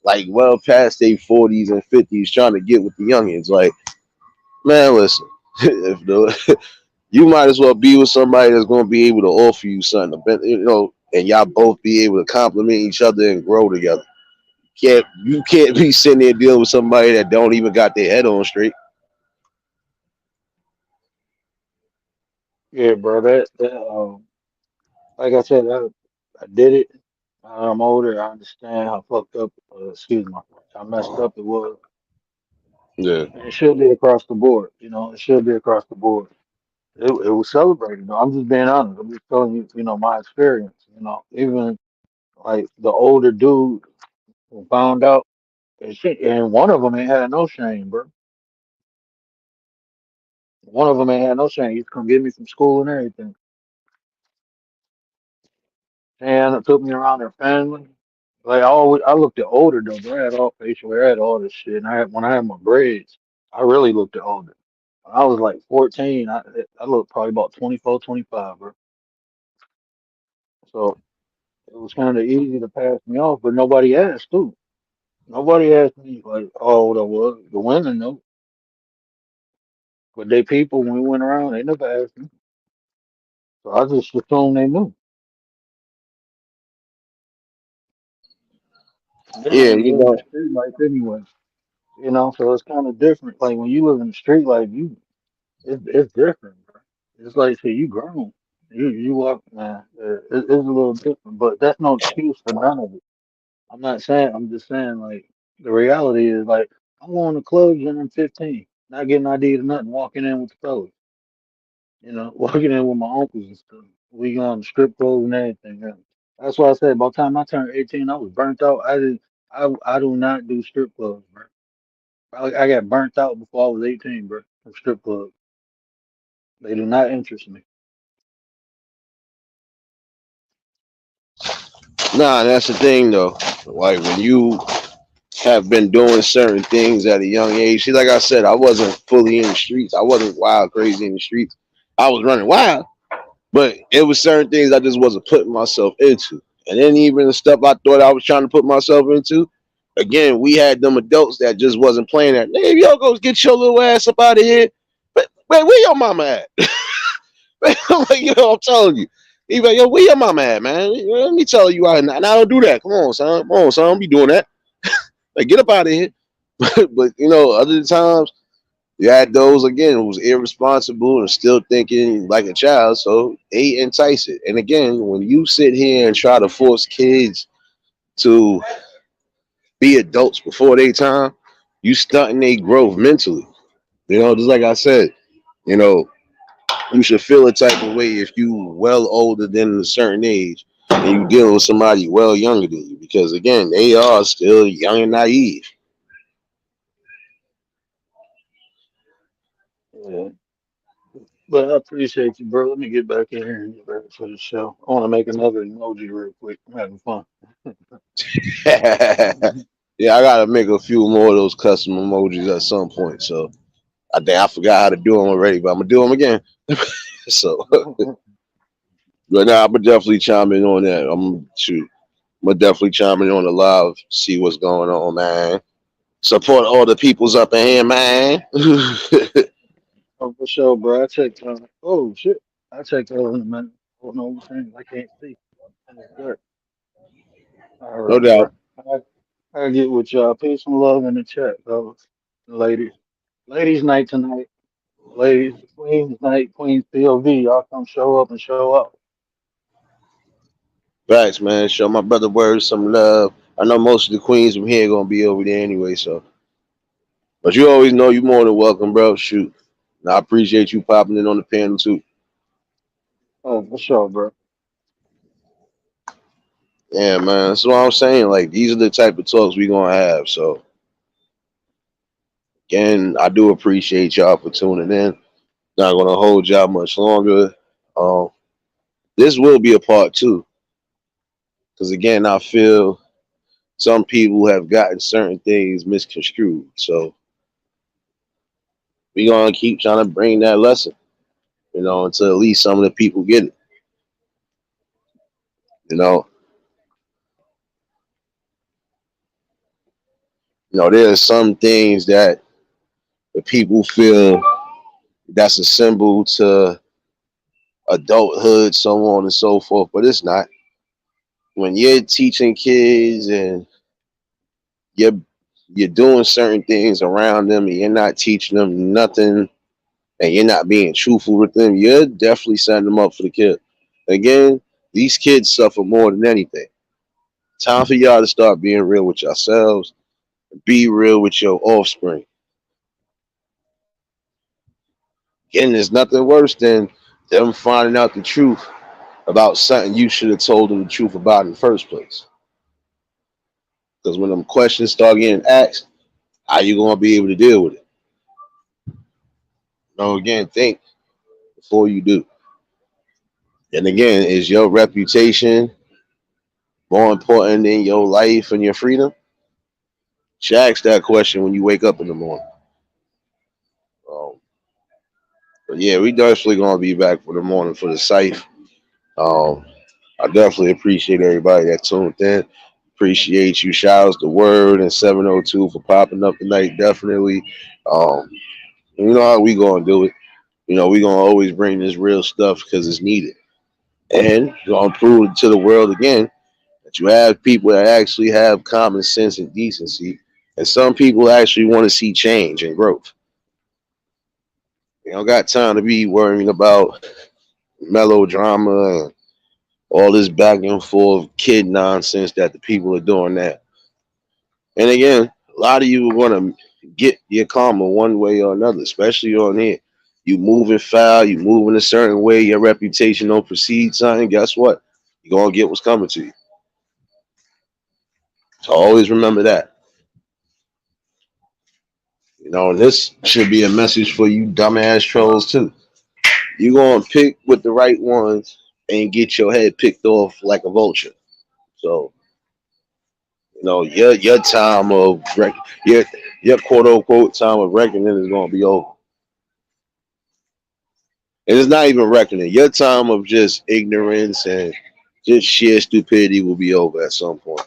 A: like well past their 40s and 50s, trying to get with the youngins. Like, man, listen, if you might as well be with somebody that's going to be able to offer you something, and y'all both be able to compliment each other and grow together. You can't be sitting there dealing with somebody that don't even got their head on straight.
D: Yeah, bro. Like I said, I did it. I'm older. I understand how fucked up. Excuse me. How messed up it was,
A: Yeah.
D: and it should be across the board. It should be across the board. It was celebrated. I'm just being honest. I'm just telling you. My experience. Even like the older dude who found out, and one of them ain't had no shame, bro. One of them ain't had no shame. He'd come get me from school and everything. And it took me around their family. Like I looked at older though. Bro. I had all facial hair, I had all this shit. And when I had my braids, I really looked at older. When I was like 14, I looked probably about 24, 25, bro. So it was kind of easy to pass me off, but nobody asked too. Nobody asked me like, oh, the women know, but they people when we went around, they never asked me. So I just assumed they knew. Then I
A: Yeah,
D: was living the street life anyway, So it's kind of different. Like when you live in the street life, it's different, bro. It's like say you grown, you walk, man. It's a little different, but that's no excuse for none of it. I'm not saying. I'm just saying like the reality is like I'm going to clubs and I'm 15, not getting ID to nothing, walking in with the fellas, walking in with my uncles and stuff. We going to strip clubs and everything. Yeah. That's why I said by the time I turned 18, I was burnt out. I did. I do not do strip clubs, bro. I got burnt out before I was 18, bro. From strip clubs, they do not interest me.
A: nah, that's the thing though. Like when you have been doing certain things at a young age. See, like I said, I wasn't fully in the streets. I wasn't wild crazy in the streets. I was running wild, but it was certain things I just wasn't putting myself into. And then even the stuff I thought I was trying to put myself into, again, we had them adults that just wasn't playing that. Hey, yo, go get your little ass up out of here. But wait, where your mama at? I'm like, I'm telling you. He like, yo, where your mama at, man? Let me tell you, and I don't do that. Come on, son. Come on, son. Don't be doing that. Like, get up out of here. But other times you had those again who was irresponsible and still thinking like a child, so they entice it. And again, when you sit here and try to force kids to be adults before their time, you stunting their growth mentally. Just like I said, you know, you should feel a type of way if you well older than a certain age and you dealing with somebody well younger than you, because again, they are still young and naive.
D: Yeah. But I appreciate you, bro. Let me get back in here and get ready for the show. I want to make another emoji real quick. I'm having fun.
A: Yeah, I gotta make a few more of those custom emojis at some point. So I think I forgot how to do them already, but I'm gonna do them again. So, but now I'm gonna definitely chime in on that. I'm gonna definitely chime in on the live, see what's going on, man. Support all the peoples up in here, man.
D: Oh, for sure, bro. I checked. Oh shit, I checked in a minute. Oh no, things I can't see. That's good. All
A: No
D: right, bro.
A: doubt.
D: I get with y'all. Peace and love in the chat, fellas, ladies. Ladies' night tonight. Ladies, Queen's night. Queen's POV. Y'all come show up and show up.
A: Facts, man. Show my brother Word some love. I know most of the queens from here gonna be over there anyway, so. But you always know you more than welcome, bro. Shoot. And I appreciate you popping in on the panel too.
D: Oh, for sure, bro.
A: Yeah, man. That's what I'm saying. Like these are the type of talks we gonna have. So again, I do appreciate y'all for tuning in. Not gonna hold y'all much longer. Um, this will be a part two. Because again, I feel some people have gotten certain things misconstrued. So we gonna keep trying to bring that lesson, until at least some of the people get it. You know, there's some things that the people feel that's a symbol to adulthood, so on and so forth, but it's not. When you're teaching kids and you're you're doing certain things around them and you're not teaching them nothing and you're not being truthful with them, you're definitely setting them up for the kid. Again, these kids suffer more than anything. Time for y'all to start being real with yourselves. Be real with your offspring. Again, there's nothing worse than them finding out the truth about something you should have told them the truth about in the first place. Because when them questions start getting asked, how you gonna be able to deal with it? Again, think before you do. And again, is your reputation more important than your life and your freedom? You ask that question when you wake up in the morning. Um, but yeah, we definitely gonna be back for the morning for the scythe. Um, I definitely appreciate everybody that tuned in. Appreciate you. Shout outs to Word and 702 for popping up tonight. Definitely. Um, you know how we gonna do it. We gonna always bring this real stuff because it's needed. And you're gonna prove to the world again that you have people that actually have common sense and decency. And some people actually want to see change and growth. You don't got time to be worrying about melodrama and all this back and forth kid nonsense that the people are doing now. And again, a lot of you want to get your karma one way or another, especially on here. You moving foul, you moving a certain way, your reputation don't precede something. Guess what? You're gonna get what's coming to you. So always remember that. And this should be a message for you dumbass trolls too. You gonna pick with the right ones and get your head picked off like a vulture. So your time of your quote unquote time of reckoning is gonna be over. And it's not even reckoning. Your time of just ignorance and just sheer stupidity will be over at some point.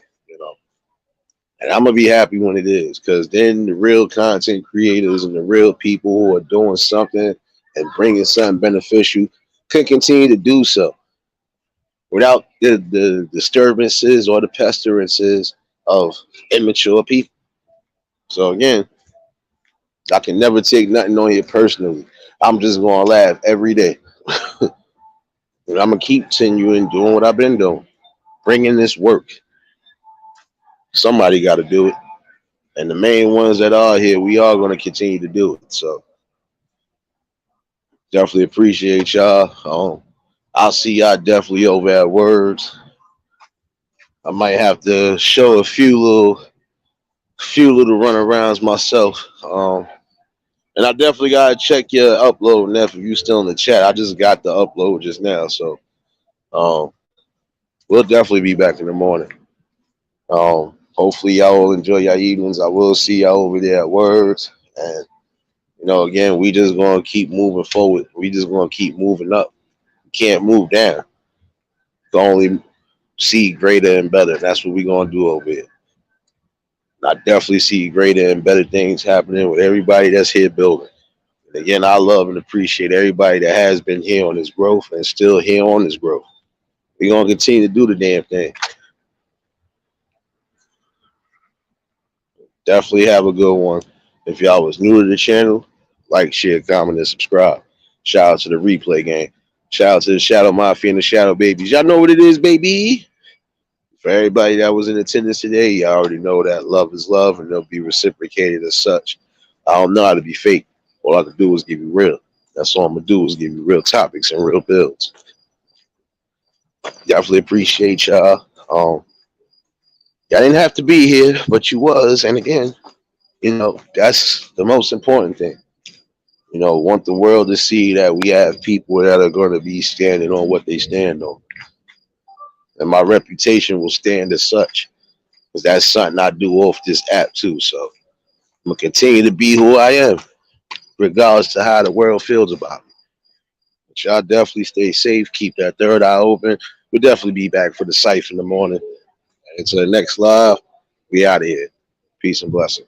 A: And I'm gonna be happy when it is, because then the real content creators and the real people who are doing something and bringing something beneficial can continue to do so without the disturbances or the pestilences of immature people. So again, I can never take nothing on you personally. I'm just gonna laugh every day. And I'm gonna keep continuing doing what I've been doing, bringing this work. Somebody got to do it, and the main ones that are here, we are gonna continue to do it. So definitely appreciate y'all. I'll see y'all definitely over at Words. I might have to show a few little runarounds myself. And I definitely gotta check your upload, Neff, if you still in the chat. I just got the upload just now, so um, we'll definitely be back in the morning. Hopefully y'all will enjoy your evenings. I will see y'all over there at Words, and You know, again, we just gonna keep moving forward. We just gonna keep moving up. You can't move down. You can only see greater and better. That's what we gonna do over here. I definitely see greater and better things happening with everybody that's here building. And again, I love and appreciate everybody that has been here on this growth and still here on this growth. We're gonna continue to do the damn thing. Definitely have a good one. If y'all was new to the channel, like, share, comment, and subscribe. Shout out to the replay gang. Shout out to the Shadow Mafia and the Shadow Babies. Y'all know what it is, baby. For everybody that was in attendance today, y'all already know that love is love and they'll be reciprocated as such. I don't know how to be fake. All I can do is give you real. That's all I'm gonna do is give you real topics and real builds. Definitely appreciate y'all. Y'all didn't have to be here, but you was. And again, you know, that's the most important thing. You know, want the world to see that we have people that are going to be standing on what they stand on. And my reputation will stand as such. Because that's something I do off this app too. So I'm going to continue to be who I am, regardless to how the world feels about me. But y'all definitely stay safe. Keep that third eye open. We'll definitely be back for the Cypher in the morning. Until the next live, we out of here. Peace and blessings.